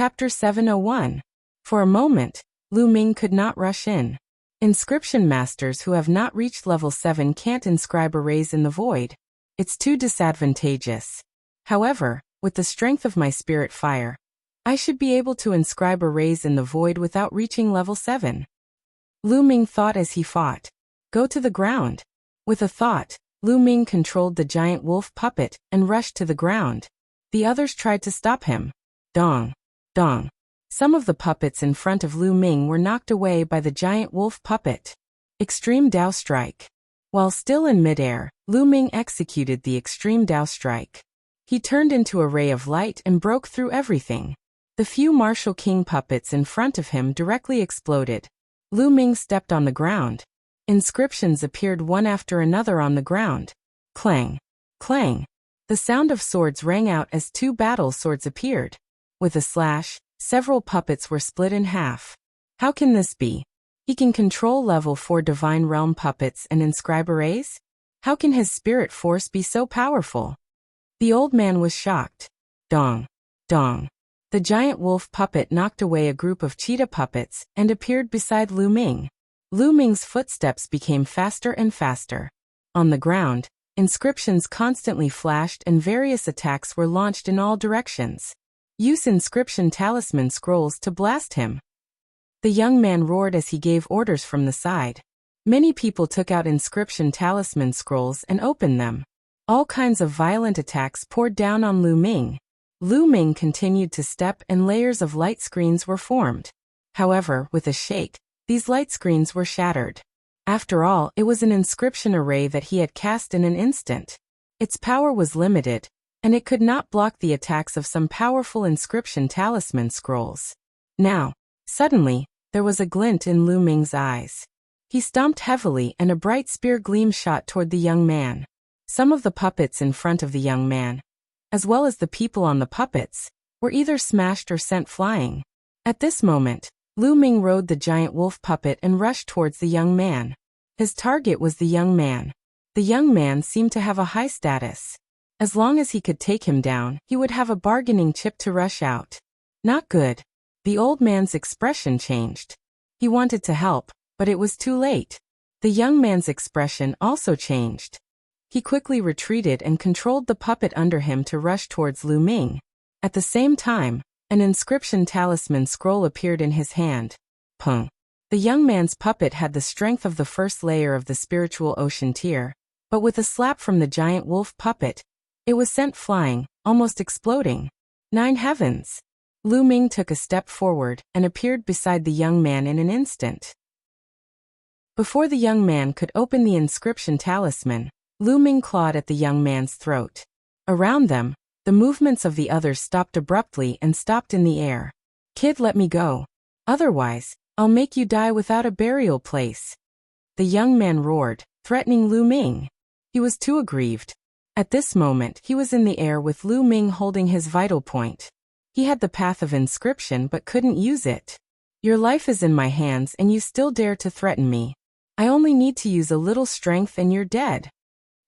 Chapter 701. For a moment, Lu Ming could not rush in. Inscription masters who have not reached level 7 can't inscribe arrays in the void. It's too disadvantageous. However, with the strength of my spirit fire, I should be able to inscribe arrays in the void without reaching level 7. Lu Ming thought as he fought. Go to the ground. With a thought, Lu Ming controlled the giant wolf puppet and rushed to the ground. The others tried to stop him. Dong. Dong. Some of the puppets in front of Lu Ming were knocked away by the giant wolf puppet. Extreme Dao Strike. While still in midair, Lu Ming executed the Extreme Dao Strike. He turned into a ray of light and broke through everything. The few Martial King puppets in front of him directly exploded. Lu Ming stepped on the ground. Inscriptions appeared one after another on the ground. Clang. Clang. The sound of swords rang out as two battle swords appeared. With a slash, several puppets were split in half. How can this be? He can control level 4 Divine Realm puppets and inscribe arrays? How can his spirit force be so powerful? The old man was shocked. Dong. Dong. The giant wolf puppet knocked away a group of cheetah puppets and appeared beside Lu Ming. Lu Ming's footsteps became faster and faster. On the ground, inscriptions constantly flashed and various attacks were launched in all directions. Use inscription talisman scrolls to blast him. The young man roared as he gave orders from the side. Many people took out inscription talisman scrolls and opened them. All kinds of violent attacks poured down on Lu Ming. Lu Ming continued to step and layers of light screens were formed. However, with a shake, these light screens were shattered. After all, it was an inscription array that he had cast in an instant. Its power was limited, and it could not block the attacks of some powerful inscription talisman scrolls. Now, suddenly, there was a glint in Lu Ming's eyes. He stomped heavily and a bright spear gleam shot toward the young man. Some of the puppets in front of the young man, as well as the people on the puppets, were either smashed or sent flying. At this moment, Lu Ming rode the giant wolf puppet and rushed towards the young man. His target was the young man. The young man seemed to have a high status. As long as he could take him down, he would have a bargaining chip to rush out. Not good. The old man's expression changed. He wanted to help, but it was too late. The young man's expression also changed. He quickly retreated and controlled the puppet under him to rush towards Lu Ming. At the same time, an inscription talisman scroll appeared in his hand. Pung. The young man's puppet had the strength of the first layer of the spiritual ocean tier, but with a slap from the giant wolf puppet, it was sent flying, almost exploding. 9 heavens! Lu Ming took a step forward and appeared beside the young man in an instant. Before the young man could open the inscription talisman, Lu Ming clawed at the young man's throat. Around them, the movements of the others stopped abruptly and stopped in the air. Kid, let me go. Otherwise, I'll make you die without a burial place. The young man roared, threatening Lu Ming. He was too aggrieved. At this moment, he was in the air with Lu Ming holding his vital point. He had the path of inscription but couldn't use it. Your life is in my hands and you still dare to threaten me. I only need to use a little strength and you're dead.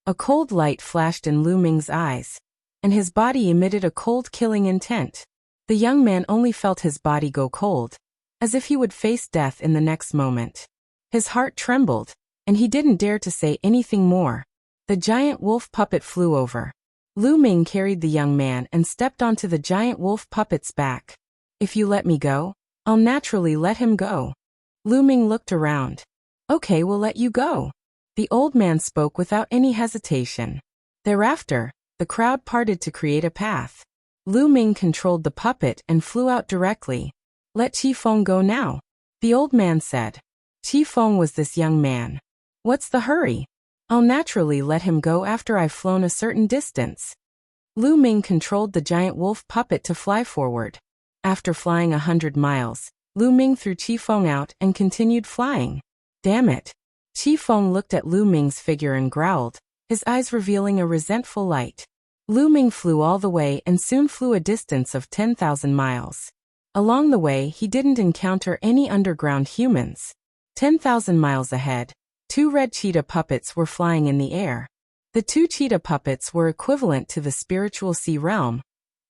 A cold light flashed in Lu Ming's eyes, and his body emitted a cold killing intent. The young man only felt his body go cold, as if he would face death in the next moment. His heart trembled, and he didn't dare to say anything more. The giant wolf puppet flew over. Lu Ming carried the young man and stepped onto the giant wolf puppet's back. If you let me go, I'll naturally let him go. Lu Ming looked around. Okay, we'll let you go. The old man spoke without any hesitation. Thereafter, the crowd parted to create a path. Lu Ming controlled the puppet and flew out directly. Let Qi Feng go now, the old man said. Qi Feng was this young man. What's the hurry? I'll naturally let him go after I've flown a certain distance. Lu Ming controlled the giant wolf puppet to fly forward. After flying 100 miles, Lu Ming threw Qi Feng out and continued flying. Damn it. Qi Feng looked at Lu Ming's figure and growled, his eyes revealing a resentful light. Lu Ming flew all the way and soon flew a distance of 10,000 miles. Along the way, he didn't encounter any underground humans. 10,000 miles ahead, 2 red cheetah puppets were flying in the air. The 2 cheetah puppets were equivalent to the spiritual sea realm.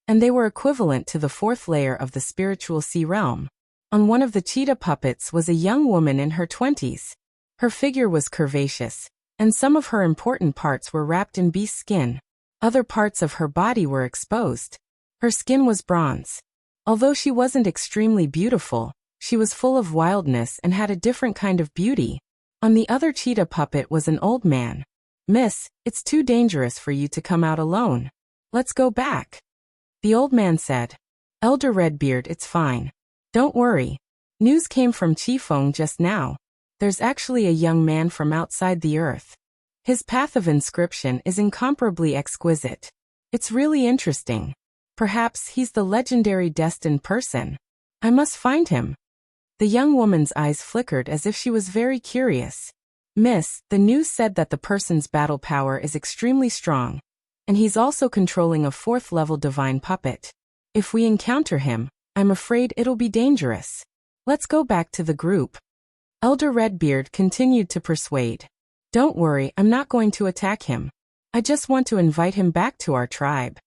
and they were equivalent to the fourth layer of the spiritual sea realm. On one of the cheetah puppets was a young woman in her 20s. Her figure was curvaceous, and some of her important parts were wrapped in beast skin. Other parts of her body were exposed. Her skin was bronze. Although she wasn't extremely beautiful, she was full of wildness and had a different kind of beauty. On the other cheetah puppet was an old man. "Miss, it's too dangerous for you to come out alone. Let's go back," the old man said. "Elder Redbeard, it's fine. Don't worry. News came from Qifeng just now. There's actually a young man from outside the earth. His path of inscription is incomparably exquisite. It's really interesting. Perhaps he's the legendary destined person. I must find him." The young woman's eyes flickered as if she was very curious. "Miss, the news said that the person's battle power is extremely strong, and he's also controlling a 4th-level divine puppet. If we encounter him, I'm afraid it'll be dangerous. Let's go back to the group." Elder Redbeard continued to persuade. "Don't worry, I'm not going to attack him. I just want to invite him back to our tribe.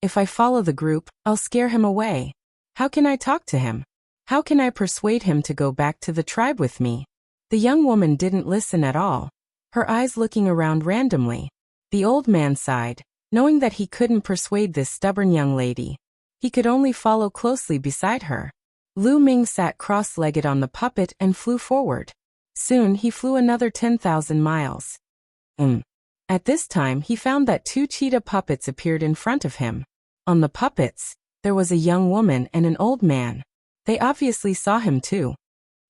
If I follow the group, I'll scare him away. How can I talk to him? How can I persuade him to go back to the tribe with me?" The young woman didn't listen at all, her eyes looking around randomly. The old man sighed, knowing that he couldn't persuade this stubborn young lady. He could only follow closely beside her. Lu Ming sat cross-legged on the puppet and flew forward. Soon he flew another 10,000 miles. At this time he found that 2 cheetah puppets appeared in front of him. On the puppets, there was a young woman and an old man. They obviously saw him too.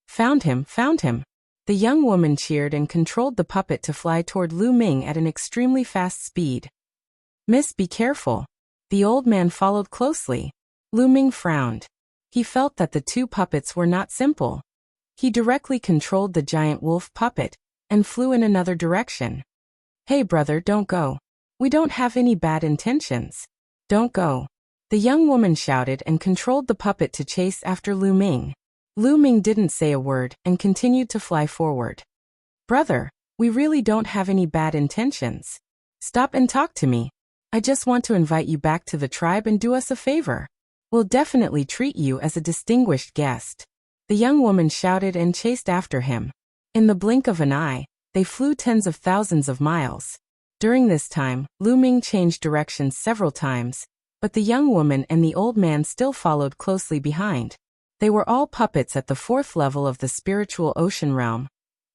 Found him, found him." The young woman cheered and controlled the puppet to fly toward Lu Ming at an extremely fast speed. "Miss, be careful." The old man followed closely. Lu Ming frowned. He felt that the 2 puppets were not simple. He directly controlled the giant wolf puppet and flew in another direction. "Hey brother, don't go. We don't have any bad intentions. Don't go." The young woman shouted and controlled the puppet to chase after Lu Ming. Lu Ming didn't say a word and continued to fly forward. "Brother, we really don't have any bad intentions. Stop and talk to me. I just want to invite you back to the tribe and do us a favor. We'll definitely treat you as a distinguished guest." The young woman shouted and chased after him. In the blink of an eye, they flew tens of thousands of miles. During this time, Lu Ming changed directions several times, but the young woman and the old man still followed closely behind. They were all puppets at the 4th level of the spiritual ocean realm,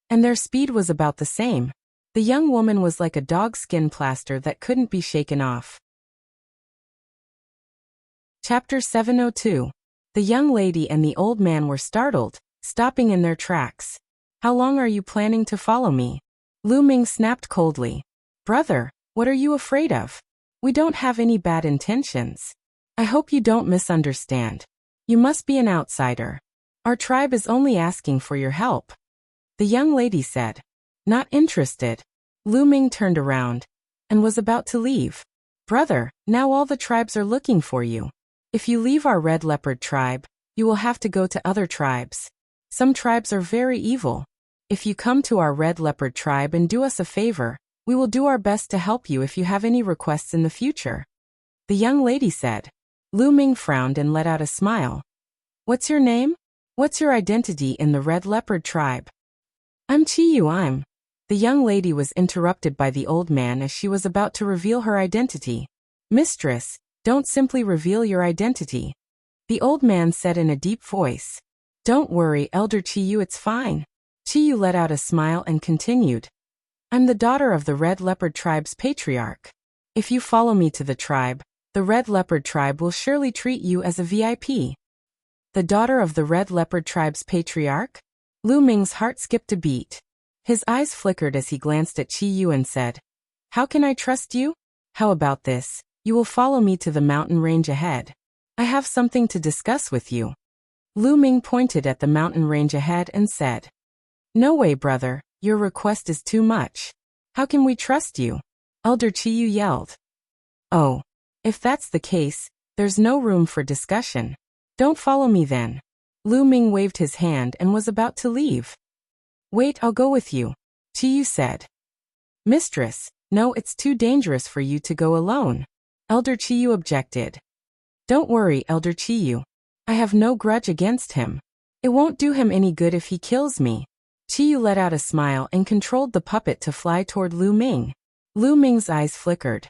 and their speed was about the same. The young woman was like a dog skin plaster that couldn't be shaken off. Chapter 702. The young lady and the old man were startled, stopping in their tracks. "How long are you planning to follow me?" Lu Ming snapped coldly. "Brother, what are you afraid of? We don't have any bad intentions. I hope you don't misunderstand. You must be an outsider. Our tribe is only asking for your help," the young lady said. Not interested. Lu Ming turned around and was about to leave. "Brother, now all the tribes are looking for you. If you leave our red leopard tribe, you will have to go to other tribes. Some tribes are very evil. If you come to our red leopard tribe and do us a favor, we will do our best to help you if you have any requests in the future," the young lady said. Lu Ming frowned and let out a smile. "What's your name? What's your identity in the red leopard tribe?" "I'm Qiyu. The young lady was interrupted by the old man as she was about to reveal her identity. "Mistress, don't simply reveal your identity," the old man said in a deep voice. "Don't worry, Elder Qiyu, it's fine." Qiyu let out a smile and continued. "I'm the daughter of the Red Leopard tribe's patriarch. If you follow me to the tribe, the Red Leopard tribe will surely treat you as a VIP." The daughter of the Red Leopard tribe's patriarch? Lu Ming's heart skipped a beat. His eyes flickered as he glanced at Qiyu and said, "How can I trust you? How about this? You will follow me to the mountain range ahead. I have something to discuss with you." Lu Ming pointed at the mountain range ahead and said, "No way, brother, your request is too much. How can we trust you?" Elder Qiyu yelled. "Oh, if that's the case, there's no room for discussion. Don't follow me then." Lu Ming waved his hand and was about to leave. "Wait, I'll go with you," Qiyu said. "Mistress, no, it's too dangerous for you to go alone. Elder Chiyu objected. Don't worry, Elder Chiyu. I have no grudge against him. It won't do him any good if he kills me. Chiyu let out a smile and controlled the puppet to fly toward Lu Ming. Lu Ming's eyes flickered.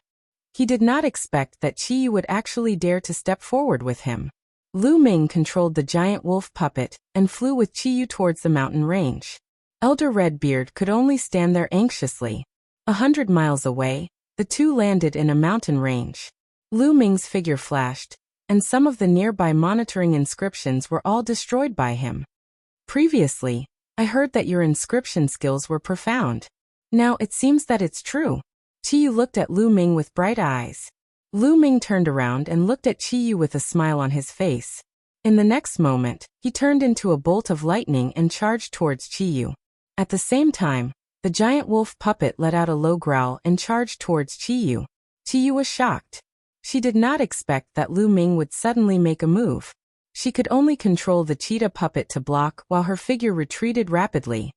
He did not expect that Chiyu would actually dare to step forward with him. Lu Ming controlled the giant wolf puppet and flew with Chiyu towards the mountain range. Elder Redbeard could only stand there anxiously. 100 miles away, the two landed in a mountain range. Lu Ming's figure flashed, and some of the nearby monitoring inscriptions were all destroyed by him. Previously, I heard that your inscription skills were profound. Now it seems that it's true. Chiyu looked at Lu Ming with bright eyes. Lu Ming turned around and looked at Chiyu with a smile on his face. In the next moment, he turned into a bolt of lightning and charged towards Chiyu. At the same time, the giant wolf puppet let out a low growl and charged towards Chiyu. Chiyu was shocked. She did not expect that Lu Ming would suddenly make a move. She could only control the cheetah puppet to block while her figure retreated rapidly.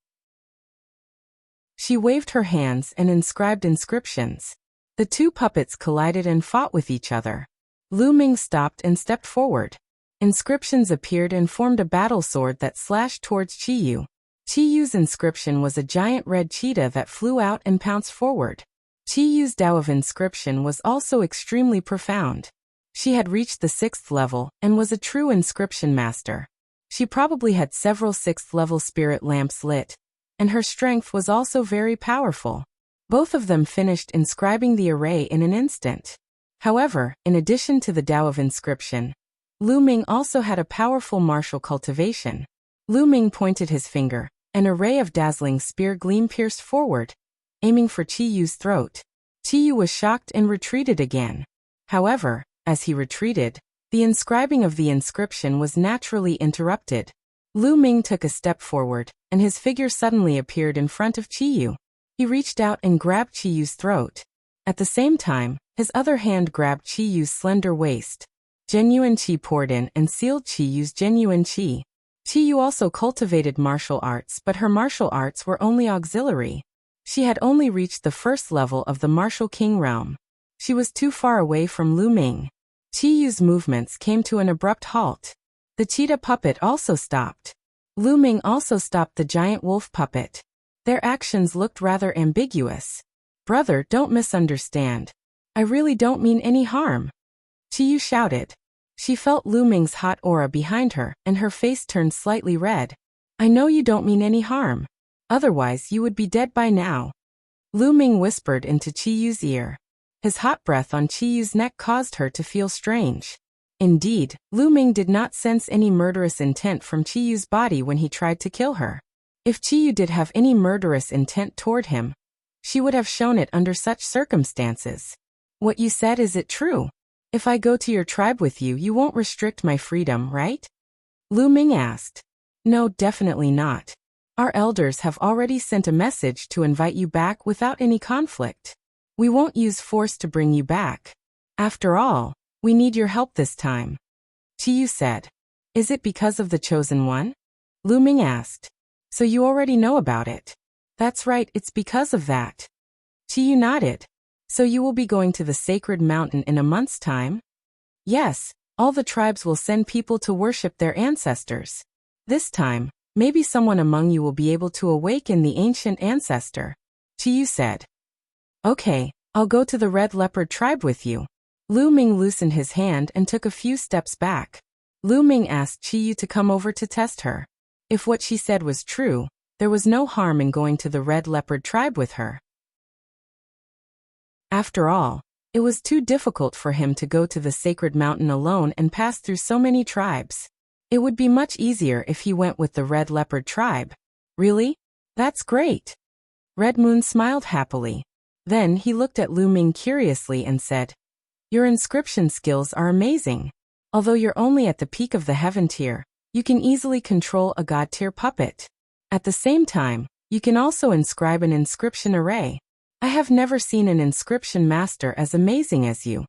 She waved her hands and inscribed inscriptions. The two puppets collided and fought with each other. Lu Ming stopped and stepped forward. Inscriptions appeared and formed a battle sword that slashed towards Chiyu. Chiyu's inscription was a giant red cheetah that flew out and pounced forward. Chiyu's Tao of inscription was also extremely profound. She had reached the 6th level and was a true inscription master. She probably had several 6th-level spirit lamps lit, and her strength was also very powerful. Both of them finished inscribing the array in an instant. However, in addition to the Tao of inscription, Lu Ming also had a powerful martial cultivation. Lu Ming pointed his finger. An array of dazzling spear gleam pierced forward, aiming for Chiyu's throat. Chiyu was shocked and retreated again. However, as he retreated, the inscribing of the inscription was naturally interrupted. Lu Ming took a step forward, and his figure suddenly appeared in front of Chiyu. He reached out and grabbed Chiyu's throat. At the same time, his other hand grabbed Chiyu's slender waist. Genuine Qi poured in and sealed Chiyu's genuine Qi. Chiyu also cultivated martial arts, but her martial arts were only auxiliary. She had only reached the 1st level of the Martial King realm. She was too far away from Lu Ming. Chiyu's movements came to an abrupt halt. The cheetah puppet also stopped. Lu Ming also stopped the giant wolf puppet. Their actions looked rather ambiguous. Brother, don't misunderstand. I really don't mean any harm. Chiyu shouted. She felt Lu Ming's hot aura behind her, and her face turned slightly red. I know you don't mean any harm. Otherwise you would be dead by now. Lu Ming whispered into Chiyu's ear. His hot breath on Chiyu's neck caused her to feel strange. Indeed, Lu Ming did not sense any murderous intent from Chiyu's body when he tried to kill her. If Chiyu did have any murderous intent toward him, she would have shown it under such circumstances. What you said, is it true? If I go to your tribe with you, you won't restrict my freedom, right? Lu Ming asked. No, definitely not. Our elders have already sent a message to invite you back without any conflict. We won't use force to bring you back. After all, we need your help this time. Chiyu said. Is it because of the Chosen One? Lu Ming asked. So you already know about it. That's right, it's because of that. Chiyu nodded. So you will be going to the sacred mountain in a month's time? Yes, all the tribes will send people to worship their ancestors. This time, maybe someone among you will be able to awaken the ancient ancestor. Chiyu said. Okay, I'll go to the red leopard tribe with you. Lu Ming loosened his hand and took a few steps back. Lu Ming asked Chiyu to come over to test her. If what she said was true, there was no harm in going to the red leopard tribe with her. After all, it was too difficult for him to go to the sacred mountain alone and pass through so many tribes. It would be much easier if he went with the red leopard tribe. Really? That's great. Red Moon smiled happily. Then he looked at Lu Ming curiously and said, Your inscription skills are amazing. Although you're only at the peak of the heaven tier, you can easily control a god tier puppet. At the same time, you can also inscribe an inscription array. I have never seen an inscription master as amazing as you.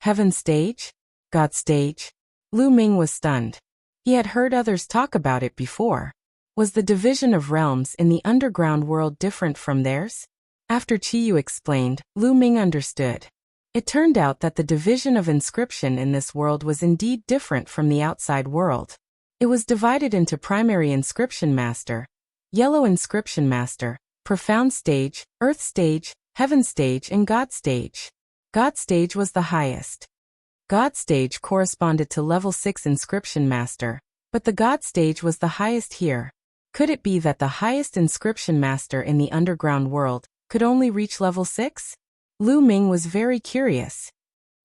Heaven stage? God stage? Lu Ming was stunned. He had heard others talk about it before. Was the division of realms in the underground world different from theirs? After Chiyu explained, Lu Ming understood. It turned out that the division of inscription in this world was indeed different from the outside world. It was divided into primary inscription master, yellow inscription master, profound stage, earth stage, heaven stage, and God stage. God stage was the highest. God stage corresponded to level 6 inscription master, but the God stage was the highest here. Could it be that the highest inscription master in the underground world could only reach level 6? Lu Ming was very curious.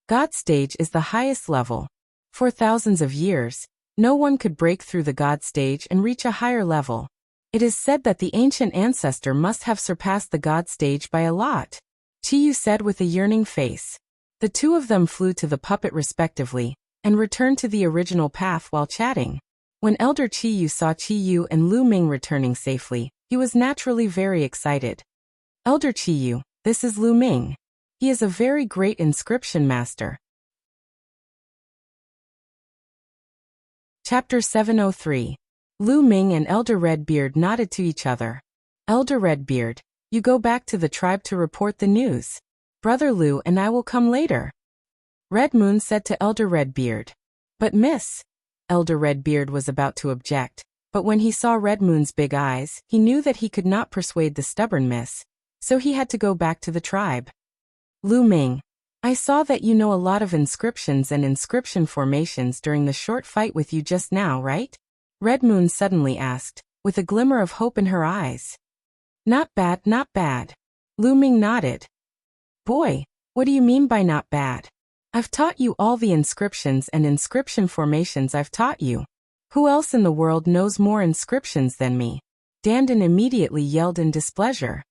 God stage is the highest level. For thousands of years, no one could break through the God stage and reach a higher level. It is said that the ancient ancestor must have surpassed the God stage by a lot. Qiyu said with a yearning face. The two of them flew to the puppet respectively, and returned to the original path while chatting. When Elder Qiyu saw Qiyu and Lu Ming returning safely, he was naturally very excited. Elder Qiyu, this is Lu Ming. He is a very great inscription master. Chapter 703. Lu Ming and Elder Redbeard nodded to each other. Elder Redbeard, you go back to the tribe to report the news. Brother Lu and I will come later. Red Moon said to Elder Redbeard. But Miss, Elder Redbeard was about to object, but when he saw Red Moon's big eyes, he knew that he could not persuade the stubborn miss, so he had to go back to the tribe. Lu Ming, I saw that you know a lot of inscriptions and inscription formations during the short fight with you just now, right? Red Moon suddenly asked, with a glimmer of hope in her eyes. Not bad, not bad. Lu Ming nodded. Boy, what do you mean by not bad? I've taught you all the inscriptions and inscription formations I've taught you. Who else in the world knows more inscriptions than me? Dandin immediately yelled in displeasure.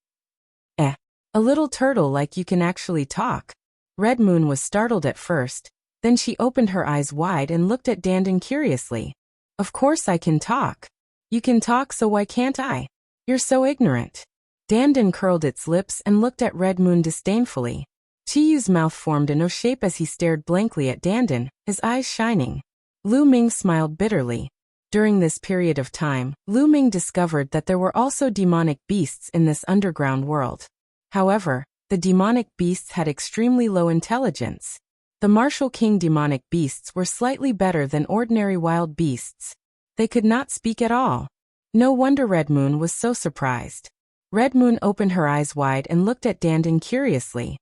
A little turtle like you can actually talk. Red Moon was startled at first, then she opened her eyes wide and looked at Dandin curiously. Of course I can talk. You can talk, so why can't I? You're so ignorant. Dandin curled its lips and looked at Red Moon disdainfully. Chiyu's mouth formed an O shape as he stared blankly at Dandin, his eyes shining. Lu Ming smiled bitterly. During this period of time, Lu Ming discovered that there were also demonic beasts in this underground world. However, the demonic beasts had extremely low intelligence. The Martial King demonic beasts were slightly better than ordinary wild beasts. They could not speak at all. No wonder Red Moon was so surprised. Red Moon opened her eyes wide and looked at Dandin curiously.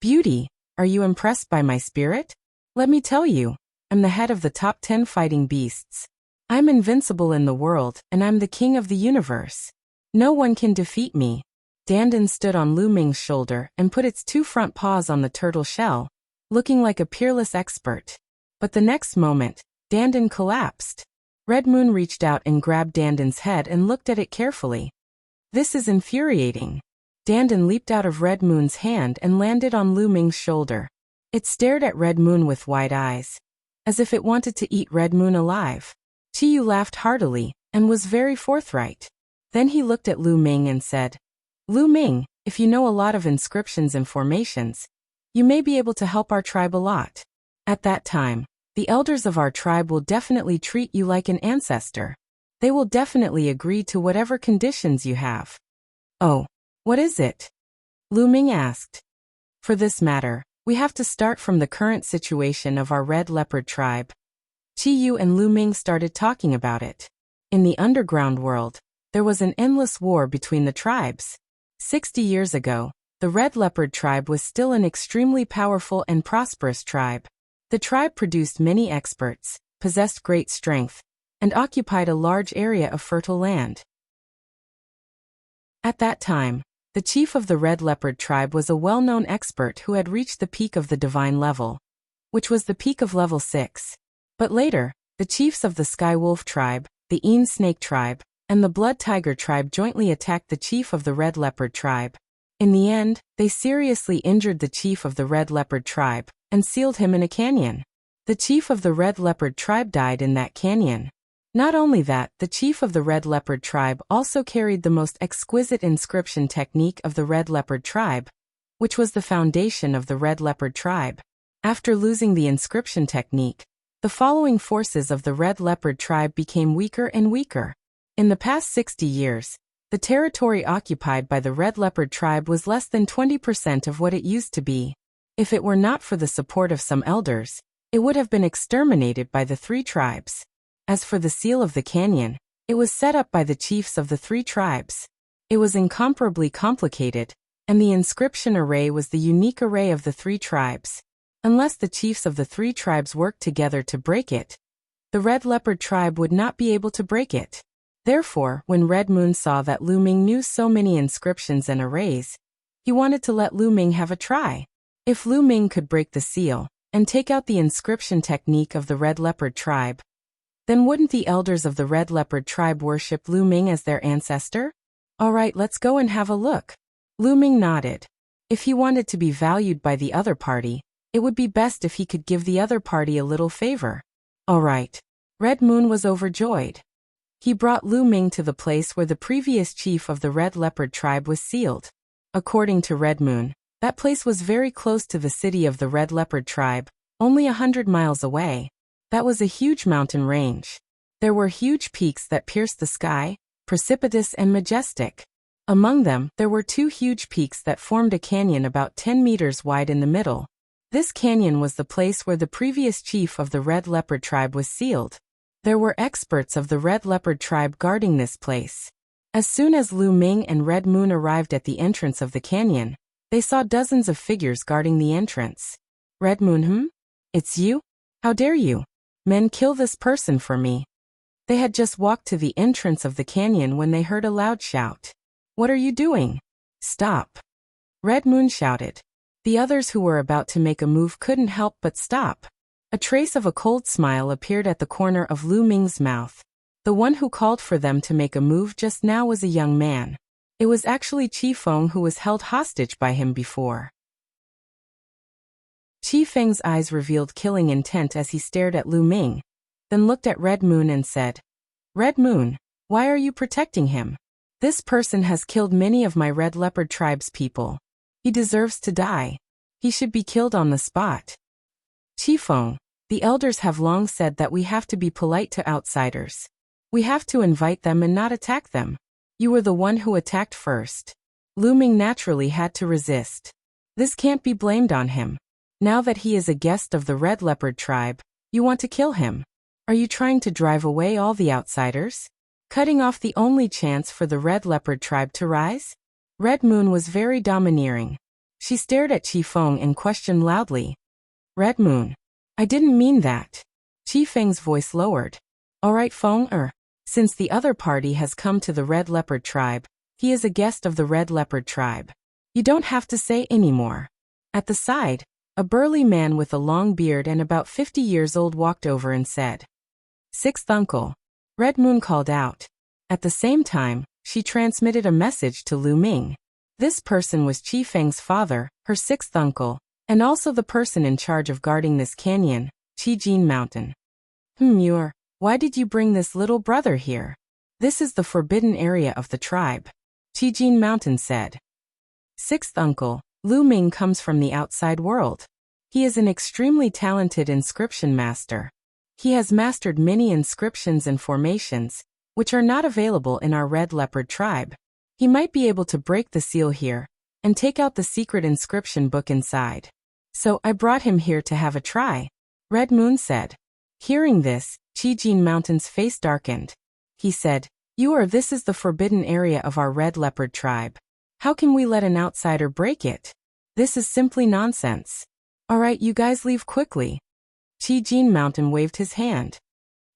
Beauty, are you impressed by my spirit? Let me tell you, I'm the head of the top 10 fighting beasts. I'm invincible in the world, and I'm the king of the universe. No one can defeat me. Dandin stood on Lu Ming's shoulder and put its two front paws on the turtle shell, looking like a peerless expert. But the next moment, Dandin collapsed. Red Moon reached out and grabbed Dandin's head and looked at it carefully. This is infuriating. Dandin leaped out of Red Moon's hand and landed on Lu Ming's shoulder. It stared at Red Moon with wide eyes, as if it wanted to eat Red Moon alive. Qiyu laughed heartily and was very forthright. Then he looked at Lu Ming and said, Lu Ming, if you know a lot of inscriptions and formations, you may be able to help our tribe a lot. At that time, the elders of our tribe will definitely treat you like an ancestor. They will definitely agree to whatever conditions you have. Oh, what is it? Lu Ming asked. For this matter, we have to start from the current situation of our red leopard tribe. Qiyu and Lu Ming started talking about it. In the underground world, there was an endless war between the tribes. 60 years ago, the red leopard tribe was still an extremely powerful and prosperous tribe. The tribe produced many experts, possessed great strength, and occupied a large area of fertile land. At that time, the chief of the red leopard tribe was a well-known expert who had reached the peak of the divine level, which was the peak of level 6. But later, the chiefs of the Sky Wolf tribe, the Een Snake tribe, and the Blood Tiger tribe jointly attacked the chief of the red leopard tribe. In the end, they seriously injured the chief of the red leopard tribe and sealed him in a canyon. The chief of the red leopard tribe died in that canyon. Not only that, the chief of the red leopard tribe also carried the most exquisite inscription technique of the red leopard tribe, which was the foundation of the red leopard tribe. After losing the inscription technique, the following forces of the red leopard tribe became weaker and weaker. In the past 60 years, the territory occupied by the red leopard tribe was less than 20% of what it used to be. If it were not for the support of some elders, it would have been exterminated by the 3 tribes. As for the seal of the canyon, it was set up by the chiefs of the 3 tribes. It was incomparably complicated, and the inscription array was the unique array of the 3 tribes. Unless the chiefs of the 3 tribes worked together to break it, the Red Leopard tribe would not be able to break it. Therefore, when Red Moon saw that Lu Ming knew so many inscriptions and arrays, he wanted to let Lu Ming have a try. If Lu Ming could break the seal and take out the inscription technique of the Red Leopard tribe, then wouldn't the elders of the Red Leopard tribe worship Lu Ming as their ancestor? Alright, let's go and have a look. Lu Ming nodded. If he wanted to be valued by the other party, it would be best if he could give the other party a little favor. Alright. Red Moon was overjoyed. He brought Lu Ming to the place where the previous chief of the Red Leopard tribe was sealed. According to Red Moon, that place was very close to the city of the Red Leopard tribe, only 100 miles away. That was a huge mountain range. There were huge peaks that pierced the sky, precipitous and majestic. Among them, there were 2 huge peaks that formed a canyon about 10 meters wide in the middle. This canyon was the place where the previous chief of the Red Leopard tribe was sealed. There were experts of the Red Leopard tribe guarding this place. As soon as Lu Ming and Red Moon arrived at the entrance of the canyon, they saw dozens of figures guarding the entrance. Red Moon, It's you? How dare you? Men, kill this person for me. They had just walked to the entrance of the canyon when they heard a loud shout. What are you doing? Stop. Red Moon shouted. The others who were about to make a move couldn't help but stop. A trace of a cold smile appeared at the corner of Lu Ming's mouth. The one who called for them to make a move just now was a young man. It was actually Qi Feng, who was held hostage by him before. Qi Feng's eyes revealed killing intent as he stared at Lu Ming, then looked at Red Moon and said, Red Moon, why are you protecting him? This person has killed many of my Red Leopard tribe's people. He deserves to die. He should be killed on the spot. Qi Feng, the elders have long said that we have to be polite to outsiders. We have to invite them and not attack them. You were the one who attacked first. Lu Ming naturally had to resist. This can't be blamed on him. Now that he is a guest of the Red Leopard tribe, you want to kill him. Are you trying to drive away all the outsiders? Cutting off the only chance for the Red Leopard tribe to rise? Red Moon was very domineering. She stared at Qi Feng and questioned loudly. Red Moon, I didn't mean that. Qi Feng's voice lowered. Alright Feng, since the other party has come to the Red Leopard tribe, he is a guest of the Red Leopard tribe. You don't have to say any more. At the side, a burly man with a long beard and about 50 years old walked over and said, Sixth uncle. Red Moon called out. At the same time, she transmitted a message to Lu Ming. This person was Qi Feng's father, her 6th uncle, and also the person in charge of guarding this canyon, Qijin Mountain. Why did you bring this little brother here? This is the forbidden area of the tribe. Qijin Mountain said. 6th uncle, Lu Ming comes from the outside world. He is an extremely talented inscription master. He has mastered many inscriptions and formations, which are not available in our Red Leopard tribe. He might be able to break the seal here and take out the secret inscription book inside. So I brought him here to have a try, Red Moon said. Hearing this, Qijin Mountain's face darkened. He said, This is the forbidden area of our Red Leopard tribe. How can we let an outsider break it? This is simply nonsense. Alright, you guys leave quickly. Qijin Mountain waved his hand.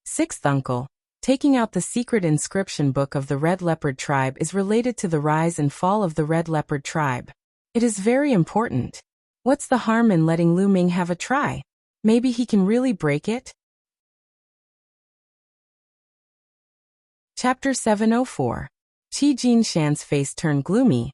6th uncle, taking out the secret inscription book of the Red Leopard tribe is related to the rise and fall of the Red Leopard tribe. It is very important. What's the harm in letting Lu Ming have a try? Maybe he can really break it? Chapter 704. Qijin Shan's face turned gloomy.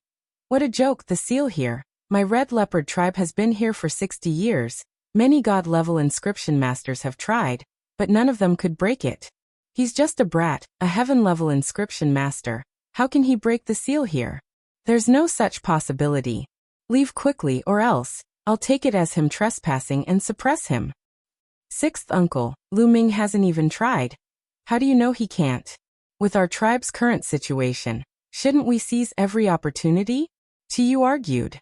What a joke, the seal here. My Red Leopard tribe has been here for 60 years. Many god-level inscription masters have tried, but none of them could break it. He's just a brat, a heaven-level inscription master. How can he break the seal here? There's no such possibility. Leave quickly or else, I'll take it as him trespassing and suppress him. 6th uncle, Lu Ming hasn't even tried. How do you know he can't? With our tribe's current situation, shouldn't we seize every opportunity? Qiyu argued.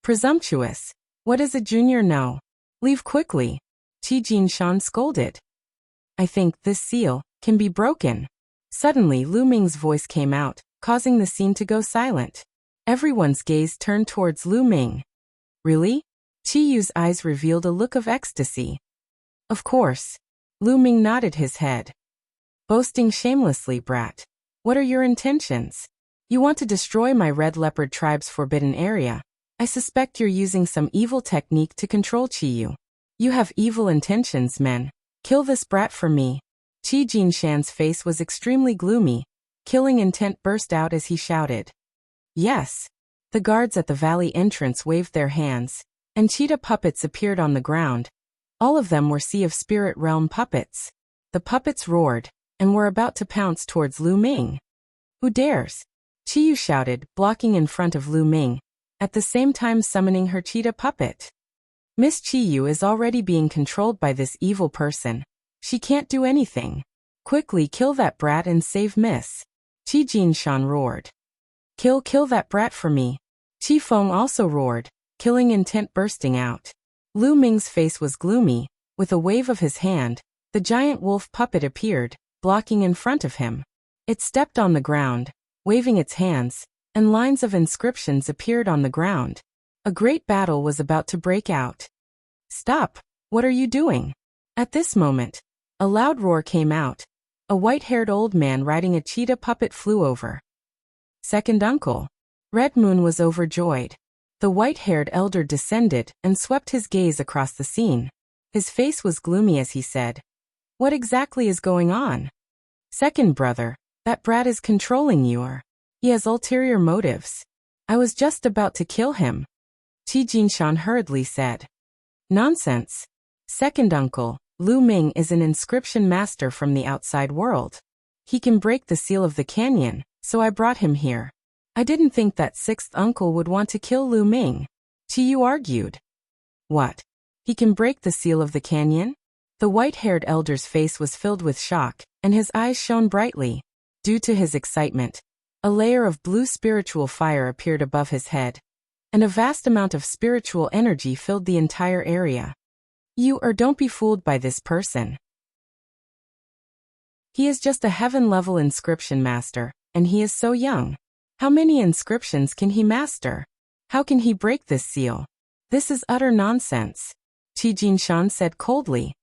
Presumptuous. What does a junior know? Leave quickly, Qi Jinshan scolded. I think this seal can be broken. Suddenly Lu Ming's voice came out, causing the scene to go silent. Everyone's gaze turned towards Lu Ming. Really? Qi Yu's eyes revealed a look of ecstasy. Of course. Lu Ming nodded his head. Boasting shamelessly, brat. What are your intentions? You want to destroy my Red Leopard tribe's forbidden area. I suspect you're using some evil technique to control Qi Yu. You have evil intentions, men. Kill this brat for me. Qi Jinshan's face was extremely gloomy. Killing intent burst out as he shouted. Yes. The guards at the valley entrance waved their hands, and cheetah puppets appeared on the ground. All of them were Sea of Spirit Realm puppets. The puppets roared, and were about to pounce towards Lu Ming. Who dares? Qi Yu shouted, blocking in front of Lu Ming, at the same time summoning her cheetah puppet. Miss Qi Yu is already being controlled by this evil person. She can't do anything. Quickly kill that brat and save Miss. Qi Jinshan roared. Kill that brat for me. Qi Feng also roared, killing intent bursting out. Lu Ming's face was gloomy. With a wave of his hand, the giant wolf puppet appeared, blocking in front of him. It stepped on the ground, waving its hands, and lines of inscriptions appeared on the ground. A great battle was about to break out. Stop! What are you doing? At this moment, a loud roar came out. A white-haired old man riding a cheetah puppet flew over. Second uncle. Red Moon was overjoyed. The white-haired elder descended and swept his gaze across the scene. His face was gloomy as he said, What exactly is going on? Second brother, that brat is controlling you or he has ulterior motives. I was just about to kill him. Qi Jinshan hurriedly said. Nonsense. Second uncle, Lu Ming is an inscription master from the outside world. He can break the seal of the canyon, so I brought him here. I didn't think that sixth uncle would want to kill Lu Ming. Qi Yu argued. What? He can break the seal of the canyon? The white-haired elder's face was filled with shock, and his eyes shone brightly. Due to his excitement, a layer of blue spiritual fire appeared above his head, and a vast amount of spiritual energy filled the entire area. Don't be fooled by this person. He is just a heaven-level inscription master, and he is so young. How many inscriptions can he master? How can he break this seal? This is utter nonsense. Qi Jinshan said coldly.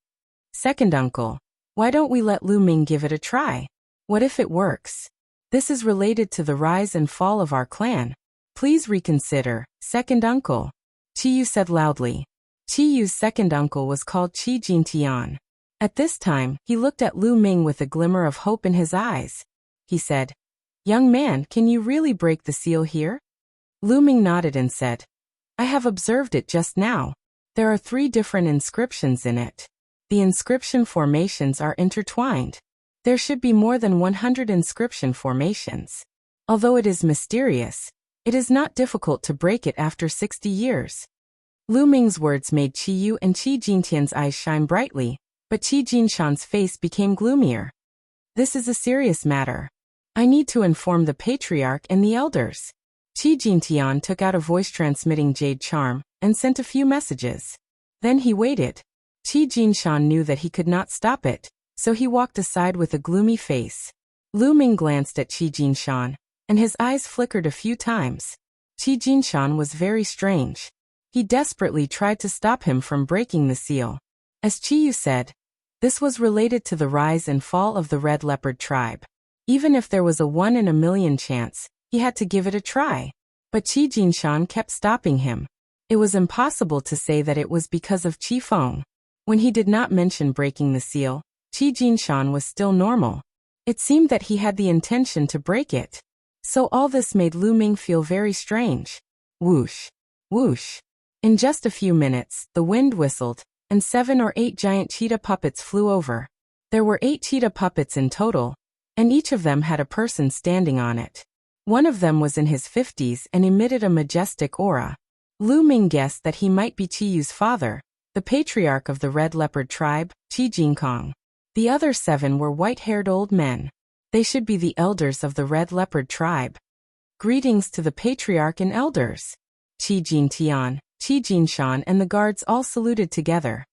Second uncle, why don't we let Lu Ming give it a try? What if it works? This is related to the rise and fall of our clan. Please reconsider, second uncle. Qi Yu said loudly. Qi Yu's second uncle was called Qi Jintian. At this time, he looked at Lu Ming with a glimmer of hope in his eyes. He said, Young man, can you really break the seal here? Lu Ming nodded and said, I have observed it just now. There are 3 different inscriptions in it. The inscription formations are intertwined. There should be more than 100 inscription formations. Although it is mysterious, it is not difficult to break it after 60 years. Lu Ming's words made Qi Yu and Qi Jintian's eyes shine brightly, but Qi Jinshan's face became gloomier. This is a serious matter. I need to inform the patriarch and the elders. Qi Jintian took out a voice-transmitting jade charm and sent a few messages. Then he waited. Qi Jinshan knew that he could not stop it, so he walked aside with a gloomy face. Lu Ming glanced at Qi Jinshan, and his eyes flickered a few times. Qi Jinshan was very strange. He desperately tried to stop him from breaking the seal. As Qi Yu said, this was related to the rise and fall of the Red Leopard tribe. Even if there was a 1 in a million chance, he had to give it a try. But Qi Jinshan kept stopping him. It was impossible to say that it was because of Qi Feng. When he did not mention breaking the seal, Qi Jinshan was still normal. It seemed that he had the intention to break it. So all this made Lu Ming feel very strange. Whoosh! Whoosh! In just a few minutes, the wind whistled, and 7 or 8 giant cheetah puppets flew over. There were 8 cheetah puppets in total, and each of them had a person standing on it. One of them was in his 50s and emitted a majestic aura. Lu Ming guessed that he might be Qi Yu's father, the patriarch of the Red Leopard tribe, Qi Jinkong. The other 7 were white-haired old men. They should be the elders of the Red Leopard tribe. Greetings to the patriarch and elders. Qi Jintian, Qi Jinshan and the guards all saluted together.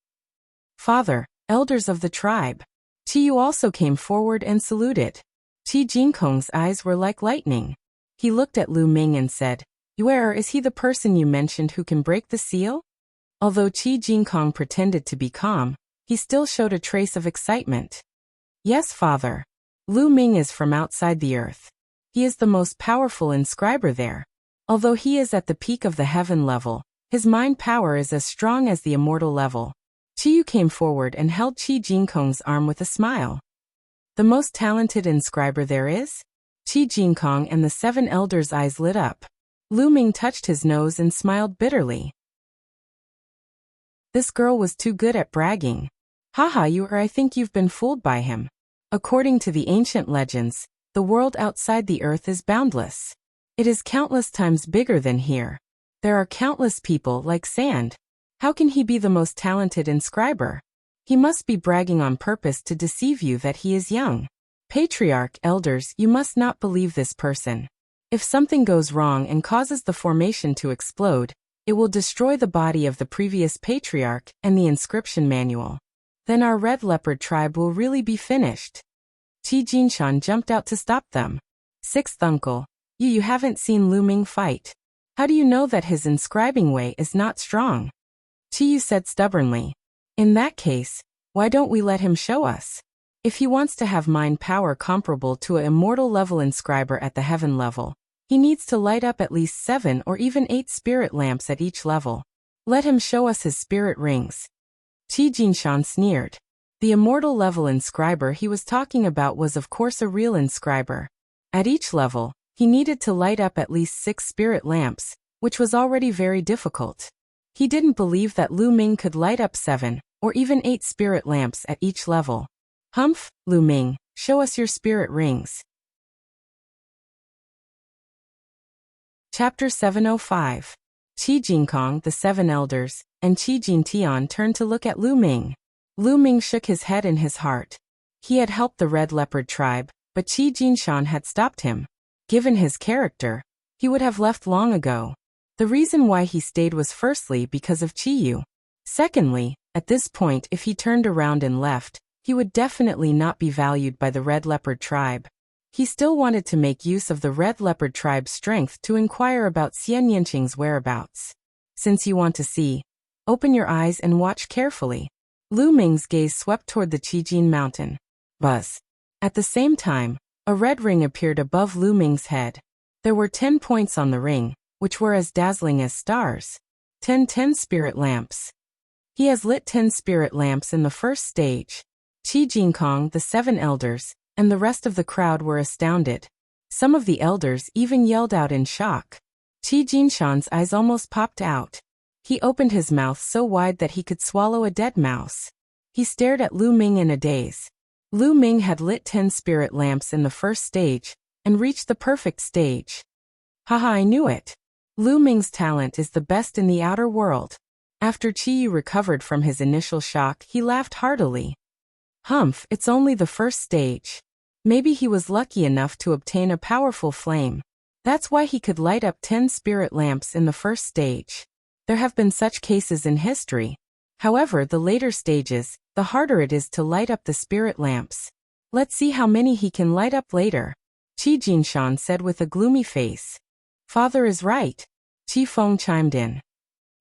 Father, elders of the tribe. Qi Yu also came forward and saluted. Qi Jinkong's eyes were like lightning. He looked at Lu Ming and said, Where is he the person you mentioned who can break the seal? Although Qi Jinkong pretended to be calm, he still showed a trace of excitement. Yes, father. Lu Ming is from outside the earth. He is the most powerful inscriber there. Although he is at the peak of the heaven level, his mind power is as strong as the immortal level. Qi Yu came forward and held Qi Jinkong's arm with a smile. The most talented inscriber there is? Qi Jinkong and the 7 elders' eyes lit up. Lu Ming touched his nose and smiled bitterly. This girl was too good at bragging. Haha, I think you've been fooled by him. According to the ancient legends, the world outside the earth is boundless. It is countless times bigger than here. There are countless people like sand. How can he be the most talented inscriber? He must be bragging on purpose to deceive you that he is young. Patriarch, elders, you must not believe this person. If something goes wrong and causes the formation to explode, it will destroy the body of the previous patriarch and the inscription manual. Then our red leopard tribe will really be finished. Qi Jinshan jumped out to stop them. 6th uncle, you haven't seen Lu Ming fight. How do you know that his inscribing way is not strong? Qi Yu said stubbornly. In that case, why don't we let him show us? If he wants to have mind power comparable to an immortal level inscriber at the heaven level, he needs to light up at least 7 or even 8 spirit lamps at each level. Let him show us his spirit rings. Qi Jinshan sneered. The immortal level inscriber he was talking about was of course a real inscriber. At each level, he needed to light up at least 6 spirit lamps, which was already very difficult. He didn't believe that Lu Ming could light up 7 or even 8 spirit lamps at each level. Humph, Lu Ming, show us your spirit rings. Chapter 705. Qi Jinkong, the 7 elders, and Qi Jintian turned to look at Lu Ming. Lu Ming shook his head in his heart. He had helped the red leopard tribe, but Qi Jinshan had stopped him. Given his character, he would have left long ago. The reason why he stayed was firstly because of Qi Yu. Secondly, at this point if he turned around and left, he would definitely not be valued by the red leopard tribe. He still wanted to make use of the red leopard tribe's strength to inquire about Xian Yanqing's whereabouts. Since you want to see, open your eyes and watch carefully. Lu Ming's gaze swept toward the Qijin mountain. Buzz. At the same time, a red ring appeared above Lu Ming's head. There were 10 points on the ring, which were as dazzling as stars. 10 spirit lamps. He has lit 10 spirit lamps in the first stage. Qi Jinkong, the 7 elders, and the rest of the crowd were astounded. Some of the elders even yelled out in shock. Qi Jinshan's eyes almost popped out. He opened his mouth so wide that he could swallow a dead mouse. He stared at Lu Ming in a daze. Lu Ming had lit 10 spirit lamps in the first stage, and reached the perfect stage. Haha, I knew it. Lu Ming's talent is the best in the outer world. After Qi Yu recovered from his initial shock, he laughed heartily. Humph, it's only the first stage. Maybe he was lucky enough to obtain a powerful flame. That's why he could light up 10 spirit lamps in the first stage. There have been such cases in history. However, the later stages, the harder it is to light up the spirit lamps. Let's see how many he can light up later. Qi Jinshan said with a gloomy face. Father is right. Qi Feng chimed in.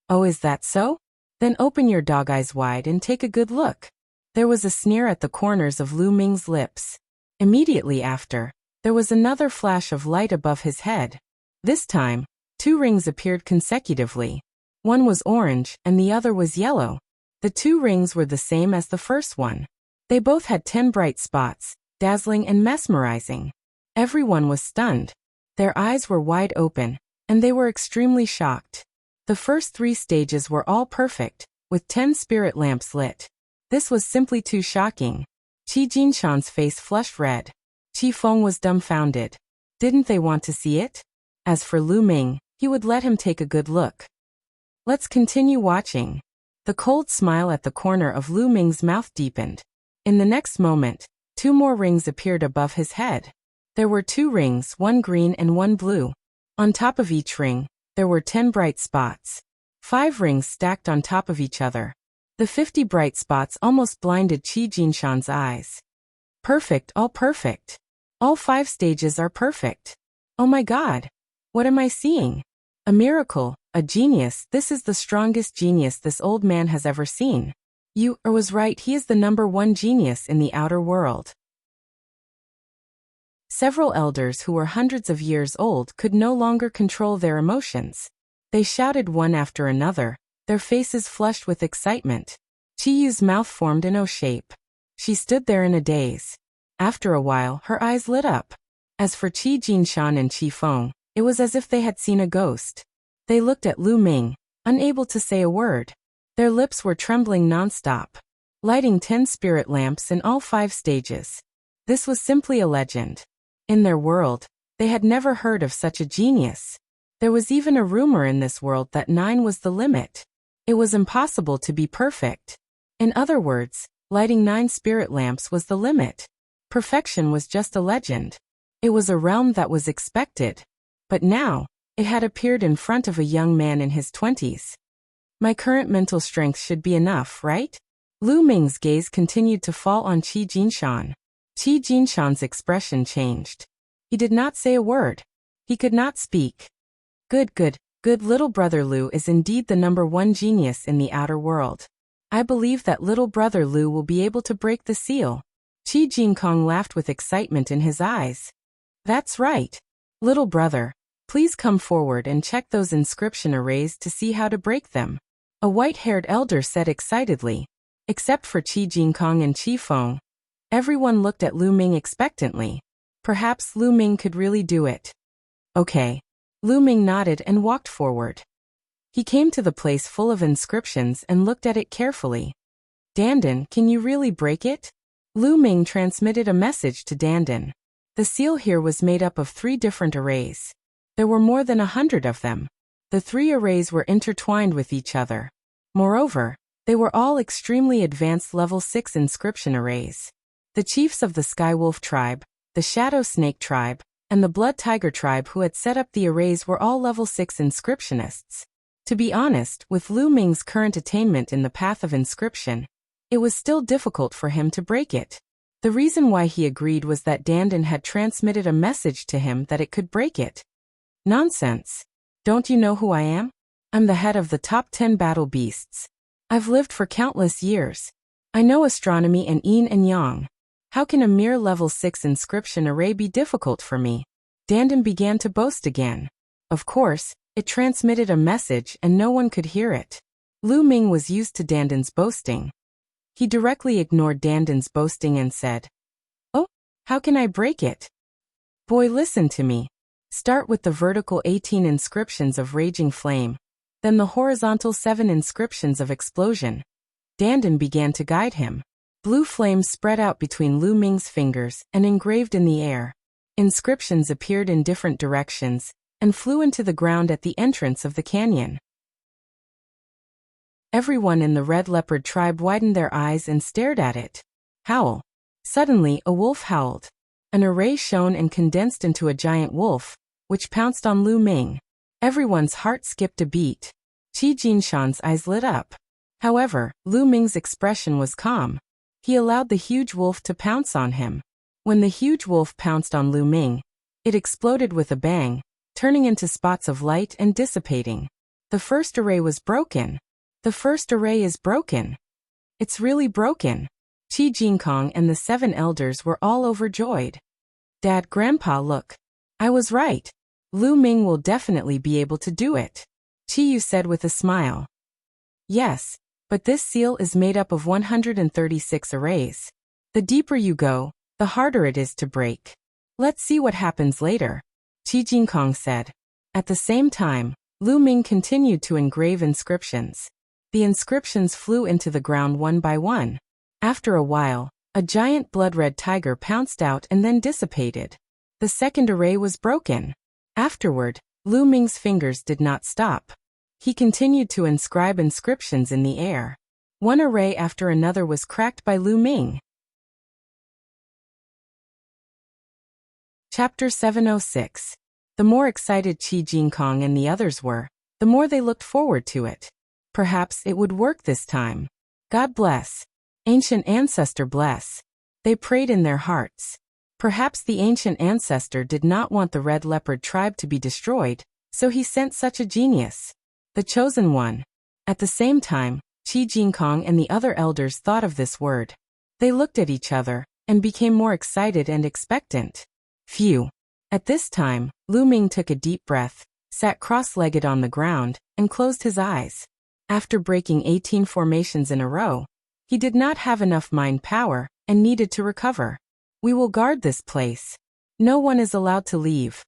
Oh, is that so? Then open your dog eyes wide and take a good look. There was a sneer at the corners of Lu Ming's lips. Immediately after, there was another flash of light above his head. This time, 2 rings appeared consecutively. One was orange and the other was yellow. The 2 rings were the same as the first one. They both had 10 bright spots, dazzling and mesmerizing. Everyone was stunned. Their eyes were wide open, and they were extremely shocked. The first 3 stages were all perfect, with 10 spirit lamps lit. This was simply too shocking. Qi Jinshan's face flushed red. Qi Feng was dumbfounded. Didn't they want to see it? As for Lu Ming, he would let him take a good look. Let's continue watching. The cold smile at the corner of Lu Ming's mouth deepened. In the next moment, 2 more rings appeared above his head. There were 2 rings, one green and one blue. On top of each ring, there were 10 bright spots. 5 rings stacked on top of each other. The 50 bright spots almost blinded Qi Jinshan's eyes. Perfect, all perfect. All 5 stages are perfect. Oh my God. What am I seeing? A miracle, a genius. This is the strongest genius this old man has ever seen. You was right, he is the #1 genius in the outer world. Several elders who were hundreds of years old could no longer control their emotions. They shouted one after another, their faces flushed with excitement. Qiyu's mouth formed an O shape. She stood there in a daze. After a while, her eyes lit up. As for Qi Jinshan and Qi Feng, it was as if they had seen a ghost. They looked at Lu Ming, unable to say a word. Their lips were trembling nonstop. Lighting 10 spirit lamps in all 5 stages. This was simply a legend. In their world, they had never heard of such a genius. There was even a rumor in this world that 9 was the limit. It was impossible to be perfect. In other words, lighting 9 spirit lamps was the limit. Perfection was just a legend. It was a realm that was expected. But now, it had appeared in front of a young man in his 20s. My current mental strength should be enough, right? Lu Ming's gaze continued to fall on Qi Jinshan. Qi Jinshan's expression changed. He did not say a word. He could not speak. Good little brother Lu is indeed the #1 genius in the outer world. I believe that little brother Lu will be able to break the seal. Qi Jinkong laughed with excitement in his eyes. That's right. Little brother, please come forward and check those inscription arrays to see how to break them. A white-haired elder said excitedly. Except for Qi Jinkong and Qi Feng. Everyone looked at Lu Ming expectantly. Perhaps Lu Ming could really do it. Okay. Lu Ming nodded and walked forward. He came to the place full of inscriptions and looked at it carefully. Dandan, can you really break it? Lu Ming transmitted a message to Dandan. The seal here was made up of 3 different arrays. There were more than 100 of them. The 3 arrays were intertwined with each other. Moreover, they were all extremely advanced level 6 inscription arrays. The chiefs of the Skywolf tribe, the Shadow Snake tribe, and the Blood Tiger tribe who had set up the arrays were all level 6 inscriptionists. To be honest, with Lu Ming's current attainment in the path of inscription, it was still difficult for him to break it. The reason why he agreed was that Dandan had transmitted a message to him that it could break it. Nonsense. Don't you know who I am? I'm the head of the top 10 battle beasts. I've lived for countless years. I know astronomy and yin and yang. How can a mere level 6 inscription array be difficult for me? Dandan began to boast again. Of course, it transmitted a message and no one could hear it. Lu Ming was used to Dandan's boasting. He directly ignored Dandan's boasting and said, "Oh, how can I break it? Boy, listen to me. Start with the vertical 18 inscriptions of raging flame, then the horizontal 7 inscriptions of explosion." Dandan began to guide him. Blue flames spread out between Lu Ming's fingers and engraved in the air. Inscriptions appeared in different directions and flew into the ground at the entrance of the canyon. Everyone in the Red Leopard tribe widened their eyes and stared at it. Howl. Suddenly, a wolf howled. An array shone and condensed into a giant wolf, which pounced on Lu Ming. Everyone's heart skipped a beat. Qi Jinshan's eyes lit up. However, Lu Ming's expression was calm. He allowed the huge wolf to pounce on him. When the huge wolf pounced on Lu Ming, it exploded with a bang, turning into spots of light and dissipating. The first array was broken. The first array is broken. It's really broken. Qi Jinkong and the 7 elders were all overjoyed. Dad, Grandpa, look. I was right. Lu Ming will definitely be able to do it. Qiyu said with a smile. Yes, but this seal is made up of 136 arrays. The deeper you go, the harder it is to break. Let's see what happens later, Qi Jinkong said. At the same time, Lu Ming continued to engrave inscriptions. The inscriptions flew into the ground one by one. After a while, a giant blood-red tiger pounced out and then dissipated. The second array was broken. Afterward, Lu Ming's fingers did not stop. He continued to inscribe inscriptions in the air. One array after another was cracked by Lu Ming. Chapter 706. The more excited Qi Jinkong and the others were, the more they looked forward to it. Perhaps it would work this time. God bless. Ancient ancestor bless. They prayed in their hearts. Perhaps the ancient ancestor did not want the red leopard tribe to be destroyed, so he sent such a genius. The chosen one. At the same time, Qi Jingkong and the other elders thought of this word. They looked at each other and became more excited and expectant. Phew. At this time, Lu Ming took a deep breath, sat cross-legged on the ground, and closed his eyes. After breaking 18 formations in a row, he did not have enough mind power and needed to recover. We will guard this place. No one is allowed to leave.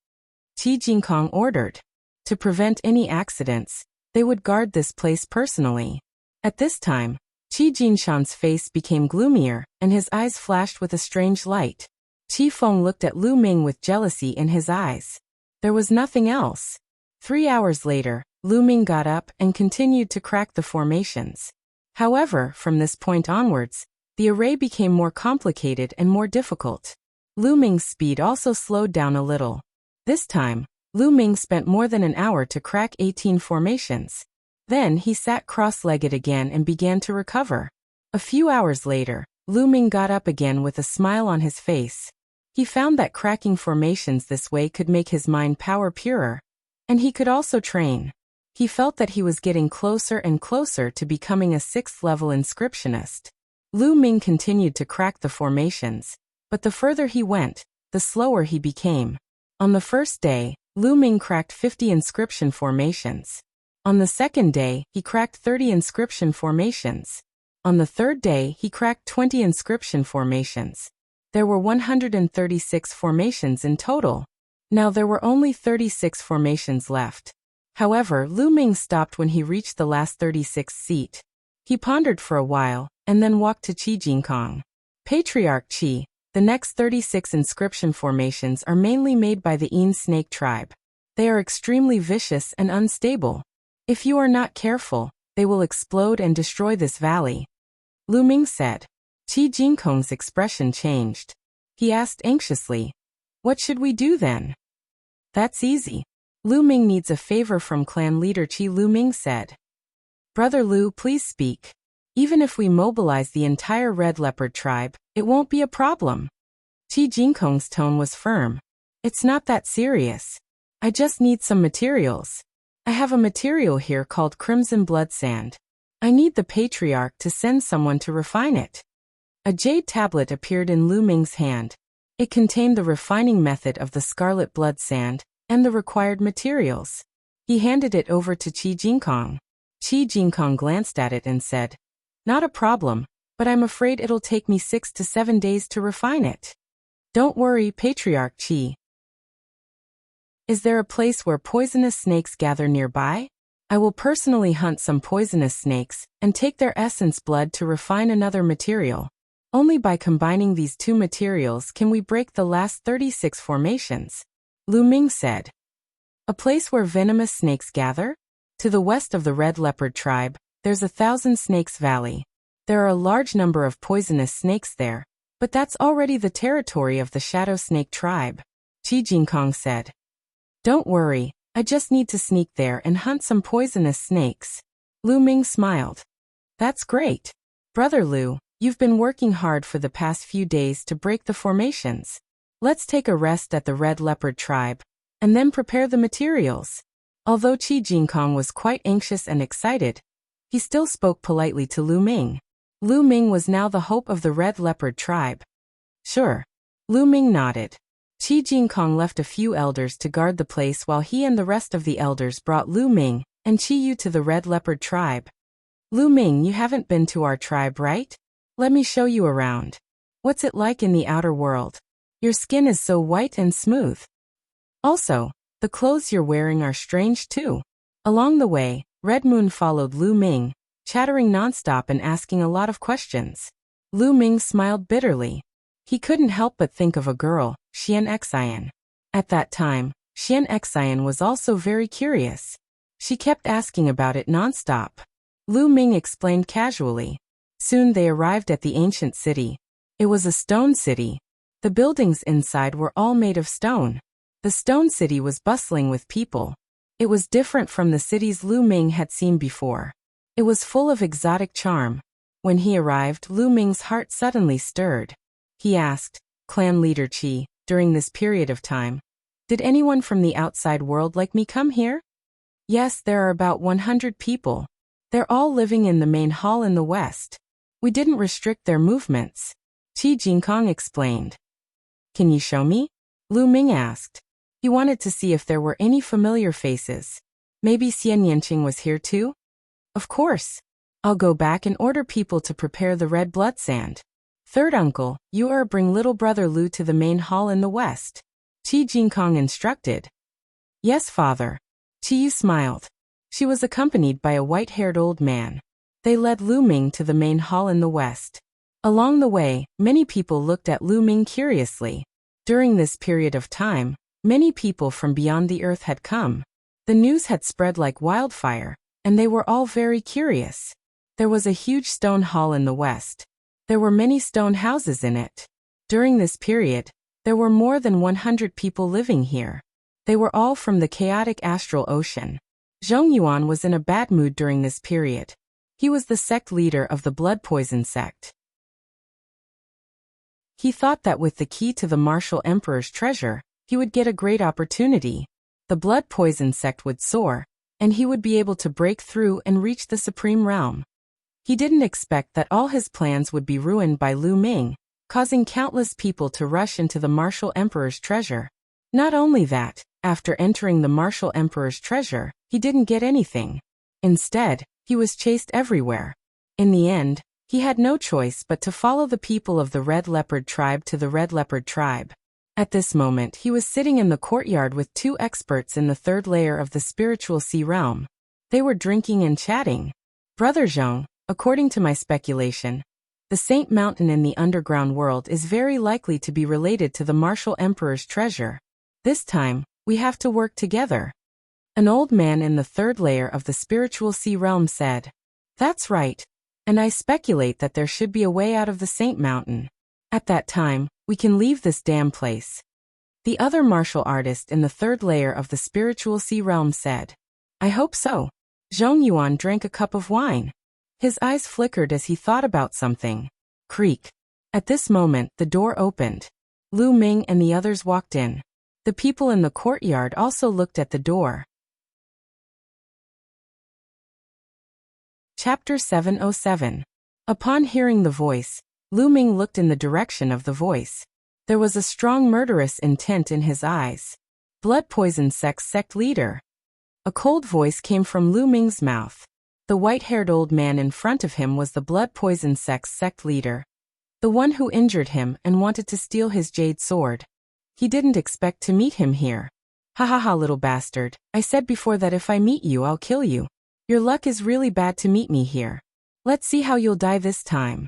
Qi Jingkong ordered. To prevent any accidents, they would guard this place personally. At this time, Qi Jinshan's face became gloomier and his eyes flashed with a strange light. Qi Feng looked at Lu Ming with jealousy in his eyes. There was nothing else. 3 hours later, Lu Ming got up and continued to crack the formations. However, from this point onwards, the array became more complicated and more difficult. Lu Ming's speed also slowed down a little. This time, Lu Ming spent more than an hour to crack 18 formations. Then he sat cross-legged again and began to recover. A few hours later, Lu Ming got up again with a smile on his face. He found that cracking formations this way could make his mind power purer, and he could also train. He felt that he was getting closer and closer to becoming a 6th-level inscriptionist. Lu Ming continued to crack the formations, but the further he went, the slower he became. On the first day, Lu Ming cracked 50 inscription formations. On the second day, he cracked 30 inscription formations. On the third day, he cracked 20 inscription formations. There were 136 formations in total. Now there were only 36 formations left. However, Lu Ming stopped when he reached the last 36th seat. He pondered for a while, and then walked to Qi Jingkong. Patriarch Qi, the next 36 inscription formations are mainly made by the Yin snake tribe. They are extremely vicious and unstable. If you are not careful, they will explode and destroy this valley. Lu Ming said. Qi Jingkong's expression changed. He asked anxiously, "What should we do then?" "That's easy. Lu Ming needs a favor from clan leader Qi." Lu Ming said. "Brother Lu, please speak. Even if we mobilize the entire red leopard tribe, it won't be a problem." Qi Jingkong's tone was firm. "It's not that serious. I just need some materials. I have a material here called crimson blood sand. I need the patriarch to send someone to refine it." A jade tablet appeared in Lu Ming's hand. It contained the refining method of the scarlet blood sand and the required materials. He handed it over to Qi Jingkong. Qi Jingkong glanced at it and said, "Not a problem, but I'm afraid it'll take me 6 to 7 days to refine it." "Don't worry, Patriarch Qi. Is there a place where poisonous snakes gather nearby? I will personally hunt some poisonous snakes and take their essence blood to refine another material. Only by combining these two materials can we break the last 36 formations," Lu Ming said. "A place where venomous snakes gather? To the west of the red leopard tribe, there's 1,000 Snakes Valley. There are a large number of poisonous snakes there, but that's already the territory of the shadow snake tribe," Qi Jingkong said. "Don't worry, I just need to sneak there and hunt some poisonous snakes." Lu Ming smiled. "That's great. Brother Lu, you've been working hard for the past few days to break the formations. Let's take a rest at the red leopard tribe, and then prepare the materials." Although Qi Jingkong was quite anxious and excited, he still spoke politely to Lu Ming. Lu Ming was now the hope of the red leopard tribe. "Sure." Lu Ming nodded. Qi Jingkong left a few elders to guard the place while he and the rest of the elders brought Lu Ming and Qi Yu to the red leopard tribe. "Lu Ming, you haven't been to our tribe, right? Let me show you around. What's it like in the outer world? Your skin is so white and smooth. Also, the clothes you're wearing are strange too." Along the way, Red Moon followed Lu Ming, chattering nonstop and asking a lot of questions. Lu Ming smiled bitterly. He couldn't help but think of a girl, Xian Xian. At that time, Xian Xian was also very curious. She kept asking about it nonstop. Lu Ming explained casually. Soon they arrived at the ancient city. It was a stone city. The buildings inside were all made of stone. The stone city was bustling with people. It was different from the cities Lu Ming had seen before. It was full of exotic charm. When he arrived, Lu Ming's heart suddenly stirred. He asked, "Clan leader Qi, during this period of time, did anyone from the outside world like me come here?" "Yes, there are about 100 people. They're all living in the main hall in the west. We didn't restrict their movements," Qi Jingkong explained. "Can you show me?" Lu Ming asked. He wanted to see if there were any familiar faces. Maybe Xian Yanqing was here too? "Of course. I'll go back and order people to prepare the red blood sand. Third uncle, you bring little brother Lu to the main hall in the west," Qi Jingkong instructed. "Yes, father." Qiyu smiled. She was accompanied by a white-haired old man. They led Lu Ming to the main hall in the west. Along the way, many people looked at Lu Ming curiously. During this period of time, many people from beyond the earth had come. The news had spread like wildfire, and they were all very curious. There was a huge stone hall in the west. There were many stone houses in it. During this period, there were more than 100 people living here. They were all from the chaotic astral ocean. Zhong Yuan was in a bad mood during this period. He was the sect leader of the blood poison sect. He thought that with the key to the martial emperor's treasure, he would get a great opportunity. The blood poison sect would soar, and he would be able to break through and reach the supreme realm. He didn't expect that all his plans would be ruined by Lu Ming, causing countless people to rush into the martial emperor's treasure. Not only that, after entering the martial emperor's treasure, he didn't get anything. Instead, he was chased everywhere. In the end, he had no choice but to follow the people of the Red Leopard tribe to the Red Leopard tribe. At this moment, he was sitting in the courtyard with 2 experts in the 3rd layer of the spiritual sea realm. They were drinking and chatting. "Brother Zhong, according to my speculation, the Saint Mountain in the underground world is very likely to be related to the martial emperor's treasure. This time, we have to work together." An old man in the 3rd layer of the spiritual sea realm said, "That's right. And I speculate that there should be a way out of the Saint Mountain. At that time, we can leave this damn place." The other martial artist in the 3rd layer of the spiritual sea realm said, "I hope so." Zhong Yuan drank a cup of wine. His eyes flickered as he thought about something. Creak. At this moment, the door opened. Lu Ming and the others walked in. The people in the courtyard also looked at the door. Chapter 707. Upon hearing the voice, Lu Ming looked in the direction of the voice. There was a strong murderous intent in his eyes. "Blood poison sect leader." A cold voice came from Lu Ming's mouth. The white-haired old man in front of him was the blood poison sect leader. The one who injured him and wanted to steal his jade sword. He didn't expect to meet him here. "Ha ha ha, little bastard. I said before that if I meet you, I'll kill you. Your luck is really bad to meet me here. Let's see how you'll die this time."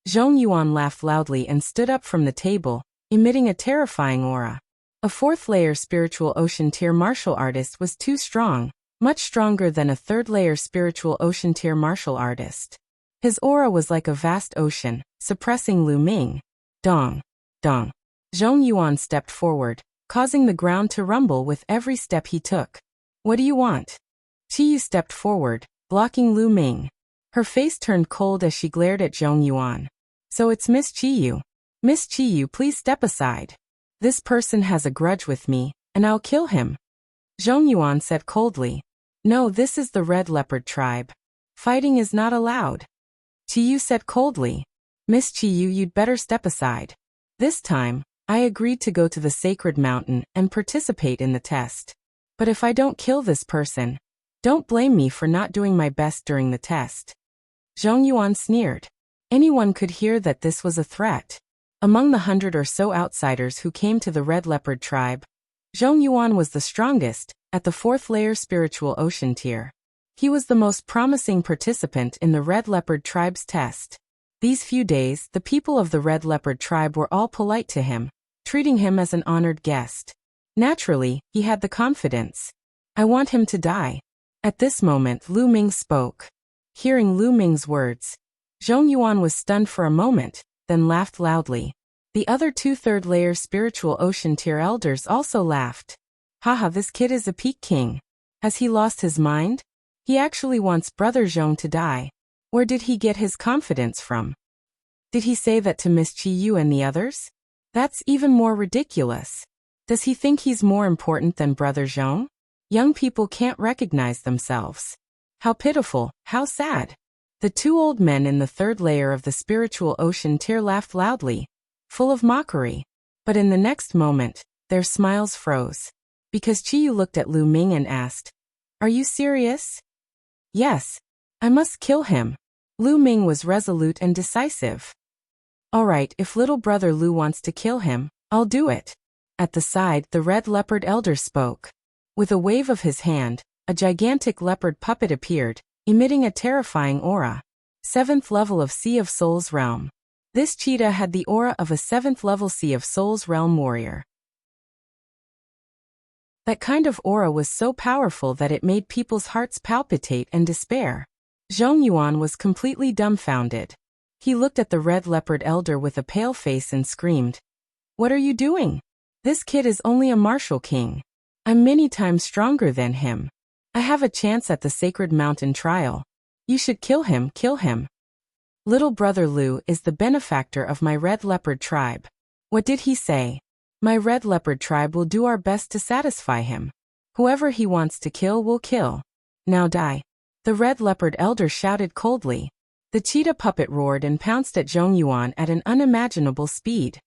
Zhong Yuan laughed loudly and stood up from the table, emitting a terrifying aura. A 4th layer spiritual ocean tier martial artist was too strong, much stronger than a 3rd layer spiritual ocean tier martial artist. His aura was like a vast ocean, suppressing Lu Ming. Dong. Dong. Zhong Yuan stepped forward, causing the ground to rumble with every step he took. "What do you want?" Qiyu stepped forward, blocking Lu Ming. Her face turned cold as she glared at Zhong Yuan. "So it's Miss Qiyu. Miss Qiyu, please step aside. This person has a grudge with me, and I'll kill him." Zhong Yuan said coldly. "No, this is the Red Leopard tribe. Fighting is not allowed." Qiyu said coldly. "Miss Qiyu, you'd better step aside. This time, I agreed to go to the sacred mountain and participate in the test. But if I don't kill this person, don't blame me for not doing my best during the test." Zhong Yuan sneered. Anyone could hear that this was a threat. Among the 100 or so outsiders who came to the Red Leopard tribe, Zhong Yuan was the strongest, at the 4th layer spiritual ocean tier. He was the most promising participant in the Red Leopard tribe's test. These few days, the people of the Red Leopard tribe were all polite to him, treating him as an honored guest. Naturally, he had the confidence. "I want him to die." At this moment, Lu Ming spoke. Hearing Lu Ming's words, Zhong Yuan was stunned for a moment, then laughed loudly. The other 2 3rd layer spiritual ocean tier elders also laughed. "Haha, this kid is a peak king. Has he lost his mind?" He actually wants Brother Zhong to die. Where did he get his confidence from? Did he say that to Miss Qiyu and the others? That's even more ridiculous. Does he think he's more important than Brother Zhong? Young people can't recognize themselves. How pitiful, how sad. The two old men in the third layer of the spiritual ocean tier laughed loudly, full of mockery. But in the next moment, their smiles froze. Because Qiyu looked at Lu Ming and asked, "Are you serious?" "Yes. I must kill him." Lu Ming was resolute and decisive. "All right, if little brother Lu wants to kill him, I'll do it." At the side, the red leopard elder spoke. With a wave of his hand, a gigantic leopard puppet appeared, emitting a terrifying aura. 7th level of Sea of Souls realm. This cheetah had the aura of a 7th level Sea of Souls realm warrior. That kind of aura was so powerful that it made people's hearts palpitate and despair. Zhong Yuan was completely dumbfounded. He looked at the red leopard elder with a pale face and screamed, "What are you doing? This kid is only a martial king. I'm many times stronger than him. I have a chance at the Sacred Mountain trial. You should kill him, kill him. Little brother Lu is the benefactor of my red leopard tribe." What did he say? "My red leopard tribe will do our best to satisfy him. Whoever he wants to kill will kill. Now die." The red leopard elder shouted coldly. The cheetah puppet roared and pounced at Zhong Yuan at an unimaginable speed.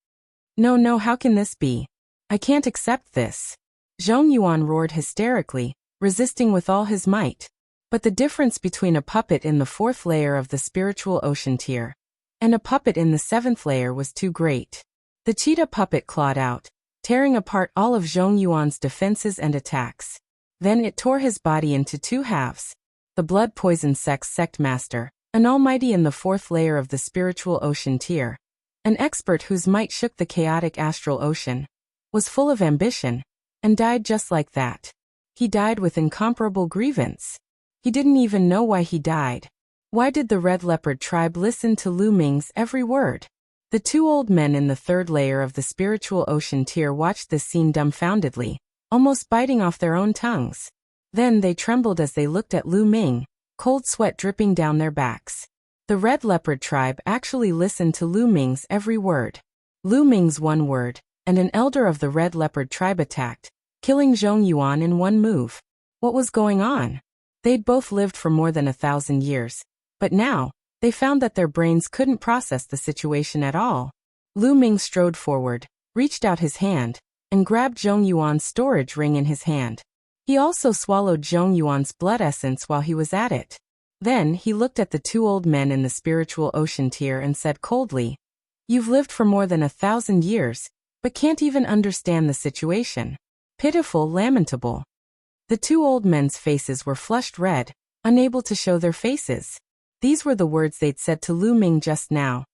No, how can this be? I can't accept this." Zhong Yuan roared hysterically, resisting with all his might. But the difference between a puppet in the 4th layer of the spiritual ocean tier and a puppet in the 7th layer was too great. The cheetah puppet clawed out, tearing apart all of Zhong Yuan's defenses and attacks. Then it tore his body into 2 halves. The blood-poisoned sect master, an almighty in the 4th layer of the spiritual ocean tier, an expert whose might shook the chaotic astral ocean, was full of ambition, and died just like that. He died with incomparable grievance. He didn't even know why he died. Why did the red leopard tribe listen to Lu Ming's every word? The two old men in the 3rd layer of the spiritual ocean tier watched this scene dumbfoundedly, almost biting off their own tongues. Then they trembled as they looked at Lu Ming, cold sweat dripping down their backs. The red leopard tribe actually listened to Lu Ming's every word. Lu Ming's one word, and an elder of the red leopard tribe attacked, killing Zhong Yuan in one move. What was going on? They'd both lived for more than 1,000 years, but now, they found that their brains couldn't process the situation at all. Lu Ming strode forward, reached out his hand, and grabbed Zhong Yuan's storage ring in his hand. He also swallowed Zhong Yuan's blood essence while he was at it. Then he looked at the two old men in the spiritual ocean tier and said coldly, "You've lived for more than 1,000 years, but can't even understand the situation. Pitiful, lamentable." The two old men's faces were flushed red, unable to show their faces. These were the words they'd said to Lu Ming just now.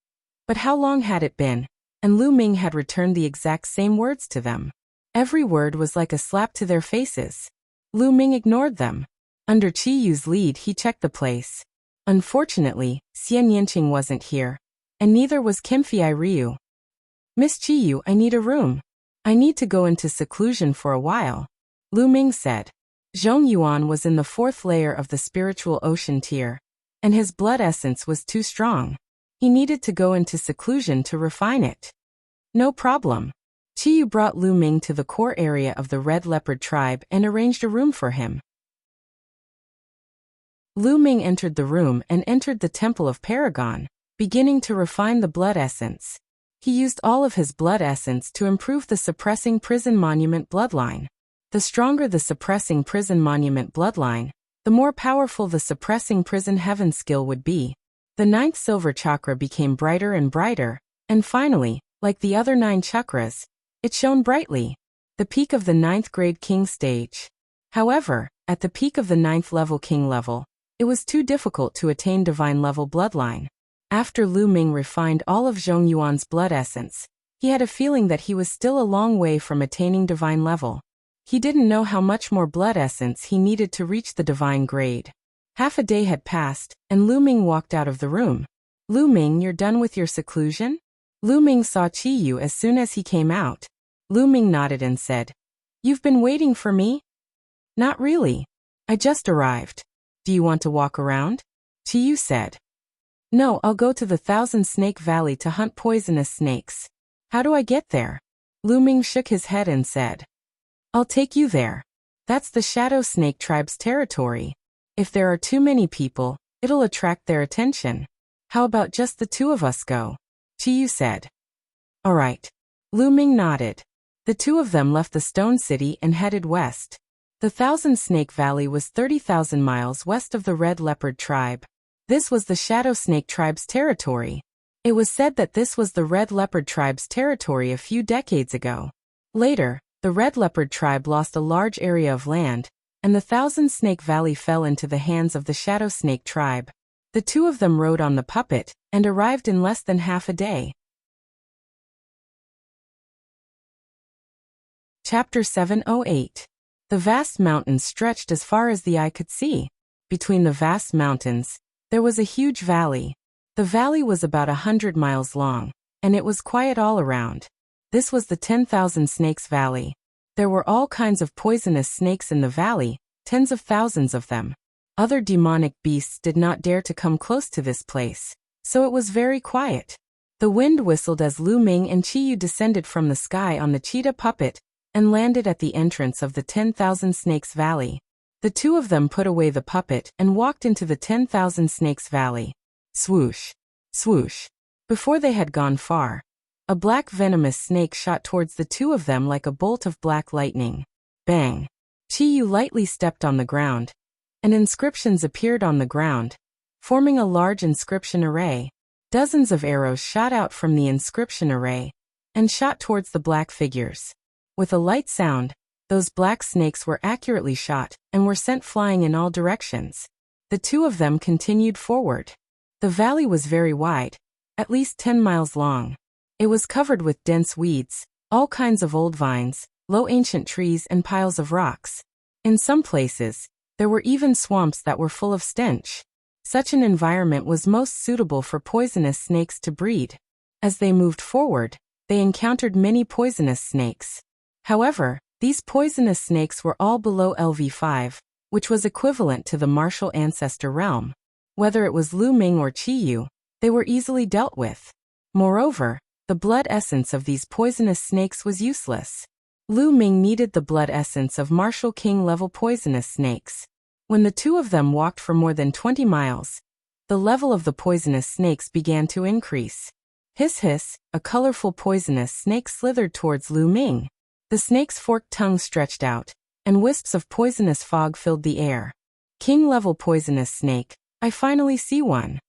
But how long had it been? And Lu Ming had returned the exact same words to them. Every word was like a slap to their faces. Lu Ming ignored them. Under Qiyu's lead, he checked the place. Unfortunately, Xian Yinqing wasn't here, and neither was Kimfei Ryu. "Miss Qiyu, I need a room. I need to go into seclusion for a while," Lu Ming said. Zhong Yuan was in the 4th layer of the spiritual ocean tier, and his blood essence was too strong. He needed to go into seclusion to refine it. No problem. Qiyu brought Lu Ming to the core area of the red leopard tribe and arranged a room for him. Lu Ming entered the room and entered the Temple of Paragon, beginning to refine the blood essence. He used all of his blood essence to improve the suppressing prison monument bloodline. The stronger the suppressing prison monument bloodline, the more powerful the suppressing prison heaven skill would be. The 9th silver chakra became brighter and brighter, and finally, like the other 9 chakras, it shone brightly. The peak of the 9th grade king stage. However, at the peak of the 9th level king level, it was too difficult to attain divine level bloodline. After Lu Ming refined all of Zhong Yuan's blood essence, he had a feeling that he was still a long way from attaining divine level. He didn't know how much more blood essence he needed to reach the divine grade. Half a day had passed, and Lu Ming walked out of the room. "Lu Ming, you're done with your seclusion?" Lu Ming saw Qiyu as soon as he came out. Lu Ming nodded and said, "You've been waiting for me?" "Not really. I just arrived." Do you want to walk around? Chiyu said. No, I'll go to the Thousand Snake Valley to hunt poisonous snakes. How do I get there? Lu Ming shook his head and said. I'll take you there. That's the Shadow Snake Tribe's territory. If there are too many people, it'll attract their attention. How about just the two of us go? Chiyu said. All right. Lu Ming nodded. The two of them left the Stone City and headed west. The Thousand Snake Valley was 30,000 miles west of the Red Leopard Tribe. This was the Shadow Snake Tribe's territory. It was said that this was the Red Leopard Tribe's territory a few decades ago. Later, the Red Leopard Tribe lost a large area of land, and the Thousand Snake Valley fell into the hands of the Shadow Snake Tribe. The two of them rode on the puppet and arrived in less than half a day. Chapter 708. The vast mountains stretched as far as the eye could see. Between the vast mountains, there was a huge valley. The valley was about 100 miles long, and it was quiet all around. This was the 10,000 Snakes Valley. There were all kinds of poisonous snakes in the valley, tens of thousands of them. Other demonic beasts did not dare to come close to this place, so it was very quiet. The wind whistled as Lu Ming and Chiyu descended from the sky on the cheetah puppet and landed at the entrance of the 10,000 Snakes Valley. The two of them put away the puppet and walked into the 10,000 Snakes Valley. Swoosh, swoosh. Before they had gone far, a black venomous snake shot towards the two of them like a bolt of black lightning. Bang! Chiyu lightly stepped on the ground, and inscriptions appeared on the ground, forming a large inscription array. Dozens of arrows shot out from the inscription array and shot towards the black figures. With a light sound, those black snakes were accurately shot and were sent flying in all directions. The two of them continued forward. The valley was very wide, at least 10 miles long. It was covered with dense weeds, all kinds of old vines, low ancient trees and piles of rocks. In some places, there were even swamps that were full of stench. Such an environment was most suitable for poisonous snakes to breed. As they moved forward, they encountered many poisonous snakes. However, these poisonous snakes were all below LV5, which was equivalent to the martial ancestor realm. Whether it was Lu Ming or Chiyu, they were easily dealt with. Moreover, the blood essence of these poisonous snakes was useless. Lu Ming needed the blood essence of Martial King level poisonous snakes. When the two of them walked for more than 20 miles, the level of the poisonous snakes began to increase. Hiss hiss, a colorful poisonous snake slithered towards Lu Ming. The snake's forked tongue stretched out, and wisps of poisonous fog filled the air. King-level poisonous snake, I finally see one.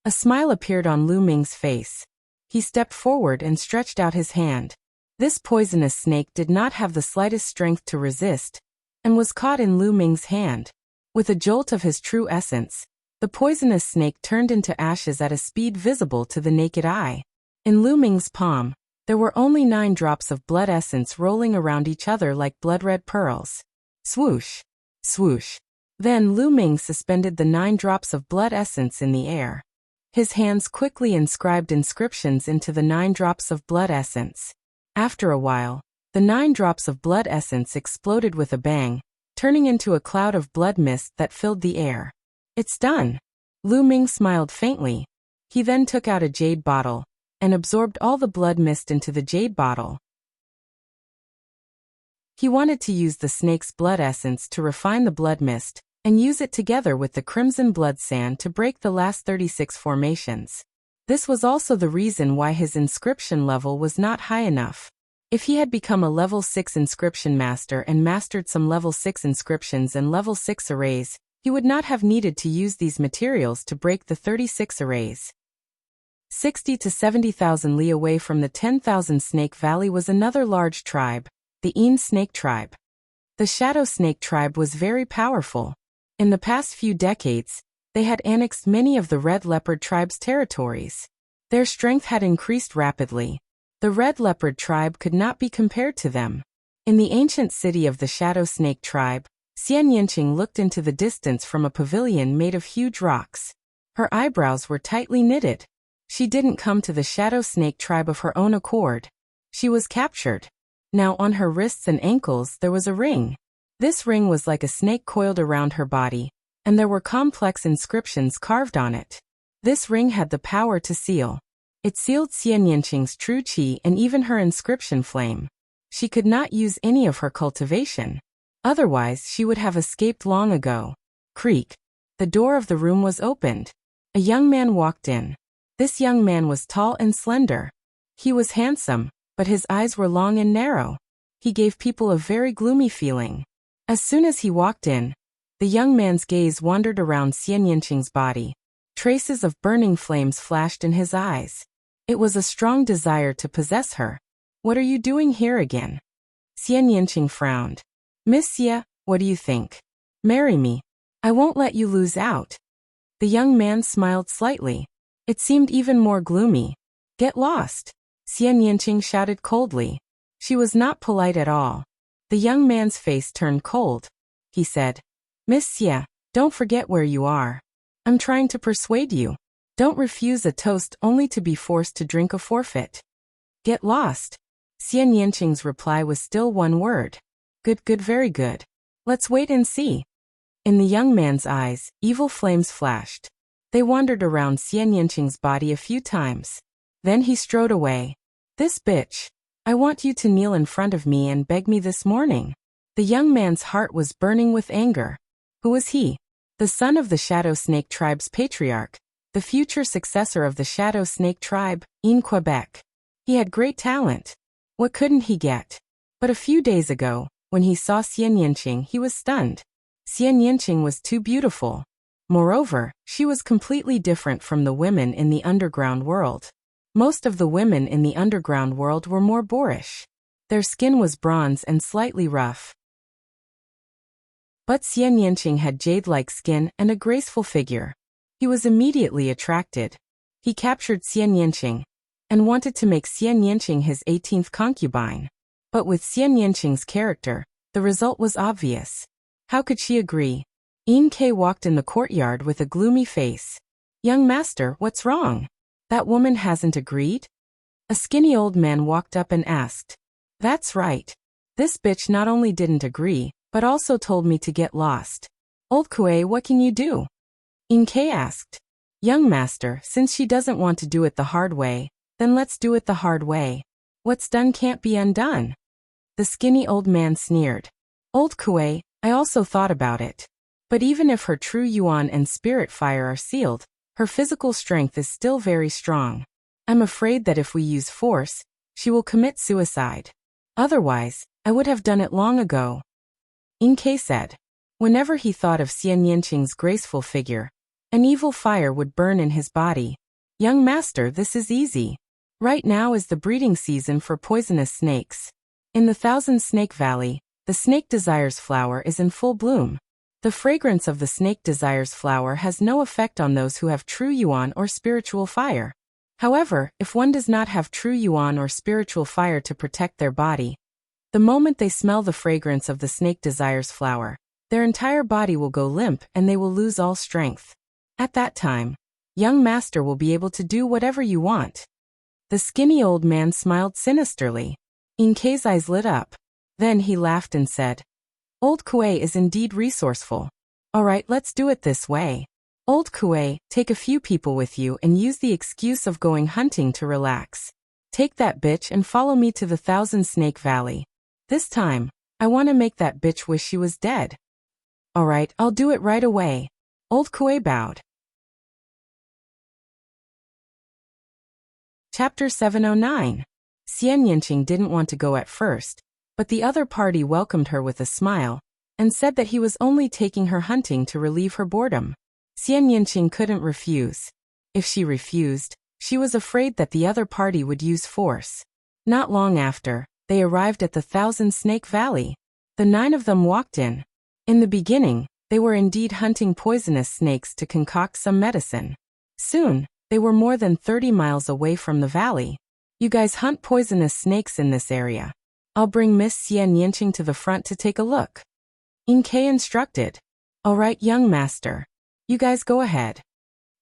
A smile appeared on Lu Ming's face. He stepped forward and stretched out his hand. This poisonous snake did not have the slightest strength to resist, and was caught in Lu Ming's hand. With a jolt of his true essence, the poisonous snake turned into ashes at a speed visible to the naked eye. In Lu Ming's palm, there were only 9 drops of blood essence rolling around each other like blood-red pearls. Swoosh, swoosh. Then Lu Ming suspended the 9 drops of blood essence in the air. His hands quickly inscribed inscriptions into the 9 drops of blood essence. After a while, the 9 drops of blood essence exploded with a bang, turning into a cloud of blood mist that filled the air. It's done. Lu Ming smiled faintly. He then took out a jade bottle and absorbed all the blood mist into the jade bottle. He wanted to use the snake's blood essence to refine the blood mist and use it together with the crimson blood sand to break the last 36 formations. This was also the reason why his inscription level was not high enough. If he had become a level 6 inscription master and mastered some level 6 inscriptions and level 6 arrays, he would not have needed to use these materials to break the 36 arrays. 60 to 70,000 li away from the 10,000 Snake Valley was another large tribe, the Een Snake Tribe. The Shadow Snake Tribe was very powerful. In the past few decades, they had annexed many of the Red Leopard Tribe's territories. Their strength had increased rapidly. The Red Leopard Tribe could not be compared to them. In the ancient city of the Shadow Snake Tribe, Xian Yinqing looked into the distance from a pavilion made of huge rocks. Her eyebrows were tightly knitted. She didn't come to the Shadow Snake Tribe of her own accord. She was captured. Now on her wrists and ankles there was a ring. This ring was like a snake coiled around her body, and there were complex inscriptions carved on it. This ring had the power to seal. It sealed Xian Yanqing's true qi and even her inscription flame. She could not use any of her cultivation. Otherwise, she would have escaped long ago. Creak. The door of the room was opened. A young man walked in. This young man was tall and slender. He was handsome, but his eyes were long and narrow. He gave people a very gloomy feeling. As soon as he walked in, the young man's gaze wandered around Xian Yanqing's body. Traces of burning flames flashed in his eyes. It was a strong desire to possess her. What are you doing here again? Xian Yanqing frowned. Miss Xia, what do you think? Marry me. I won't let you lose out. The young man smiled slightly. It seemed even more gloomy. Get lost. Xian Yanqing shouted coldly. She was not polite at all. The young man's face turned cold. He said, Miss Xia, don't forget where you are. I'm trying to persuade you. Don't refuse a toast only to be forced to drink a forfeit. Get lost. Xian Yanqing's reply was still one word. Good, very good. Let's wait and see. In the young man's eyes, evil flames flashed. They wandered around Xian Yanqing's body a few times. Then he strode away. This bitch. I want you to kneel in front of me and beg me this morning. The young man's heart was burning with anger. Who was he? The son of the Shadow Snake tribe's patriarch, the future successor of the Shadow Snake tribe, in Quebec. He had great talent. What couldn't he get? But a few days ago, when he saw Xian Yanqing, he was stunned. Xian Yanqing was too beautiful. Moreover, she was completely different from the women in the underground world. Most of the women in the underground world were more boorish. Their skin was bronze and slightly rough. But Xian Yanqing had jade-like skin and a graceful figure. He was immediately attracted. He captured Xian Yanqing and wanted to make Xian Yanqing his 18th concubine. But with Xian Yanqing's character, the result was obvious. How could she agree? Yin Ke walked in the courtyard with a gloomy face. Young master, what's wrong? That woman hasn't agreed? A skinny old man walked up and asked. That's right. This bitch not only didn't agree, but also told me to get lost. Old Kue, what can you do? Yin Ke asked. Young master, since she doesn't want to do it the hard way, then let's do it the hard way. What's done can't be undone. The skinny old man sneered. Old Kue, I also thought about it. But even if her true yuan and spirit fire are sealed, her physical strength is still very strong. I'm afraid that if we use force, she will commit suicide. Otherwise, I would have done it long ago. Yin Ke said. Whenever he thought of Xian Yanqing's graceful figure, an evil fire would burn in his body. Young master, this is easy. Right now is the breeding season for poisonous snakes. In the Thousand Snake Valley, the Snake Desires flower is in full bloom. The fragrance of the Snake Desires flower has no effect on those who have true yuan or spiritual fire. However, if one does not have true yuan or spiritual fire to protect their body, the moment they smell the fragrance of the Snake Desires flower, their entire body will go limp and they will lose all strength. At that time, young master will be able to do whatever you want. The skinny old man smiled sinisterly. Yin Ke's eyes lit up. Then he laughed and said, Old Kue is indeed resourceful. Alright, let's do it this way. Old Kue, take a few people with you and use the excuse of going hunting to relax. Take that bitch and follow me to the Thousand Snake Valley. This time, I want to make that bitch wish she was dead. Alright, I'll do it right away. Old Kue bowed. Chapter 709. Xian Yanqing didn't want to go at first, but the other party welcomed her with a smile, and said that he was only taking her hunting to relieve her boredom. Xian Yanqing couldn't refuse. If she refused, she was afraid that the other party would use force. Not long after, they arrived at the Thousand Snake Valley. The 9 of them walked in. In the beginning, they were indeed hunting poisonous snakes to concoct some medicine. Soon, they were more than 30 miles away from the valley. You guys hunt poisonous snakes in this area. I'll bring Miss Xian Yanqing to the front to take a look. Yin Ke instructed. All right, young master. You guys go ahead.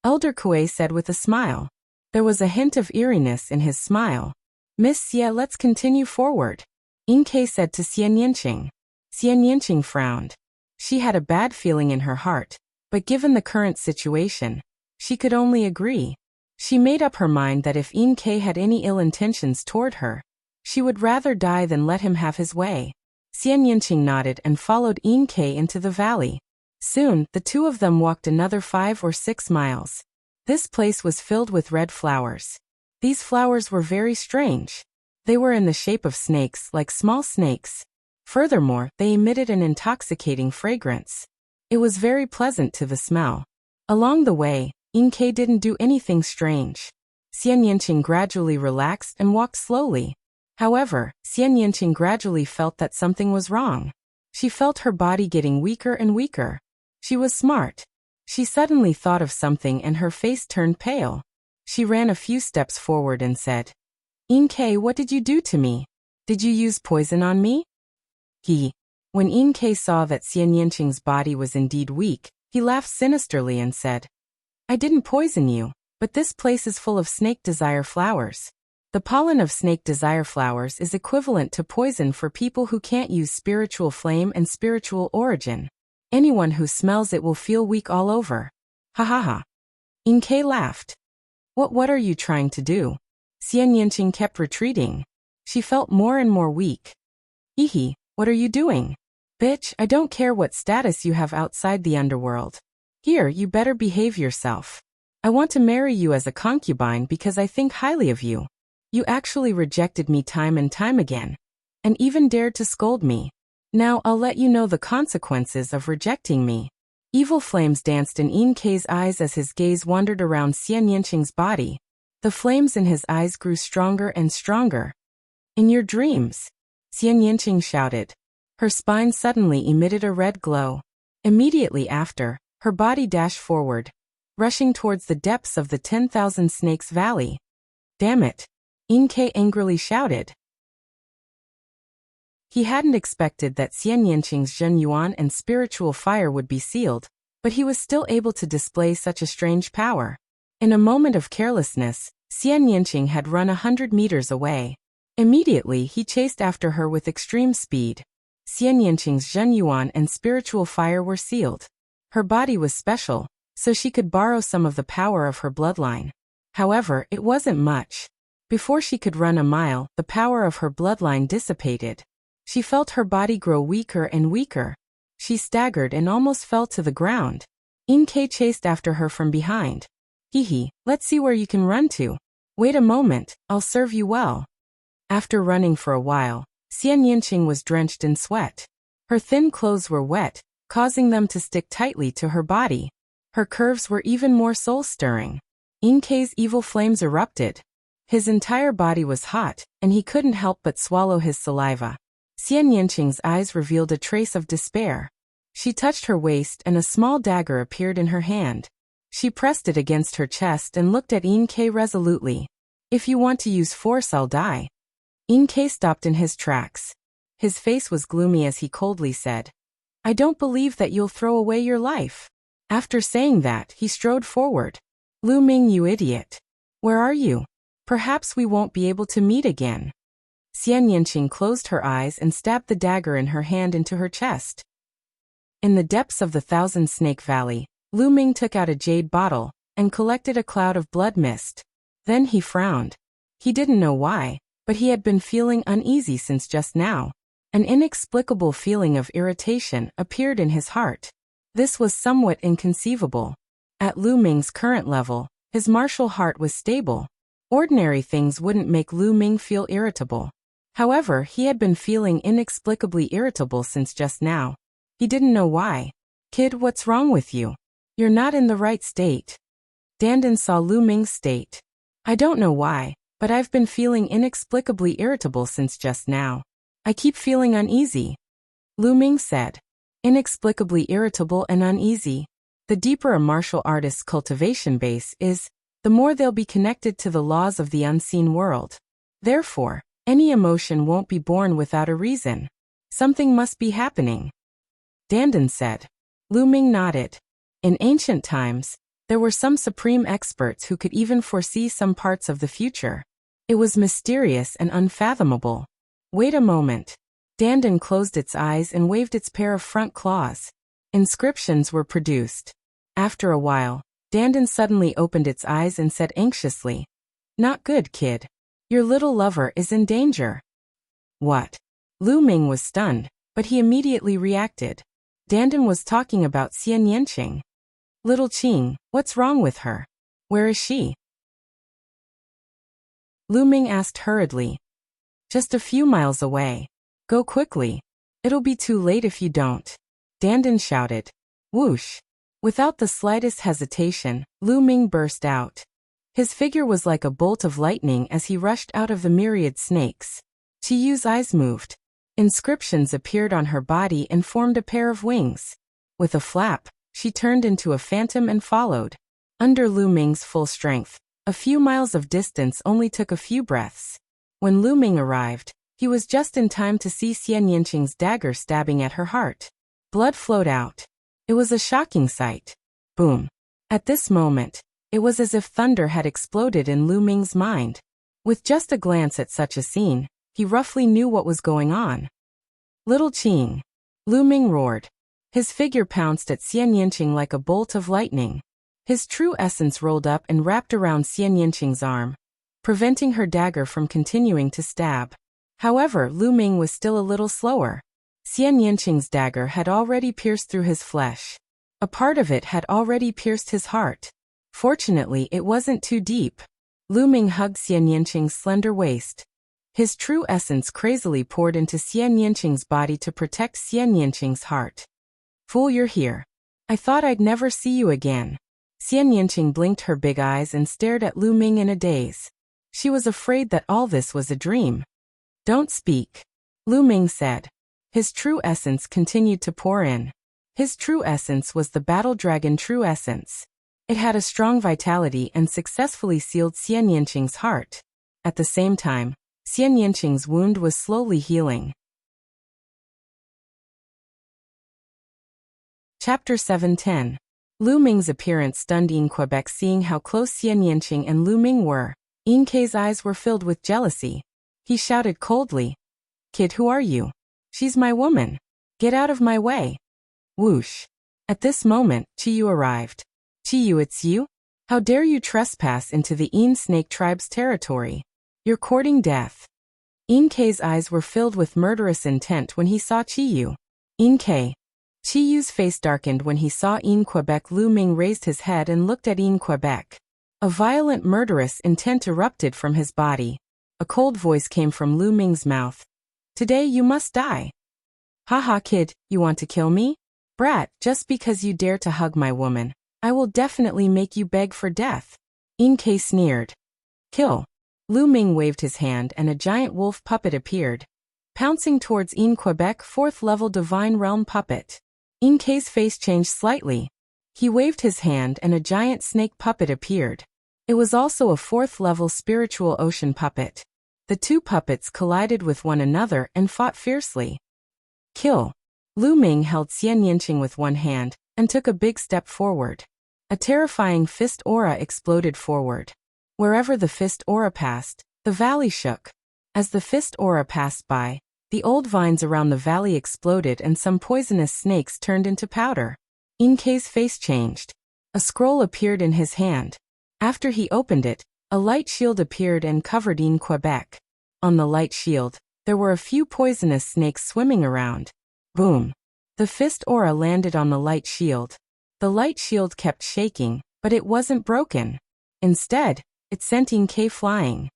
Elder Kue said with a smile. There was a hint of eeriness in his smile. Miss Xia, let's continue forward. Yin Ke said to Xian Yanqing. Xian Yanqing frowned. She had a bad feeling in her heart. But given the current situation, she could only agree. She made up her mind that if Inkei had any ill intentions toward her, she would rather die than let him have his way. Xian Yinqing nodded and followed Inkei into the valley. Soon, the two of them walked another 5 or 6 miles. This place was filled with red flowers. These flowers were very strange. They were in the shape of snakes, like small snakes. Furthermore, they emitted an intoxicating fragrance. It was very pleasant to the smell. Along the way, Inkei didn't do anything strange. Xian Yinqing gradually relaxed and walked slowly. However, Xian Yinqing gradually felt that something was wrong. She felt her body getting weaker and weaker. She was smart. She suddenly thought of something and her face turned pale. She ran a few steps forward and said, "Inkei, what did you do to me? Did you use poison on me?" When Inkei saw that Xian Yinqing's body was indeed weak, he laughed sinisterly and said, "I didn't poison you, but this place is full of snake desire flowers. The pollen of snake desire flowers is equivalent to poison for people who can't use spiritual flame and spiritual origin. Anyone who smells it will feel weak all over." Ha ha ha. Inkei laughed. What are you trying to do?" Xian Yinqing kept retreating. She felt more and more weak. What are you doing? Bitch, I don't care what status you have outside the underworld. Here, you better behave yourself. I want to marry you as a concubine because I think highly of you. You actually rejected me time and time again, and even dared to scold me. Now I'll let you know the consequences of rejecting me. Evil flames danced in Inkei's eyes as his gaze wandered around Xian Yinqing's body. The flames in his eyes grew stronger and stronger. "In your dreams," Xian Yinqing shouted. Her spine suddenly emitted a red glow. Immediately after, her body dashed forward, rushing towards the depths of the 10,000 Snakes Valley. "Damn it!" Inkei angrily shouted. He hadn't expected that Xian Yinqing's Zhen Yuan and spiritual fire would be sealed, but he was still able to display such a strange power. In a moment of carelessness, Xian Yinqing had run 100 meters away. Immediately, he chased after her with extreme speed. Xian Yinqing's Zhen Yuan and spiritual fire were sealed. Her body was special, so she could borrow some of the power of her bloodline. However, it wasn't much. Before she could run a mile, the power of her bloodline dissipated. She felt her body grow weaker and weaker. She staggered and almost fell to the ground. Inkei chased after her from behind. Let's see where you can run to. Wait a moment, I'll serve you well." After running for a while, Xian Yinqing was drenched in sweat. Her thin clothes were wet, causing them to stick tightly to her body. Her curves were even more soul-stirring. Inkei's evil flames erupted. His entire body was hot, and he couldn't help but swallow his saliva. Xian Yinqing's eyes revealed a trace of despair. She touched her waist and a small dagger appeared in her hand. She pressed it against her chest and looked at Inkei resolutely. "If you want to use force, I'll die." Inkei stopped in his tracks. His face was gloomy as he coldly said, "I don't believe that you'll throw away your life." After saying that, he strode forward. "Lu Ming, you idiot. Where are you? Perhaps we won't be able to meet again." Xian Yinqing closed her eyes and stabbed the dagger in her hand into her chest. In the depths of the Thousand Snake Valley, Lu Ming took out a jade bottle and collected a cloud of blood mist. Then he frowned. He didn't know why, but he had been feeling uneasy since just now. An inexplicable feeling of irritation appeared in his heart. This was somewhat inconceivable. At Lu Ming's current level, his martial heart was stable. Ordinary things wouldn't make Lu Ming feel irritable. However, he had been feeling inexplicably irritable since just now. He didn't know why. "Kid, what's wrong with you? You're not in the right state." Dandan saw Lu Ming's state. "I don't know why, but I've been feeling inexplicably irritable since just now. I keep feeling uneasy." Lu Ming said. Inexplicably irritable and uneasy. The deeper a martial artist's cultivation base is, the more they'll be connected to the laws of the unseen world. Therefore, any emotion won't be born without a reason. Something must be happening. Dandan said. Lu Ming nodded. In ancient times, there were some supreme experts who could even foresee some parts of the future. It was mysterious and unfathomable. Wait a moment. Dandan closed its eyes and waved its pair of front claws. Inscriptions were produced. After a while, Dandan suddenly opened its eyes and said anxiously, "Not good, kid. Your little lover is in danger." "What?" Lu Ming was stunned, but he immediately reacted. Dandan was talking about Xian Yanqing. "Little Qing, what's wrong with her? Where is she?" Lu Ming asked hurriedly. "Just a few miles away. Go quickly. It'll be too late if you don't," Dandan shouted. Whoosh! Without the slightest hesitation, Lu Ming burst out. His figure was like a bolt of lightning as he rushed out of the myriad snakes. Qiyu's eyes moved. Inscriptions appeared on her body and formed a pair of wings. With a flap, she turned into a phantom and followed. Under Lu Ming's full strength, a few miles of distance only took a few breaths. When Lu Ming arrived, he was just in time to see Xian Yanqing's dagger stabbing at her heart. Blood flowed out. It was a shocking sight. Boom. At this moment, it was as if thunder had exploded in Lu Ming's mind. With just a glance at such a scene, he roughly knew what was going on. "Little Qing!" Lu Ming roared. His figure pounced at Xian Yanqing like a bolt of lightning. His true essence rolled up and wrapped around Xian Yanqing's arm, preventing her dagger from continuing to stab. However, Lu Ming was still a little slower. Xian Yanqing's dagger had already pierced through his flesh. A part of it had already pierced his heart. Fortunately, it wasn't too deep. Lu Ming hugged Xian Yanqing's slender waist. His true essence crazily poured into Xian Yanqing's body to protect Xian Yanqing's heart. "Fool, you're here. I thought I'd never see you again." Xian Yanqing blinked her big eyes and stared at Lu Ming in a daze. She was afraid that all this was a dream. "Don't speak," Lu Ming said. His true essence continued to pour in. His true essence was the battle dragon true essence. It had a strong vitality and successfully sealed Xian Yanqing's heart. At the same time, Xian Yanqing's wound was slowly healing. Chapter 710. Lu Ming's appearance stunned Yin Quebec. Seeing how close Xian Yanqing and Lu Ming were, Yin Kei's eyes were filled with jealousy. He shouted coldly, "Kid, who are you? She's my woman. Get out of my way." Whoosh! At this moment, Qiyu arrived. "Qiyu, it's you? How dare you trespass into the Yin Snake tribe's territory? You're courting death." Yin Kei's eyes were filled with murderous intent when he saw Qiyu. "Yin Kei." Qiyu's face darkened when he saw Yin Quebec. Lu Ming raised his head and looked at Yin Quebec. A violent murderous intent erupted from his body. A cold voice came from Lu Ming's mouth. "Today you must die." "Haha, kid, you want to kill me? Brat, just because you dare to hug my woman, I will definitely make you beg for death." Yin Kei sneered. "Kill." Lu Ming waved his hand and a giant wolf puppet appeared, pouncing towards Yin Quebec. 4th level divine realm puppet. Yin Kei's face changed slightly. He waved his hand and a giant snake puppet appeared. It was also a 4th level spiritual ocean puppet. The two puppets collided with one another and fought fiercely. "Kill." Lu Ming held Xian Yanqing with one hand and took a big step forward. A terrifying fist aura exploded forward. Wherever the fist aura passed, the valley shook. As the fist aura passed by, the old vines around the valley exploded and some poisonous snakes turned into powder. Yin Kei's face changed. A scroll appeared in his hand. After he opened it, a light shield appeared and covered Yin Quebec. On the light shield, there were a few poisonous snakes swimming around. Boom! The fist aura landed on the light shield. The light shield kept shaking, but it wasn't broken. Instead, it sent Yin Kei flying.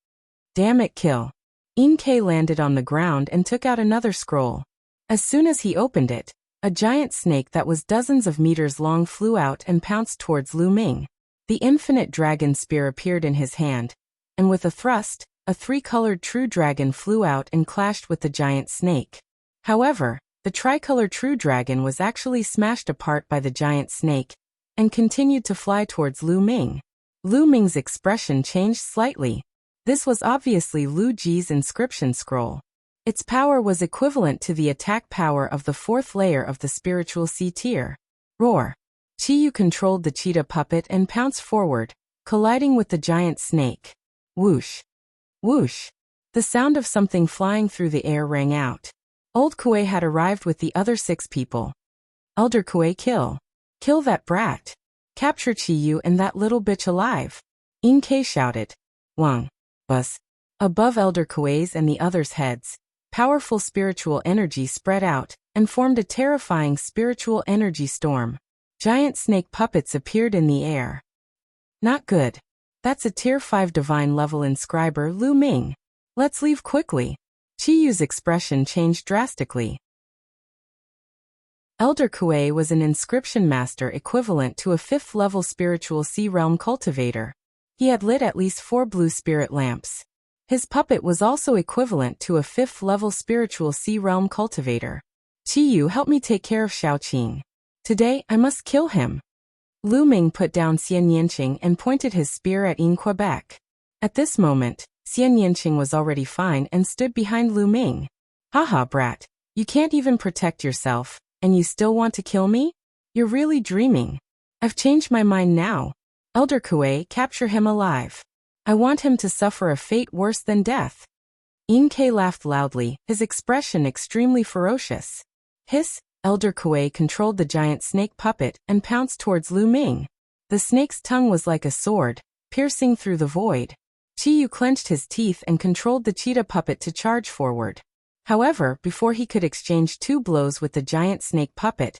"Damn it, kill." Yin Kei landed on the ground and took out another scroll. As soon as he opened it, a giant snake that was dozens of meters long flew out and pounced towards Lu Ming. The infinite dragon spear appeared in his hand, and with a thrust, a 3-colored true dragon flew out and clashed with the giant snake. However, the tricolor true dragon was actually smashed apart by the giant snake, and continued to fly towards Lu Ming. Lu Ming's expression changed slightly. This was obviously Lu Ji's inscription scroll. Its power was equivalent to the attack power of the 4th layer of the spiritual C tier. Roar! Qiyu controlled the cheetah puppet and pounced forward, colliding with the giant snake. Whoosh! Whoosh! The sound of something flying through the air rang out. Old Kuei had arrived with the other 6 people. "Elder Kuei, kill. Kill that brat." Capture Qiyu and that little bitch alive. Inkei shouted. Wang. Buzz. Above Elder Kuei's and the others' heads, powerful spiritual energy spread out and formed a terrifying spiritual energy storm. Giant snake puppets appeared in the air. Not good. That's a Tier 5 divine level inscriber Lu Ming. Let's leave quickly. Qiyu's expression changed drastically. Elder Kuei was an inscription master equivalent to a 5th level spiritual sea realm cultivator. He had lit at least 4 blue spirit lamps. His puppet was also equivalent to a 5th level spiritual sea realm cultivator. Qiyu, help me take care of Xiaoqing. Today, I must kill him. Lu Ming put down Xian Yanqing and pointed his spear at Yin Quebec. At this moment, Xian Yanqing was already fine and stood behind Lu Ming. Haha, brat. You can't even protect yourself, and you still want to kill me? You're really dreaming. I've changed my mind now. Elder Kuei, capture him alive. I want him to suffer a fate worse than death. Inkei laughed loudly, his expression extremely ferocious. Hiss. Elder Kuei controlled the giant snake puppet and pounced towards Lu Ming. The snake's tongue was like a sword, piercing through the void. Qiyu clenched his teeth and controlled the cheetah puppet to charge forward. However, before he could exchange 2 blows with the giant snake puppet,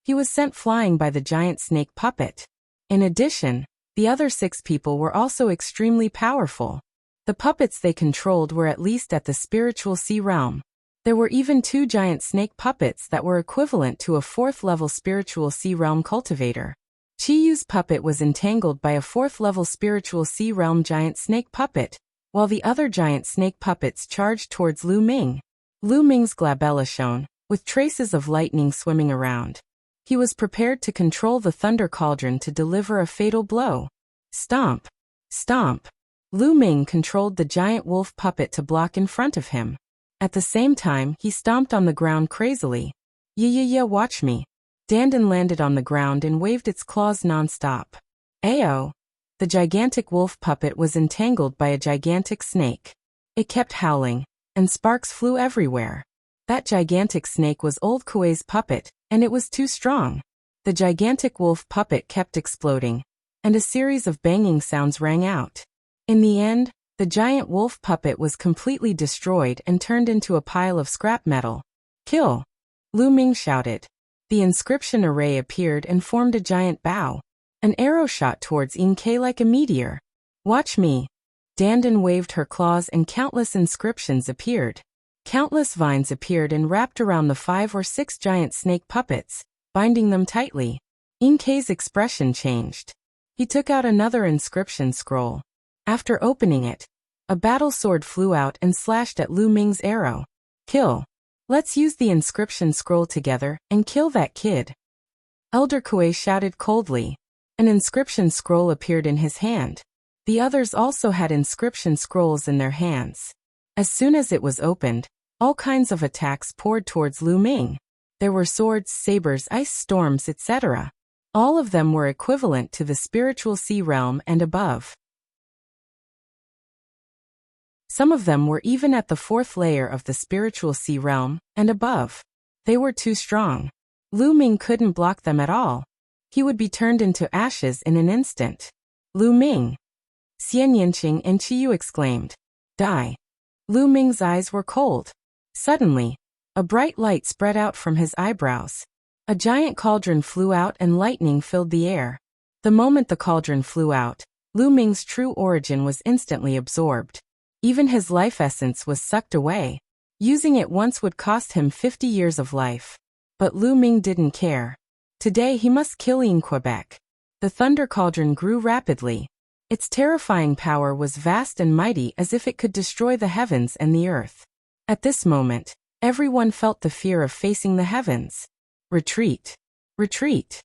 he was sent flying by the giant snake puppet. In addition, the other 6 people were also extremely powerful. The puppets they controlled were at least at the spiritual sea realm. There were even 2 giant snake puppets that were equivalent to a 4th level spiritual sea realm cultivator. Qiyu's puppet was entangled by a 4th level spiritual sea realm giant snake puppet, while the other giant snake puppets charged towards Lu Ming. Lu Ming's glabella shone, with traces of lightning swimming around. He was prepared to control the thunder cauldron to deliver a fatal blow. Stomp! Stomp! Lu Ming controlled the giant wolf puppet to block in front of him. At the same time, he stomped on the ground crazily. Yeah, watch me. Dandan landed on the ground and waved its claws non-stop. Ayo! The gigantic wolf puppet was entangled by a gigantic snake. It kept howling, and sparks flew everywhere. That gigantic snake was Old Kuei's puppet, and it was too strong. The gigantic wolf puppet kept exploding, and a series of banging sounds rang out. In the end, the giant wolf puppet was completely destroyed and turned into a pile of scrap metal. Kill! Lu Ming shouted. The inscription array appeared and formed a giant bow. An arrow shot towards Inkei like a meteor. Watch me! Dandan waved her claws and countless inscriptions appeared. Countless vines appeared and wrapped around the 5 or 6 giant snake puppets, binding them tightly. Inkei's expression changed. He took out another inscription scroll. After opening it, a battle sword flew out and slashed at Lu Ming's arrow. Kill! Let's use the inscription scroll together and kill that kid. Elder Kuei shouted coldly. An inscription scroll appeared in his hand. The others also had inscription scrolls in their hands. As soon as it was opened, all kinds of attacks poured towards Lu Ming. There were swords, sabers, ice storms, etc. All of them were equivalent to the spiritual sea realm and above. Some of them were even at the 4th layer of the spiritual sea realm and above. They were too strong. Lu Ming couldn't block them at all. He would be turned into ashes in an instant. Lu Ming! Xian Yanqing and Qiyu exclaimed. Die! Lu Ming's eyes were cold. Suddenly, a bright light spread out from his eyebrows. A giant cauldron flew out and lightning filled the air. The moment the cauldron flew out, Lu Ming's true origin was instantly absorbed. Even his life essence was sucked away. Using it once would cost him 50 years of life. But Lu Ming didn't care. Today he must kill Yin Quebec. The thunder cauldron grew rapidly. Its terrifying power was vast and mighty as if it could destroy the heavens and the earth. At this moment, everyone felt the fear of facing the heavens. Retreat! Retreat!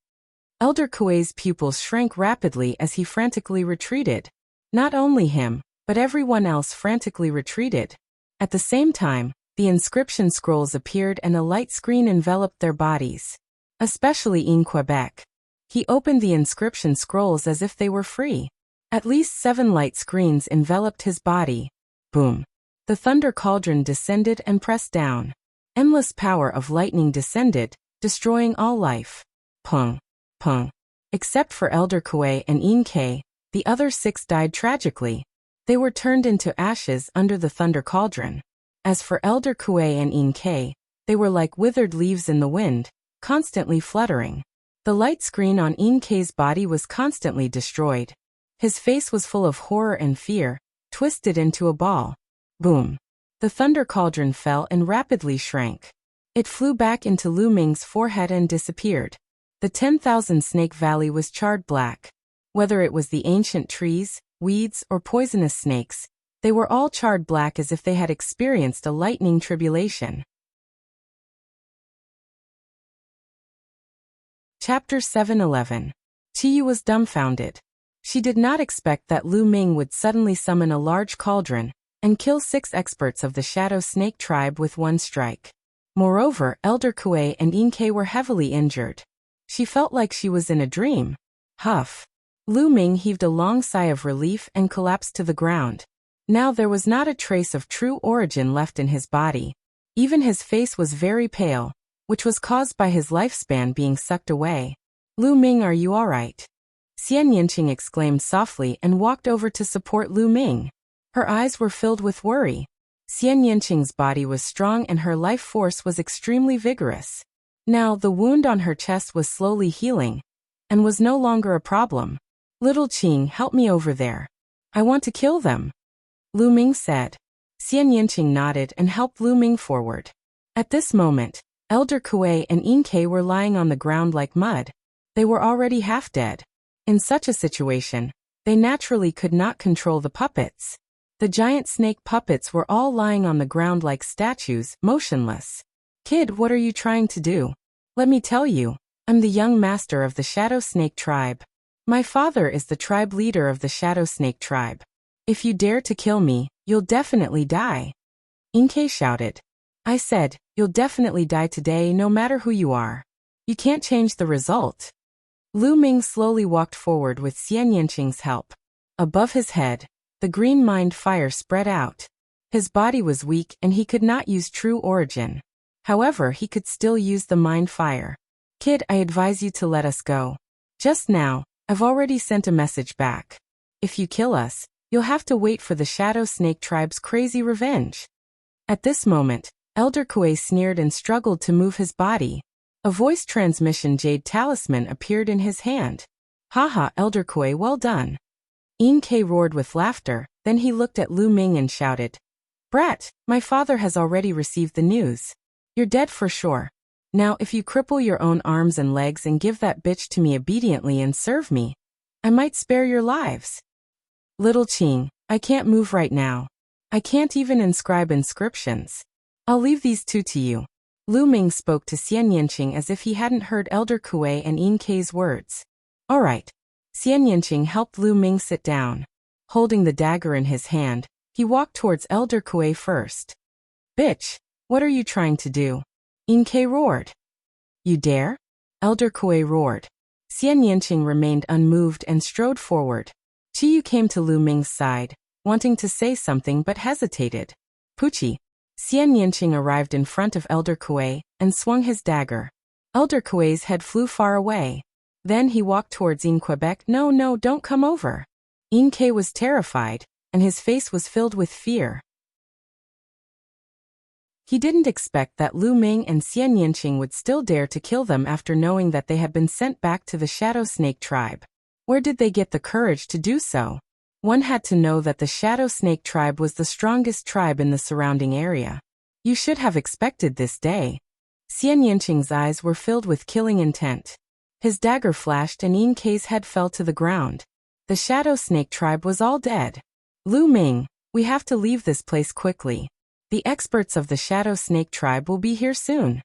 Elder Kuei's pupils shrank rapidly as he frantically retreated. Not only him, but everyone else frantically retreated. At the same time, the inscription scrolls appeared and a light screen enveloped their bodies. Especially Yin Quebec. He opened the inscription scrolls as if they were free. At least 7 light screens enveloped his body. Boom! The thunder cauldron descended and pressed down. Endless power of lightning descended, destroying all life. Pung! Pung! Except for Elder Kuei and Inkei, the other 6 died tragically. They were turned into ashes under the Thunder Cauldron. As for Elder Kuei and Inkei, they were like withered leaves in the wind, constantly fluttering. The light screen on Inkei's body was constantly destroyed. His face was full of horror and fear, twisted into a ball. Boom. The Thunder Cauldron fell and rapidly shrank. It flew back into Lu Ming's forehead and disappeared. The 10,000 Snake Valley was charred black. Whether it was the ancient trees, weeds, or poisonous snakes, they were all charred black as if they had experienced a lightning tribulation. Chapter 711. Qiyu was dumbfounded. She did not expect that Lu Ming would suddenly summon a large cauldron and kill 6 experts of the Shadow Snake tribe with one strike. Moreover, Elder Kuei and Inkei were heavily injured. She felt like she was in a dream. Huff. Lu Ming heaved a long sigh of relief and collapsed to the ground. Now there was not a trace of true origin left in his body. Even his face was very pale, which was caused by his lifespan being sucked away. Lu Ming, are you alright? Xian Yinqing exclaimed softly and walked over to support Lu Ming. Her eyes were filled with worry. Xian Yinqing's body was strong and her life force was extremely vigorous. Now the wound on her chest was slowly healing, and was no longer a problem. Little Qing, help me over there. I want to kill them, Lu Ming said. Xian Yinqing nodded and helped Lu Ming forward. At this moment, Elder Kuei and Inkei were lying on the ground like mud. They were already half dead. In such a situation, they naturally could not control the puppets. The giant snake puppets were all lying on the ground like statues, motionless. Kid, what are you trying to do? Let me tell you, I'm the young master of the Shadow Snake tribe. My father is the tribe leader of the Shadow Snake tribe. If you dare to kill me, you'll definitely die. Inkei shouted. I said, you'll definitely die today no matter who you are. You can't change the result. Lu Ming slowly walked forward with Xian Yinqing's help. Above his head, the green mind fire spread out. His body was weak and he could not use true origin. However, he could still use the mind fire. Kid, I advise you to let us go. Just now, I've already sent a message back. If you kill us, you'll have to wait for the Shadow Snake tribe's crazy revenge. At this moment, Elder Kuei sneered and struggled to move his body. A voice transmission jade talisman appeared in his hand. Haha, Elder Kuei, well done. Inkei roared with laughter, then he looked at Lu Ming and shouted. Brat, my father has already received the news. You're dead for sure. Now if you cripple your own arms and legs and give that bitch to me obediently and serve me, I might spare your lives. Little Qing, I can't move right now. I can't even inscribe inscriptions. I'll leave these 2 to you. Lu Ming spoke to Xian Yinqing as if he hadn't heard Elder Kuei and Inkei's words. Alright. Xian Yinqing helped Lu Ming sit down. Holding the dagger in his hand, he walked towards Elder Kuei first. Bitch, what are you trying to do? Inkei roared. You dare? Elder Kuei roared. Xian Yinqing remained unmoved and strode forward. Qiyu came to Lu Ming's side, wanting to say something but hesitated. Puchi. Xian Yinqing arrived in front of Elder Kuei and swung his dagger. Elder Kuei's head flew far away. Then he walked towards Quebec. No, don't come over. Inkei was terrified, and his face was filled with fear. He didn't expect that Lu Ming and Xian Yinqing would still dare to kill them after knowing that they had been sent back to the Shadow Snake tribe. Where did they get the courage to do so? One had to know that the Shadow Snake tribe was the strongest tribe in the surrounding area. You should have expected this day. Xian Yinqing's eyes were filled with killing intent. His dagger flashed and Inkei's head fell to the ground. The Shadow Snake tribe was all dead. Lu Ming, we have to leave this place quickly. The experts of the Shadow Snake tribe will be here soon.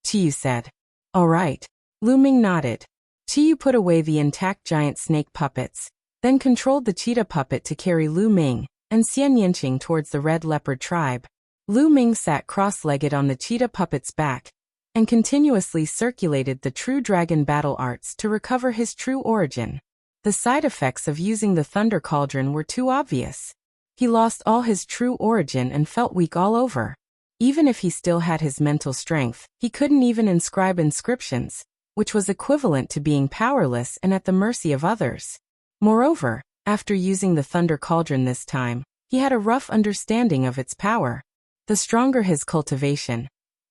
Qiyu said. All right. Lu Ming nodded. Qiyu put away the intact giant snake puppets, then controlled the cheetah puppet to carry Lu Ming and Xian Yinqing towards the red leopard tribe. Lu Ming sat cross-legged on the cheetah puppet's back and continuously circulated the true dragon battle arts to recover his true origin. The side effects of using the Thunder Cauldron were too obvious. He lost all his true origin and felt weak all over. Even if he still had his mental strength, he couldn't even inscribe inscriptions. which was equivalent to being powerless and at the mercy of others. Moreover, after using the Thunder Cauldron this time, he had a rough understanding of its power. The stronger his cultivation,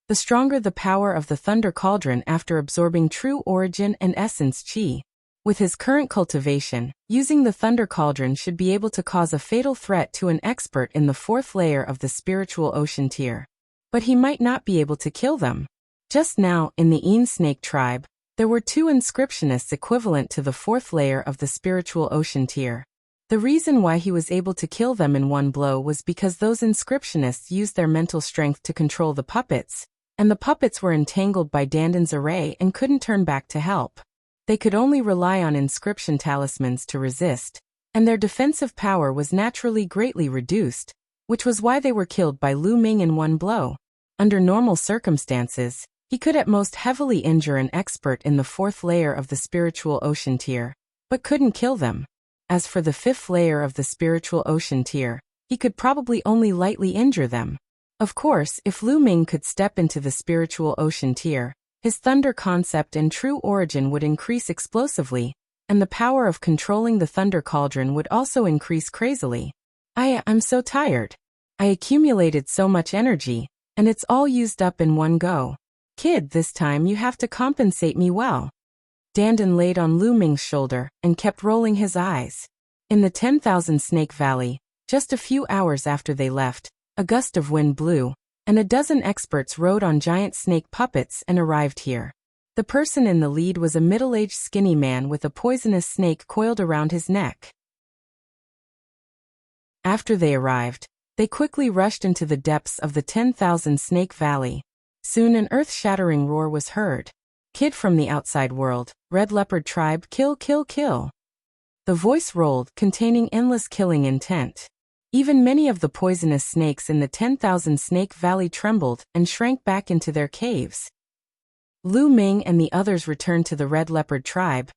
the stronger the power of the Thunder Cauldron after absorbing true origin and essence chi. With his current cultivation, using the Thunder Cauldron should be able to cause a fatal threat to an expert in the 4th layer of the spiritual ocean tier. But he might not be able to kill them. Just now, in the Een Snake tribe, there were 2 inscriptionists equivalent to the 4th layer of the spiritual ocean tier. The reason why he was able to kill them in one blow was because those inscriptionists used their mental strength to control the puppets, and the puppets were entangled by Dandan's array and couldn't turn back to help. They could only rely on inscription talismans to resist, and their defensive power was naturally greatly reduced, which was why they were killed by Lu Ming in one blow. Under normal circumstances, he could at most heavily injure an expert in the 4th layer of the spiritual ocean tier, but couldn't kill them. As for the 5th layer of the spiritual ocean tier, he could probably only lightly injure them. Of course, if Lu Ming could step into the spiritual ocean tier, his thunder concept and true origin would increase explosively, and the power of controlling the Thunder Cauldron would also increase crazily. I'm so tired. I accumulated so much energy, and it's all used up in one go. Kid, this time you have to compensate me well. Dandan laid on Lu Ming's shoulder and kept rolling his eyes. In the 10,000 Snake Valley, just a few hours after they left, a gust of wind blew, and a dozen experts rode on giant snake puppets and arrived here. The person in the lead was a middle-aged skinny man with a poisonous snake coiled around his neck. After they arrived, they quickly rushed into the depths of the 10,000 Snake Valley. Soon an earth-shattering roar was heard. Kid from the outside world, Red Leopard tribe, kill, kill, kill. The voice rolled, containing endless killing intent. Even many of the poisonous snakes in the 10,000 Snake Valley trembled and shrank back into their caves. Lu Ming and the others returned to the Red Leopard tribe,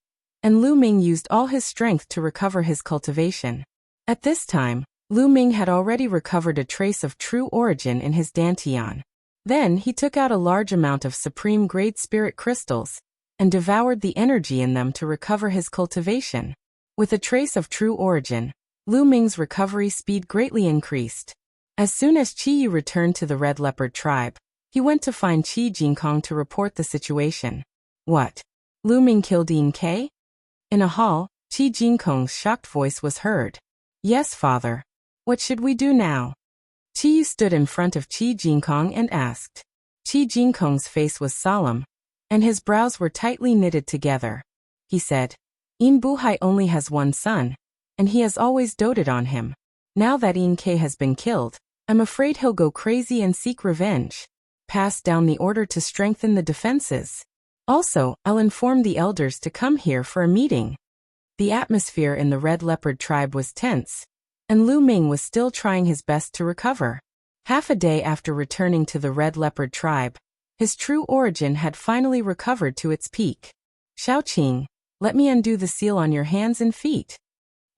and Lu Ming used all his strength to recover his cultivation. At this time, Lu Ming had already recovered a trace of true origin in his dantian. Then he took out a large amount of supreme-grade spirit crystals and devoured the energy in them to recover his cultivation. With a trace of true origin, Lu Ming's recovery speed greatly increased. As soon as Qi Yi returned to the Red Leopard tribe, he went to find Qi Jinkong to report the situation. What? Lu Ming killed Yin Ke? In a hall, Qi Jinkong's shocked voice was heard. Yes, father. What should we do now? Qi Yi stood in front of Qi Jinkong and asked. Qi Jinkong's face was solemn, and his brows were tightly knitted together. He said, Yin Buhai only has one son, and he has always doted on him. Now that Yin Ke has been killed, I'm afraid he'll go crazy and seek revenge. Pass down the order to strengthen the defenses. Also, I'll inform the elders to come here for a meeting. The atmosphere in the Red Leopard tribe was tense, and Lu Ming was still trying his best to recover. Half a day after returning to the Red Leopard tribe, his true origin had finally recovered to its peak. Shaoqing, let me undo the seal on your hands and feet.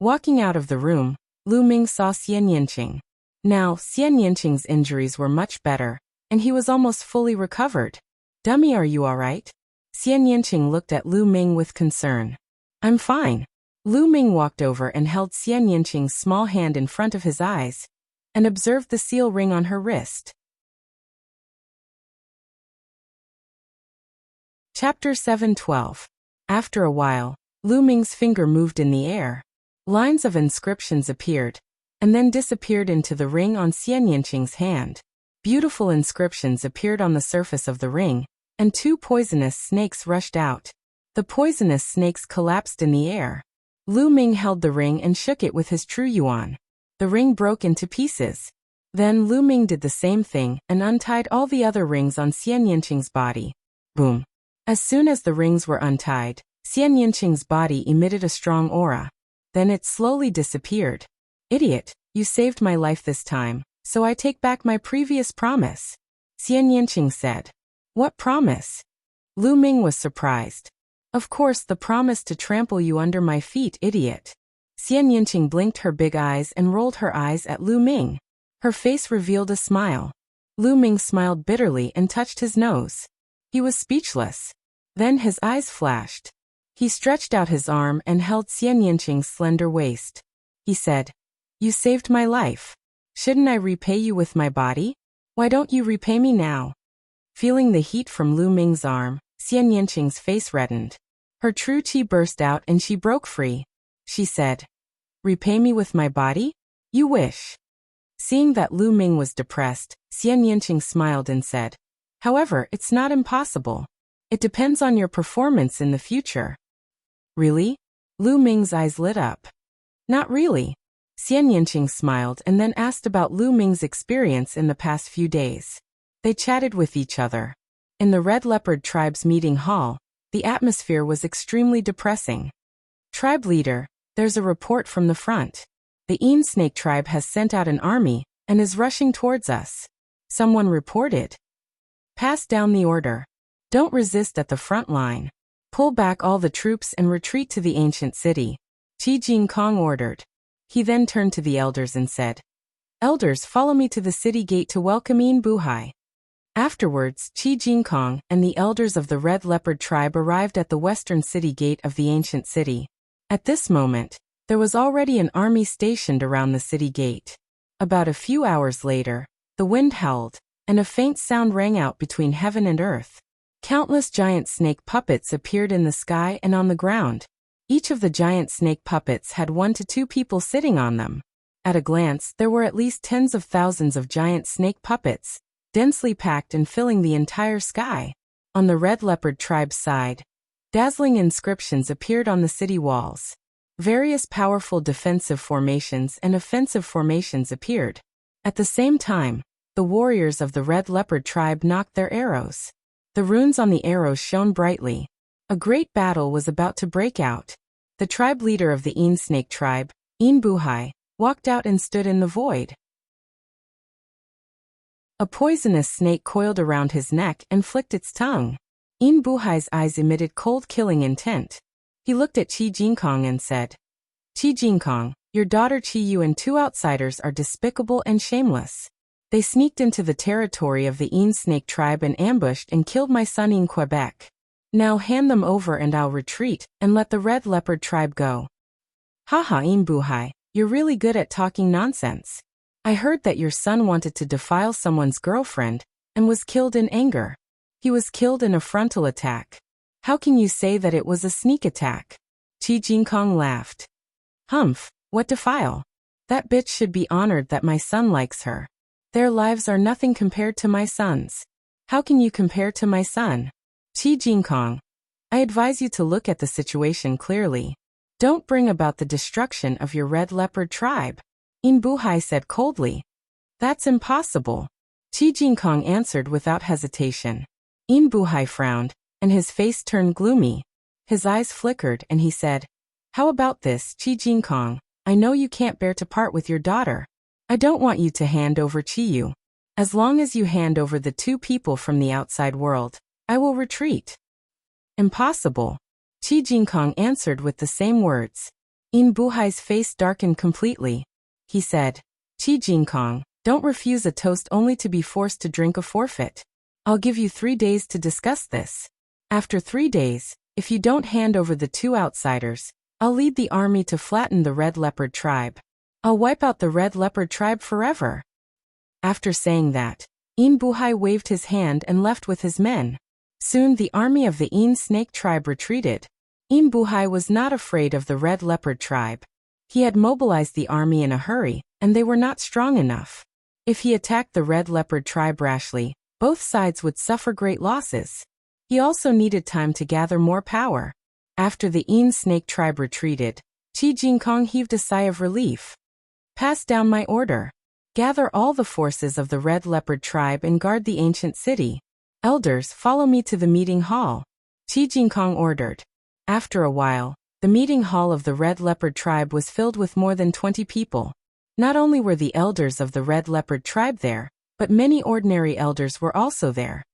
Walking out of the room, Lu Ming saw Xian Yinqing. Now, Xian Yinqing's injuries were much better, and he was almost fully recovered. Dummy, are you alright? Xian Yinqing looked at Lu Ming with concern. I'm fine. Lu Ming walked over and held Xian Yinqing's small hand in front of his eyes, and observed the seal ring on her wrist. Chapter 7:12. After a while, Lu Ming's finger moved in the air. Lines of inscriptions appeared, and then disappeared into the ring on Xian Yinqing's hand. Beautiful inscriptions appeared on the surface of the ring, and 2 poisonous snakes rushed out. The poisonous snakes collapsed in the air. Lu Ming held the ring and shook it with his true yuan. The ring broke into pieces. Then Lu Ming did the same thing and untied all the other rings on Xian Yinqing's body. Boom. As soon as the rings were untied, Xian Yinqing's body emitted a strong aura. Then it slowly disappeared. Idiot, you saved my life this time, so I take back my previous promise. Xian Yinqing said. What promise? Lu Ming was surprised. Of course, the promise to trample you under my feet, idiot. Xian Yinqing blinked her big eyes and rolled her eyes at Lu Ming. Her face revealed a smile. Lu Ming smiled bitterly and touched his nose. He was speechless. Then his eyes flashed. He stretched out his arm and held Xian Yinqing's slender waist. He said, "You saved my life. Shouldn't I repay you with my body? Why don't you repay me now?" Feeling the heat from Lu Ming's arm, Xian Yinqing's face reddened. Her true qi burst out and she broke free. She said, "Repay me with my body? You wish." Seeing that Lu Ming was depressed, Xian Yinqing smiled and said, "However, it's not impossible. It depends on your performance in the future." "Really?" Lu Ming's eyes lit up. "Not really." Xian Yinqing smiled and then asked about Lu Ming's experience in the past few days. They chatted with each other. In the Red Leopard tribe's meeting hall, the atmosphere was extremely depressing. "Tribe leader, there's a report from the front. The Een Snake tribe has sent out an army and is rushing towards us," someone reported. "Pass down the order. Don't resist at the front line. Pull back all the troops and retreat to the ancient city," Qi Jingkong ordered. He then turned to the elders and said, "Elders, follow me to the city gate to welcome Een Buhai." Afterwards, Qi Jingkong and the elders of the Red Leopard tribe arrived at the western city gate of the ancient city. At this moment, there was already an army stationed around the city gate. About a few hours later, the wind howled, and a faint sound rang out between heaven and earth. Countless giant snake puppets appeared in the sky and on the ground. Each of the giant snake puppets had 1 to 2 people sitting on them. At a glance, there were at least tens of thousands of giant snake puppets, densely packed and filling the entire sky. On the Red Leopard tribe's side, dazzling inscriptions appeared on the city walls. Various powerful defensive formations and offensive formations appeared. At the same time, the warriors of the Red Leopard tribe knocked their arrows. The runes on the arrows shone brightly. A great battle was about to break out. The tribe leader of the Een Snake tribe, Een Buhai, walked out and stood in the void. A poisonous snake coiled around his neck and flicked its tongue. Een Buhai's eyes emitted cold killing intent. He looked at Qi Jingkong and said, "Qi Jingkong, your daughter Qi Yu and 2 outsiders are despicable and shameless. They sneaked into the territory of the Een Snake tribe and ambushed and killed my son in Quebec. Now hand them over and I'll retreat and let the Red Leopard tribe go." "Haha, Een Buhai, you're really good at talking nonsense. I heard that your son wanted to defile someone's girlfriend and was killed in anger. He was killed in a frontal attack. How can you say that it was a sneak attack?" Qi Jingkong laughed. "Humph, what defile? That bitch should be honored that my son likes her. Their lives are nothing compared to my son's. How can you compare to my son?" "Qi Jingkong, I advise you to look at the situation clearly. Don't bring about the destruction of your Red Leopard tribe," Een Buhai said coldly. "That's impossible," Qi Jingkong answered without hesitation. Een Buhai frowned, and his face turned gloomy. His eyes flickered and he said, "How about this, Qi Jingkong? I know you can't bear to part with your daughter. I don't want you to hand over Qi Yu. As long as you hand over the 2 people from the outside world, I will retreat." "Impossible," Qi Jingkong answered with the same words. Een Buhai's face darkened completely. He said, "Qi Jingkong, don't refuse a toast only to be forced to drink a forfeit. I'll give you 3 days to discuss this. After 3 days, if you don't hand over the 2 outsiders, I'll lead the army to flatten the Red Leopard tribe. I'll wipe out the Red Leopard tribe forever." After saying that, Een Buhai waved his hand and left with his men. Soon the army of the Een Snake tribe retreated. Een Buhai was not afraid of the Red Leopard tribe. He had mobilized the army in a hurry, and they were not strong enough. If he attacked the Red Leopard tribe rashly, both sides would suffer great losses. He also needed time to gather more power. After the Een Snake tribe retreated, Qi Jingkong heaved a sigh of relief. "Pass down my order. Gather all the forces of the Red Leopard tribe and guard the ancient city. Elders, follow me to the meeting hall," Qi Jingkong ordered. After a while, the meeting hall of the Red Leopard tribe was filled with more than 20 people. Not only were the elders of the Red Leopard tribe there, but many ordinary elders were also there.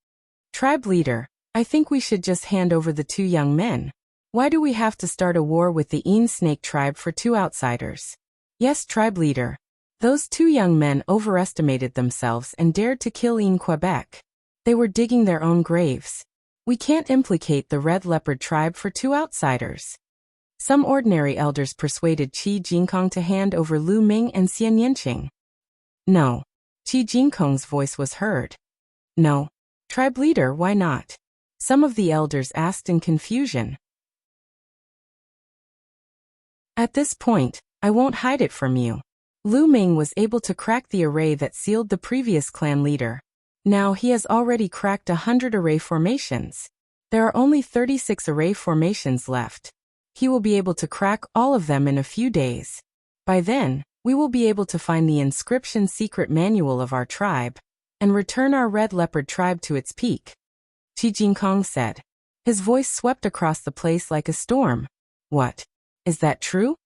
"Tribe leader, I think we should just hand over the 2 young men. Why do we have to start a war with the Een Snake tribe for 2 outsiders?" "Yes, tribe leader. Those 2 young men overestimated themselves and dared to kill Een Quebec. They were digging their own graves. We can't implicate the Red Leopard tribe for 2 outsiders. Some ordinary elders persuaded Qi Jinkong to hand over Lu Ming and Xian Yanqing. No. Qi Jinkong's voice was heard. No. Tribe leader, why not? Some of the elders asked in confusion. At this point, I won't hide it from you. Lu Ming was able to crack the array that sealed the previous clan leader. Now he has already cracked 100 array formations. There are only 36 array formations left. He will be able to crack all of them in a few days. By then, we will be able to find the inscription secret manual of our tribe and return our Red Leopard tribe to its peak. Qi Jinkong said. His voice swept across the place like a storm. What? Is that true?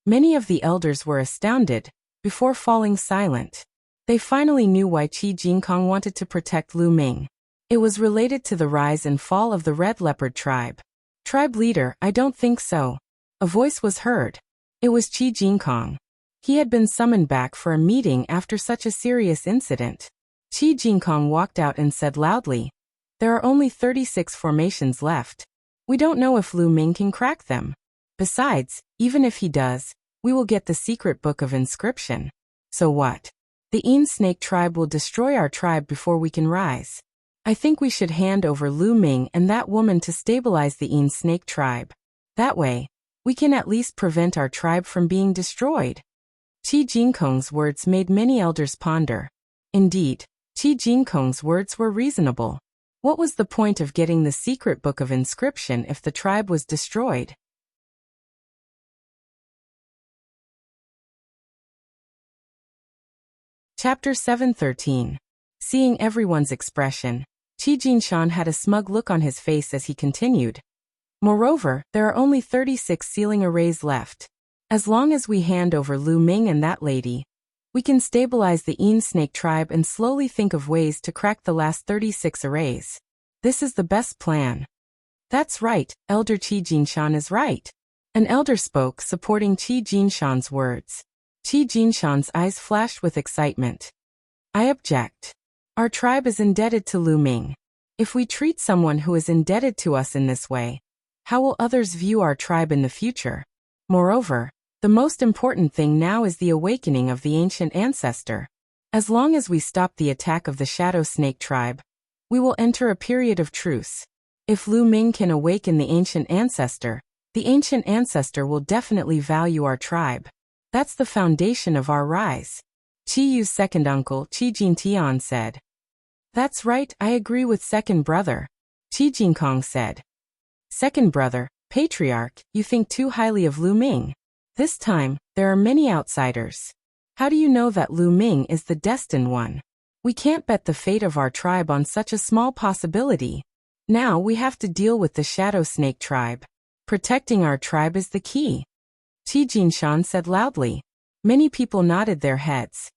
Many of the elders were astounded, before falling silent. They finally knew why Qi Jinkong wanted to protect Lu Ming. It was related to the rise and fall of the Red Leopard tribe. Tribe leader, I don't think so. A voice was heard. It was Qi Jinkong. He had been summoned back for a meeting after such a serious incident. Qi Jinkong walked out and said loudly, there are only 36 formations left. We don't know if Lu Ming can crack them. Besides, even if he does, we will get the secret book of inscription. So what? The Een Snake tribe will destroy our tribe before we can rise. I think we should hand over Lu Ming and that woman to stabilize the Een Snake tribe. That way, we can at least prevent our tribe from being destroyed. Qi Jinkong's words made many elders ponder. Indeed, Qi Jinkong's words were reasonable. What was the point of getting the secret book of inscription if the tribe was destroyed? Chapter 7:13. Seeing everyone's expression, Qi Jinshan had a smug look on his face as he continued. Moreover, there are only 36 sealing arrays left. As long as we hand over Lu Ming and that lady, we can stabilize the Een Snake tribe and slowly think of ways to crack the last 36 arrays. This is the best plan. That's right, Elder Qi Jinshan is right. An elder spoke, supporting Qi Jinshan's words. Qi Jinshan's eyes flashed with excitement. I object. Our tribe is indebted to Lu Ming. If we treat someone who is indebted to us in this way, how will others view our tribe in the future? Moreover, the most important thing now is the awakening of the ancient ancestor. As long as we stop the attack of the Shadow Snake tribe, we will enter a period of truce. If Lu Ming can awaken the ancient ancestor will definitely value our tribe. That's the foundation of our rise. Qi Yu's second uncle, Qi Jintian, said. That's right, I agree with second brother. Qi Jinkong said. Second brother, patriarch, you think too highly of Lu Ming. This time, there are many outsiders. How do you know that Lu Ming is the destined one? We can't bet the fate of our tribe on such a small possibility. Now we have to deal with the Shadow Snake tribe. Protecting our tribe is the key. Qi Jinshan said loudly. Many people nodded their heads.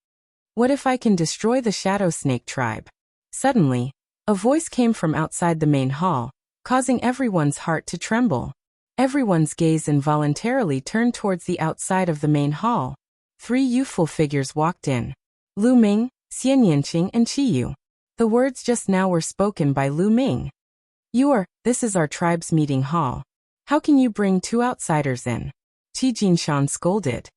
What if I can destroy the Shadow Snake tribe? Suddenly, a voice came from outside the main hall, causing everyone's heart to tremble. Everyone's gaze involuntarily turned towards the outside of the main hall. 3 youthful figures walked in. Lu Ming, Xian Yanqing and Qi Yu. The words just now were spoken by Lu Ming. This is our tribe's meeting hall. How can you bring 2 outsiders in? Qi Jinshan scolded.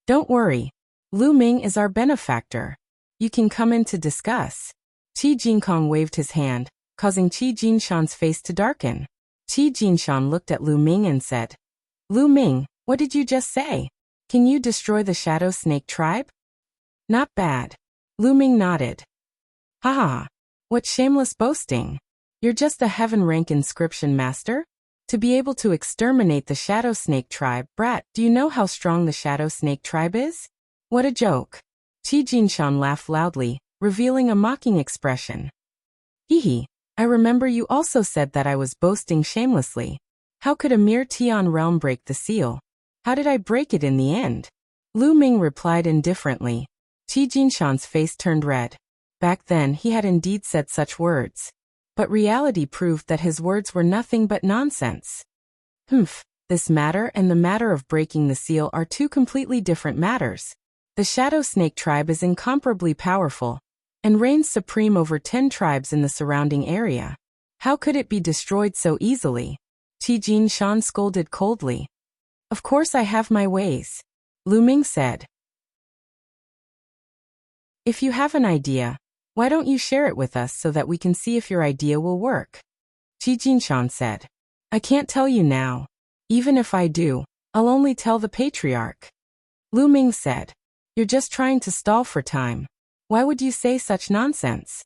Don't worry. Lu Ming is our benefactor. You can come in to discuss. Qi Jinkong waved his hand, causing Qi Jinshan's face to darken. Qi Jinshan looked at Lu Ming and said, Lu Ming, what did you just say? Can you destroy the Shadow Snake tribe? Not bad. Lu Ming nodded. Ha! What shameless boasting. You're just a heaven-rank inscription master? To be able to exterminate the Shadow Snake tribe, brat, do you know how strong the Shadow Snake tribe is? What a joke. Qi Jinshan laughed loudly, revealing a mocking expression. Hee. I remember you also said that I was boasting shamelessly. How could a mere Tian realm break the seal? How did I break it in the end? Lu Ming replied indifferently. Qi Jinshan's face turned red. Back then he had indeed said such words. But reality proved that his words were nothing but nonsense. This matter and the matter of breaking the seal are 2 completely different matters. The Shadow Snake tribe is incomparably powerful, and reigns supreme over 10 tribes in the surrounding area. How could it be destroyed so easily? Qi Jinshan scolded coldly. Of course I have my ways, Lu Ming said. If you have an idea, why don't you share it with us so that we can see if your idea will work? Qi Jinshan said. I can't tell you now. Even if I do, I'll only tell the patriarch. Lu Ming said. You're just trying to stall for time. Why would you say such nonsense?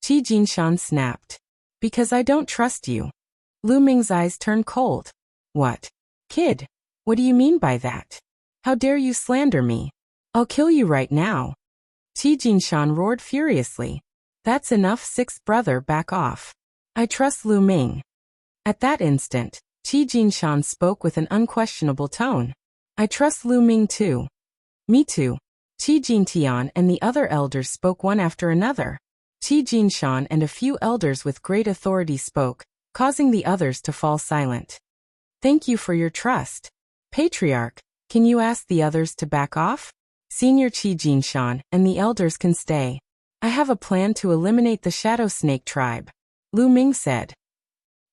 Qi Jinshan snapped. Because I don't trust you. Lu Ming's eyes turned cold. What? Kid? What do you mean by that? How dare you slander me? I'll kill you right now. Qi Jinshan roared furiously. That's enough, sixth brother, back off. I trust Lu Ming. At that instant, Qi Jinshan spoke with an unquestionable tone. I trust Lu Ming too. Me too. Qi Jintian and the other elders spoke one after another. Qi Jinshan and a few elders with great authority spoke, causing the others to fall silent. Thank you for your trust. Patriarch, can you ask the others to back off? Senior Qi Jinshan and the elders can stay. I have a plan to eliminate the Shadow Snake tribe, Lu Ming said.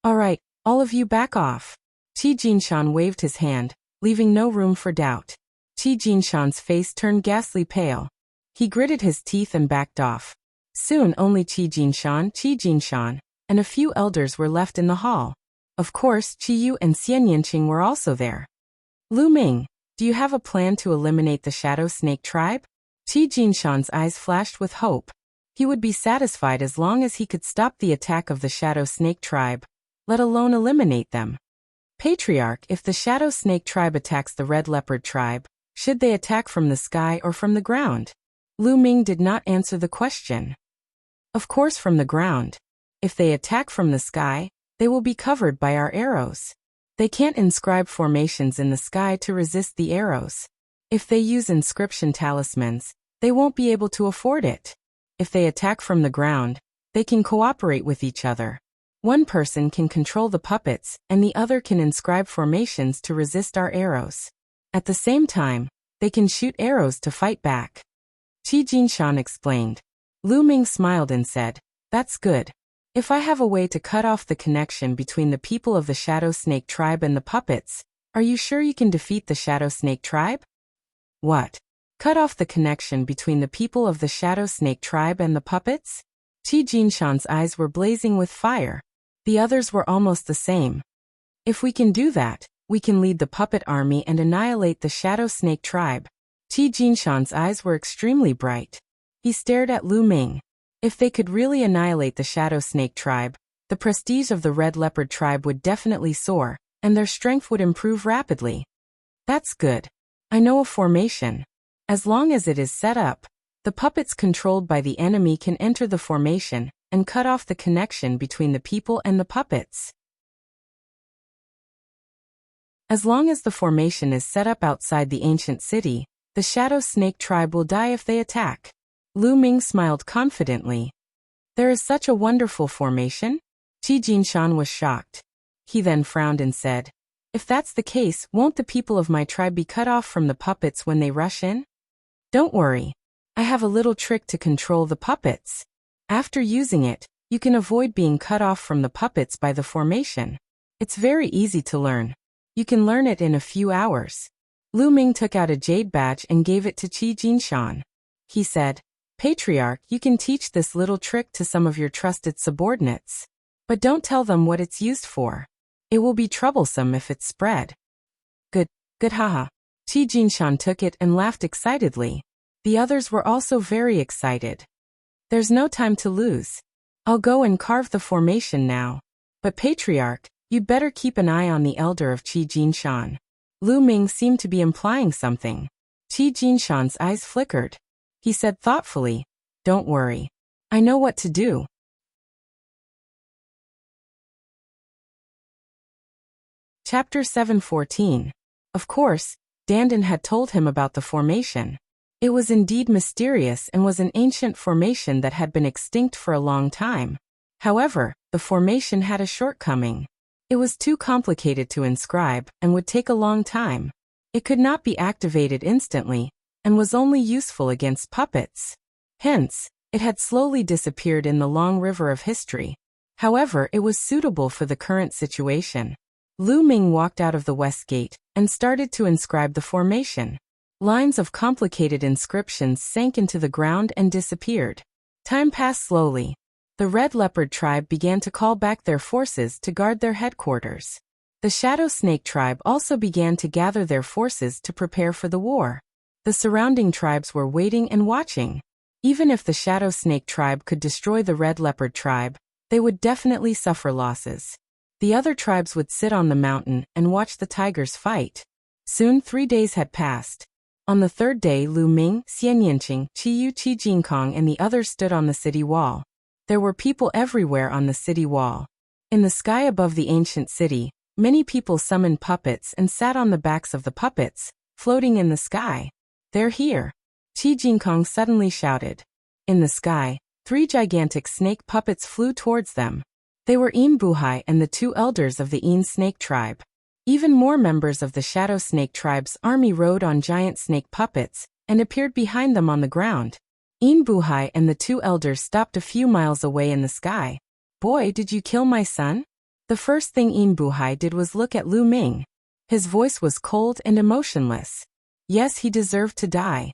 All right, all of you back off. Qi Jinshan waved his hand, leaving no room for doubt. Qi Jinshan's face turned ghastly pale. He gritted his teeth and backed off. Soon only Qi Jinshan, and a few elders were left in the hall. Of course, Qi Yu and Xian Yinqing were also there. Lu Ming, do you have a plan to eliminate the Shadow Snake tribe? Qi Jinshan's eyes flashed with hope. He would be satisfied as long as he could stop the attack of the Shadow Snake tribe, let alone eliminate them. Patriarch, if the Shadow Snake tribe attacks the Red Leopard tribe, should they attack from the sky or from the ground? Lu Ming did not answer the question. Of course from the ground. If they attack from the sky, they will be covered by our arrows. They can't inscribe formations in the sky to resist the arrows. If they use inscription talismans, they won't be able to afford it. If they attack from the ground, they can cooperate with each other. One person can control the puppets and the other can inscribe formations to resist our arrows. At the same time, they can shoot arrows to fight back. Qi Jinshan explained. Lu Ming smiled and said, that's good. If I have a way to cut off the connection between the people of the Shadow Snake tribe and the puppets, are you sure you can defeat the Shadow Snake tribe? What? Cut off the connection between the people of the Shadow Snake tribe and the puppets? Qi Jinshan's eyes were blazing with fire. The others were almost the same. If we can do that, we can lead the puppet army and annihilate the Shadow Snake tribe. Qi Jinshan's eyes were extremely bright. He stared at Lu Ming. If they could really annihilate the Shadow Snake tribe, the prestige of the Red Leopard tribe would definitely soar, and their strength would improve rapidly. That's good. I know a formation. As long as it is set up, the puppets controlled by the enemy can enter the formation and cut off the connection between the people and the puppets. As long as the formation is set up outside the ancient city, the Shadow Snake tribe will die if they attack. Lu Ming smiled confidently. There is such a wonderful formation? Qi Jinshan was shocked. He then frowned and said, if that's the case, won't the people of my tribe be cut off from the puppets when they rush in? Don't worry. I have a little trick to control the puppets. After using it, you can avoid being cut off from the puppets by the formation. It's very easy to learn. You can learn it in a few hours. Lu Ming took out a jade badge and gave it to Qi Jinshan. He said, Patriarch, you can teach this little trick to some of your trusted subordinates. But don't tell them what it's used for. It will be troublesome if it's spread. Good haha. Qi Jinshan took it and laughed excitedly. The others were also very excited. There's no time to lose. I'll go and carve the formation now. But Patriarch, you'd better keep an eye on the elder of Qi Jinshan. Lu Ming seemed to be implying something. Qi Jinshan's eyes flickered. He said thoughtfully, don't worry. I know what to do. Chapter 7:14. Of course, Dandan had told him about the formation. It was indeed mysterious and was an ancient formation that had been extinct for a long time. However, the formation had a shortcoming. It was too complicated to inscribe and would take a long time. It could not be activated instantly, and was only useful against puppets. Hence, it had slowly disappeared in the long river of history. However, it was suitable for the current situation. Lu Ming walked out of the west gate and started to inscribe the formation. Lines of complicated inscriptions sank into the ground and disappeared. Time passed slowly. The Red Leopard tribe began to call back their forces to guard their headquarters. The Shadow Snake tribe also began to gather their forces to prepare for the war. The surrounding tribes were waiting and watching. Even if the Shadow Snake tribe could destroy the Red Leopard tribe, they would definitely suffer losses. The other tribes would sit on the mountain and watch the tigers fight. Soon 3 days had passed. On the third day, Lu Ming, Xian Yinqing, Qiyu Qi Jinkong and the others stood on the city wall. There were people everywhere on the city wall. In the sky above the ancient city, many people summoned puppets and sat on the backs of the puppets, floating in the sky. "They're here!" Qi Jinkong suddenly shouted. In the sky, 3 gigantic snake puppets flew towards them. They were Yin Buhai and the 2 elders of the Yin snake tribe. Even more members of the Shadow Snake tribe's army rode on giant snake puppets and appeared behind them on the ground. Yin Buhai and the 2 elders stopped a few miles away in the sky. "Boy, did you kill my son?" The first thing Yin Buhai did was look at Lu Ming. His voice was cold and emotionless. Yes, he deserved to die.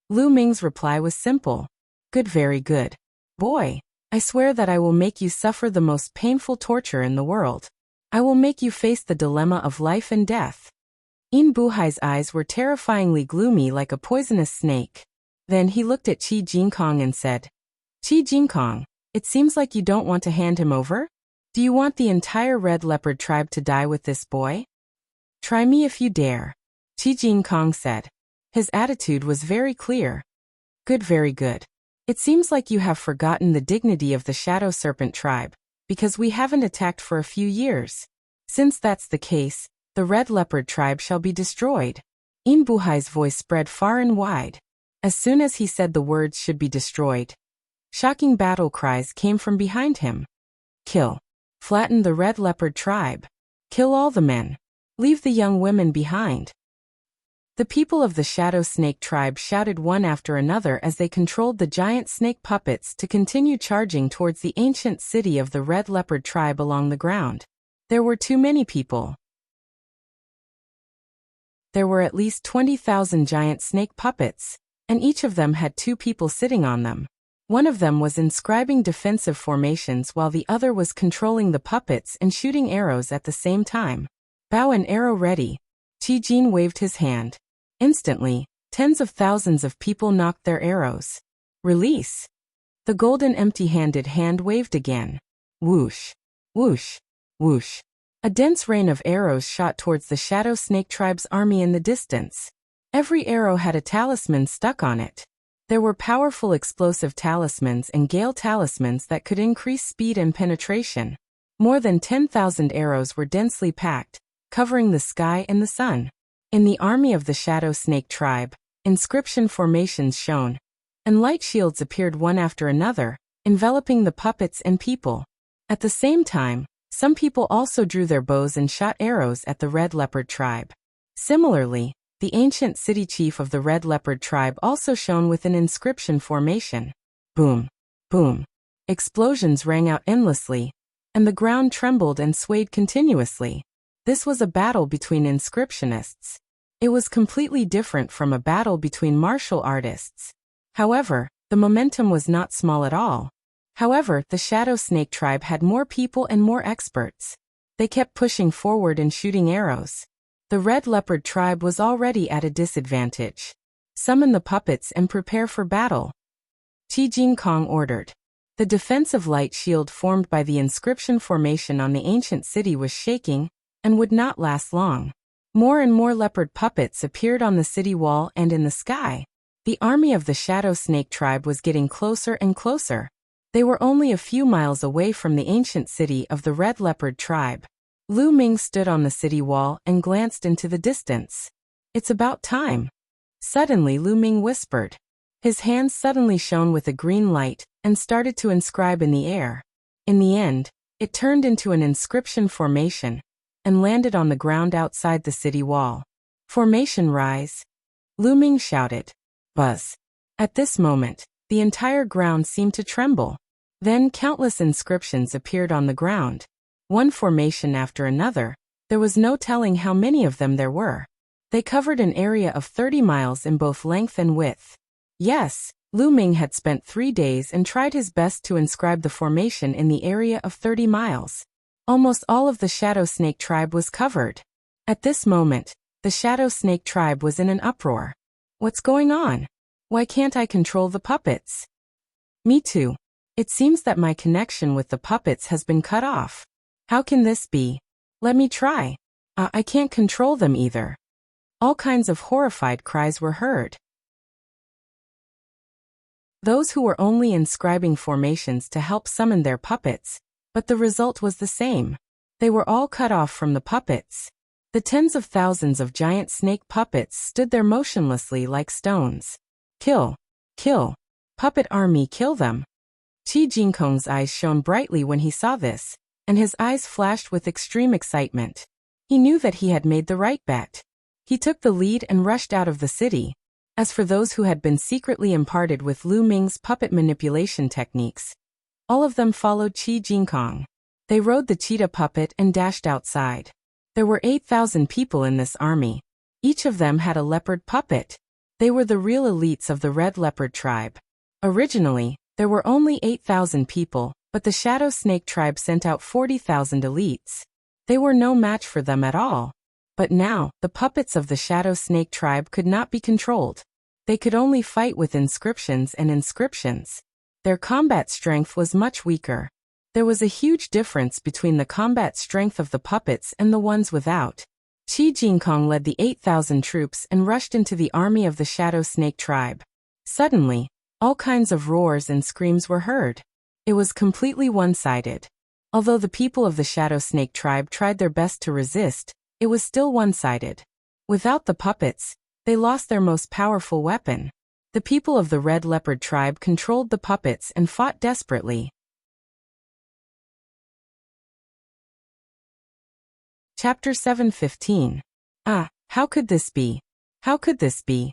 Lu Ming's reply was simple. "Good, very good. Boy, I swear that I will make you suffer the most painful torture in the world. I will make you face the dilemma of life and death." Yin Buhai's eyes were terrifyingly gloomy like a poisonous snake. Then he looked at Qi Jinkong and said, "Qi Jinkong, it seems like you don't want to hand him over? Do you want the entire Red Leopard tribe to die with this boy? Try me if you dare," Qi Jinkong said. His attitude was very clear. "Good, very good. It seems like you have forgotten the dignity of the Shadow Serpent tribe, because we haven't attacked for a few years. Since that's the case, the Red Leopard tribe shall be destroyed." Yin Buhai's voice spread far and wide. As soon as he said the words "should be destroyed," shocking battle cries came from behind him. "Kill. Flatten the Red Leopard tribe. Kill all the men. Leave the young women behind." The people of the Shadow Snake tribe shouted one after another as they controlled the giant snake puppets to continue charging towards the ancient city of the Red Leopard tribe along the ground. There were too many people. There were at least 20,000 giant snake puppets, and each of them had 2 people sitting on them. One of them was inscribing defensive formations while the other was controlling the puppets and shooting arrows at the same time. "Bow and arrow ready." Qi Jin waved his hand. Instantly, tens of thousands of people knocked their arrows. "Release." The golden empty-handed hand waved again. Whoosh, whoosh, whoosh. A dense rain of arrows shot towards the Shadow Snake tribe's army in the distance. Every arrow had a talisman stuck on it. There were powerful explosive talismans and gale talismans that could increase speed and penetration. More than 10,000 arrows were densely packed, covering the sky and the sun. In the army of the Shadow Snake tribe, inscription formations shone, and light shields appeared one after another, enveloping the puppets and people. At the same time, some people also drew their bows and shot arrows at the Red Leopard tribe. Similarly, the ancient city chief of the Red Leopard tribe also shone with an inscription formation. Boom, boom. Explosions rang out endlessly, and the ground trembled and swayed continuously. This was a battle between inscriptionists. It was completely different from a battle between martial artists. However, the momentum was not small at all. However, the Shadow Snake tribe had more people and more experts. They kept pushing forward and shooting arrows. The Red Leopard tribe was already at a disadvantage. "Summon the puppets and prepare for battle," Qi Jinkong ordered. The defensive light shield formed by the inscription formation on the ancient city was shaking, and would not last long. More and more leopard puppets appeared on the city wall and in the sky. The army of the Shadow Snake tribe was getting closer and closer. They were only a few miles away from the ancient city of the Red Leopard tribe. Lu Ming stood on the city wall and glanced into the distance. "It's about time." Suddenly Lu Ming whispered. His hands suddenly shone with a green light and started to inscribe in the air. In the end, it turned into an inscription formation and landed on the ground outside the city wall. "Formation rise," Lu Ming shouted. Buzz. At this moment, the entire ground seemed to tremble. Then countless inscriptions appeared on the ground. One formation after another. There was no telling how many of them there were. They covered an area of 30 miles in both length and width. Yes, Lu Ming had spent 3 days and tried his best to inscribe the formation in the area of 30 miles. Almost all of the Shadow Snake tribe was covered. At this moment, the Shadow Snake tribe was in an uproar. What's going on? Why can't I control the puppets? Me too. It seems that my connection with the puppets has been cut off. How can this be? Let me try. I can't control them either. All kinds of horrified cries were heard. Those who were only inscribing formations to help summon their puppets, but the result was the same. They were all cut off from the puppets. The tens of thousands of giant snake puppets stood there motionlessly like stones. Kill! Kill! Puppet army, kill them! Qi Jingkong's eyes shone brightly when he saw this, and his eyes flashed with extreme excitement. He knew that he had made the right bet. He took the lead and rushed out of the city. As for those who had been secretly imparted with Lu Ming's puppet manipulation techniques, all of them followed Qi Jingkong. They rode the cheetah puppet and dashed outside. There were 8,000 people in this army. Each of them had a leopard puppet. They were the real elites of the Red Leopard tribe. Originally, there were only 8,000 people, but the Shadow Snake tribe sent out 40,000 elites. They were no match for them at all. But now, the puppets of the Shadow Snake tribe could not be controlled. They could only fight with inscriptions and inscriptions. Their combat strength was much weaker. There was a huge difference between the combat strength of the puppets and the ones without. Qi Jingkong led the 8,000 troops and rushed into the army of the Shadow Snake tribe. Suddenly, all kinds of roars and screams were heard. It was completely one-sided. Although the people of the Shadow Snake tribe tried their best to resist, it was still one-sided. Without the puppets, they lost their most powerful weapon. The people of the Red Leopard tribe controlled the puppets and fought desperately. Chapter 7:15. How could this be? How could this be?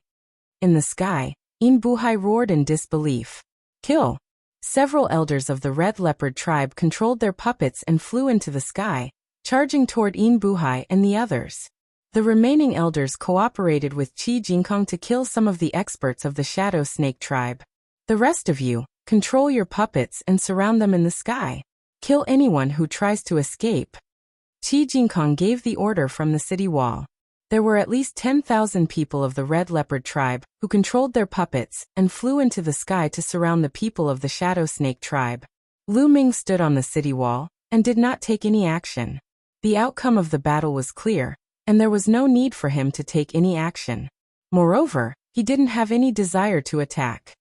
In the sky, In Buhai roared in disbelief. Kill! Several elders of the Red Leopard tribe controlled their puppets and flew into the sky, charging toward In Buhai and the others. The remaining elders cooperated with Qi Jingkong to kill some of the experts of the Shadow Snake tribe. The rest of you, control your puppets and surround them in the sky. Kill anyone who tries to escape. Qi Jingkong gave the order from the city wall. There were at least 10,000 people of the Red Leopard tribe who controlled their puppets and flew into the sky to surround the people of the Shadow Snake tribe. Lu Ming stood on the city wall and did not take any action. The outcome of the battle was clear, and there was no need for him to take any action. Moreover, he didn't have any desire to attack.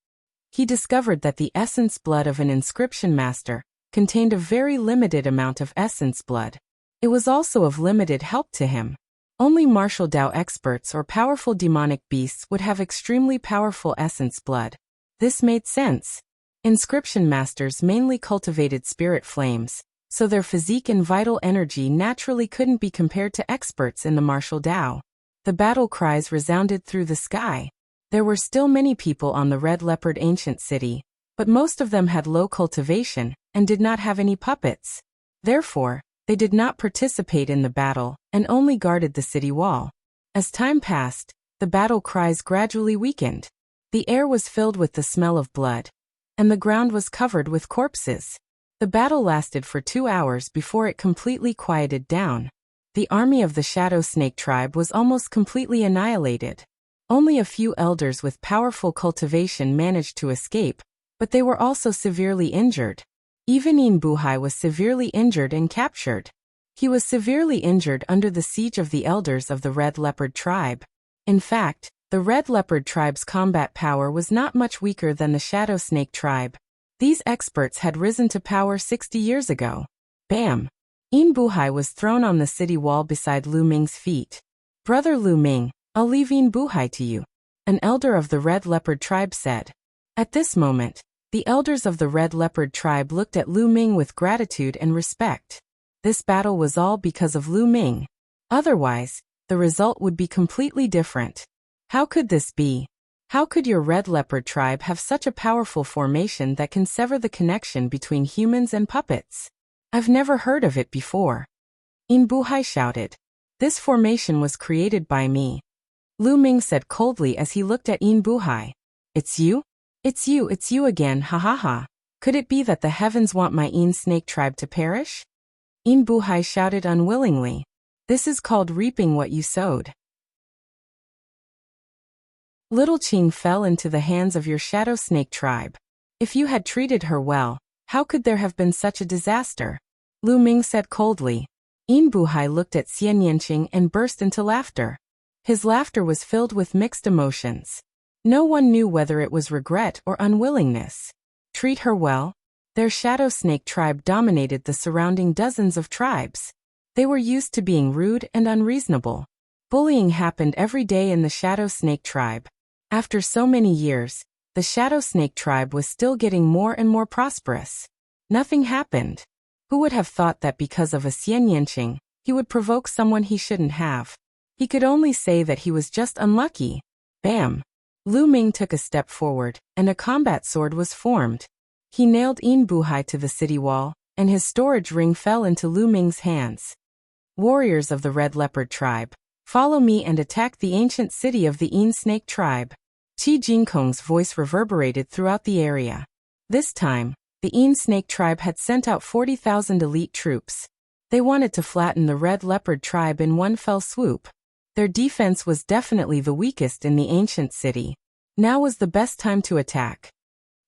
He discovered that the essence blood of an inscription master contained a very limited amount of essence blood. It was also of limited help to him. Only martial Dao experts or powerful demonic beasts would have extremely powerful essence blood. This made sense. Inscription masters mainly cultivated spirit flames, so their physique and vital energy naturally couldn't be compared to experts in the martial Dao. The battle cries resounded through the sky. There were still many people on the Red Leopard ancient city, but most of them had low cultivation and did not have any puppets. Therefore, they did not participate in the battle and only guarded the city wall. As time passed, the battle cries gradually weakened. The air was filled with the smell of blood, and the ground was covered with corpses. The battle lasted for 2 hours before it completely quieted down. The army of the Shadow Snake tribe was almost completely annihilated. Only a few elders with powerful cultivation managed to escape, but they were also severely injured. Even In Buhai was severely injured and captured. He was severely injured under the siege of the elders of the Red Leopard tribe. In fact, the Red Leopard tribe's combat power was not much weaker than the Shadow Snake tribe. These experts had risen to power 60 years ago. Bam! In Buhai was thrown on the city wall beside Lu Ming's feet. Brother Lu Ming, I'll leave In Buhai to you, an elder of the Red Leopard tribe said. At this moment, the elders of the Red Leopard tribe looked at Lu Ming with gratitude and respect. This battle was all because of Lu Ming. Otherwise, the result would be completely different. How could this be? How could your red leopard tribe have such a powerful formation that can sever the connection between humans and puppets? I've never heard of it before. Buhai shouted. This formation was created by me. Lu Ming said coldly as he looked at Buhai. It's you? It's you again, ha ha ha. Could it be that the heavens want my snake tribe to perish? Buhai shouted unwillingly. This is called reaping what you sowed. Little Qing fell into the hands of your shadow snake tribe. If you had treated her well, how could there have been such a disaster? Lu Ming said coldly. Buhai looked at Xian Yanqing and burst into laughter. His laughter was filled with mixed emotions. No one knew whether it was regret or unwillingness. Treat her well? Their shadow snake tribe dominated the surrounding dozens of tribes. They were used to being rude and unreasonable. Bullying happened every day in the shadow snake tribe. After so many years, the shadow snake tribe was still getting more and more prosperous. Nothing happened. Who would have thought that because of a Xian Yanqing, he would provoke someone he shouldn't have? He could only say that he was just unlucky. Bam! Lu Ming took a step forward, and a combat sword was formed. He nailed Buhai to the city wall, and his storage ring fell into Lu Ming's hands. Warriors of the Red Leopard tribe, follow me and attack the ancient city of the Snake tribe. Qi Jingkong's voice reverberated throughout the area. This time, the Snake tribe had sent out 40,000 elite troops. They wanted to flatten the Red Leopard tribe in one fell swoop. Their defense was definitely the weakest in the ancient city. Now was the best time to attack.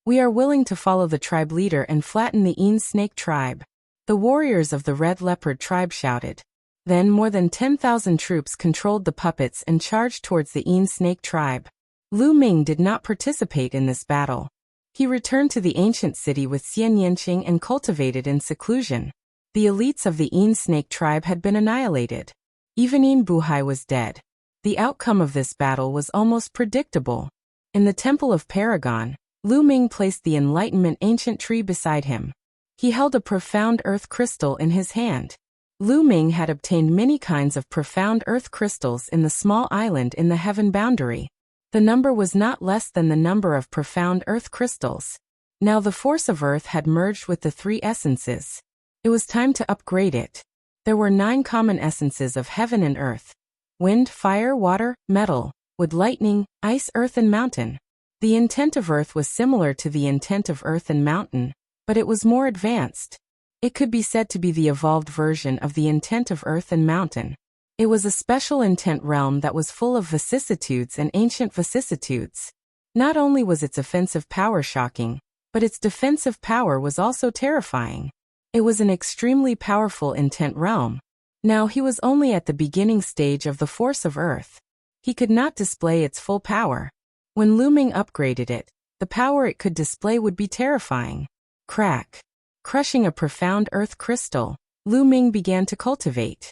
We are willing to follow the tribe leader and flatten the Snake tribe. The warriors of the Red Leopard tribe shouted. Then more than 10,000 troops controlled the puppets and charged towards the Snake tribe. Lu Ming did not participate in this battle. He returned to the ancient city with Xian Yanqing and cultivated in seclusion. The elites of the Snake tribe had been annihilated. Even Buhai was dead. The outcome of this battle was almost predictable. In the Temple of Paragon, Lu Ming placed the Enlightenment ancient tree beside him. He held a profound earth crystal in his hand. Lu Ming had obtained many kinds of profound earth crystals in the small island in the heaven boundary. The number was not less than the number of profound earth crystals. Now the force of earth had merged with the three essences. It was time to upgrade it. There were 9 common essences of heaven and earth: wind, fire, water, metal, wood, lightning, ice, earth, and mountain. The intent of earth was similar to the intent of earth and mountain, but it was more advanced. It could be said to be the evolved version of the intent of earth and mountain. It was a special intent realm that was full of vicissitudes and ancient vicissitudes. Not only was its offensive power shocking, but its defensive power was also terrifying. It was an extremely powerful intent realm. Now he was only at the beginning stage of the force of earth. He could not display its full power. When Lu Ming upgraded it, the power it could display would be terrifying. Crack. Crushing a profound earth crystal, Lu Ming began to cultivate.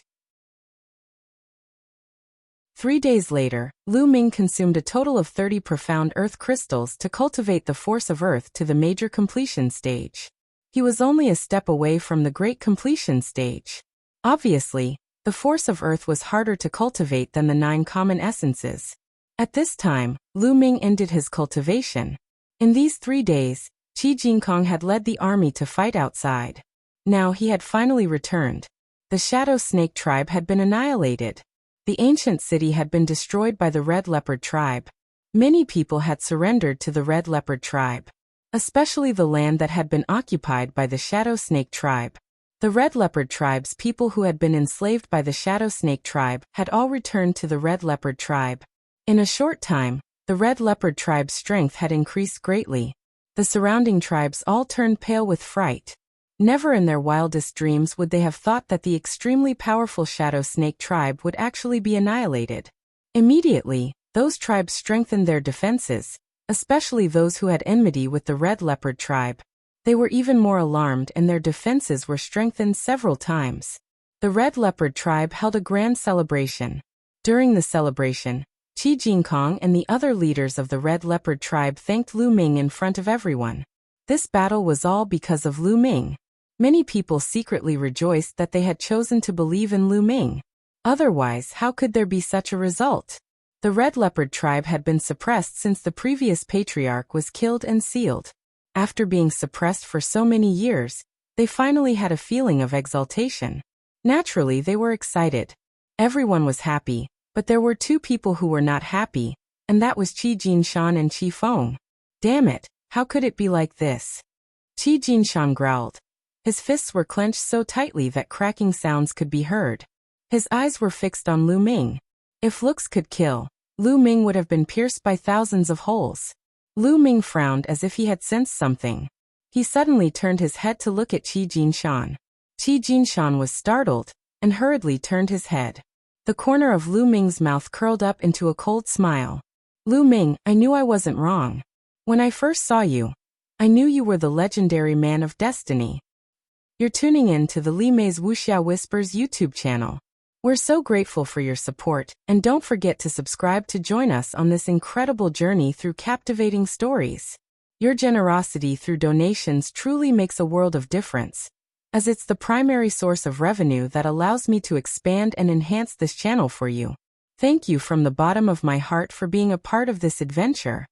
3 days later, Lu Ming consumed a total of 30 profound earth crystals to cultivate the force of earth to the major completion stage. He was only a step away from the great completion stage. Obviously, the force of earth was harder to cultivate than the 9 common essences. At this time, Lu Ming ended his cultivation. In these 3 days, Qi Jingkong had led the army to fight outside. Now he had finally returned. The Shadow Snake tribe had been annihilated. The ancient city had been destroyed by the Red Leopard tribe. Many people had surrendered to the Red Leopard tribe, especially the land that had been occupied by the Shadow Snake tribe. The Red Leopard tribe's people who had been enslaved by the Shadow Snake tribe had all returned to the Red Leopard tribe. In a short time, the Red Leopard tribe's strength had increased greatly. The surrounding tribes all turned pale with fright. Never in their wildest dreams would they have thought that the extremely powerful Shadow Snake tribe would actually be annihilated. Immediately, those tribes strengthened their defenses, especially those who had enmity with the Red Leopard tribe. They were even more alarmed and their defenses were strengthened several times. The Red Leopard tribe held a grand celebration. During the celebration, Qi Jingkong and the other leaders of the Red Leopard tribe thanked Lu Ming in front of everyone. This battle was all because of Lu Ming. Many people secretly rejoiced that they had chosen to believe in Lu Ming. Otherwise, how could there be such a result? The Red Leopard tribe had been suppressed since the previous patriarch was killed and sealed. After being suppressed for so many years, they finally had a feeling of exaltation. Naturally, they were excited. Everyone was happy, but there were two people who were not happy, and that was Qi Jinshan and Qi Feng. Damn it, how could it be like this? Qi Jinshan growled. His fists were clenched so tightly that cracking sounds could be heard. His eyes were fixed on Lu Ming. If looks could kill, Lu Ming would have been pierced by thousands of holes. Lu Ming frowned as if he had sensed something. He suddenly turned his head to look at Qi Jinshan. Qi Jinshan was startled, and hurriedly turned his head. The corner of Lu Ming's mouth curled up into a cold smile. Lu Ming, I knew I wasn't wrong. When I first saw you, I knew you were the legendary man of destiny. You're tuning in to the Li Mei's Wuxia Whispers YouTube channel. We're so grateful for your support, and don't forget to subscribe to join us on this incredible journey through captivating stories. Your generosity through donations truly makes a world of difference, as it's the primary source of revenue that allows me to expand and enhance this channel for you. Thank you from the bottom of my heart for being a part of this adventure.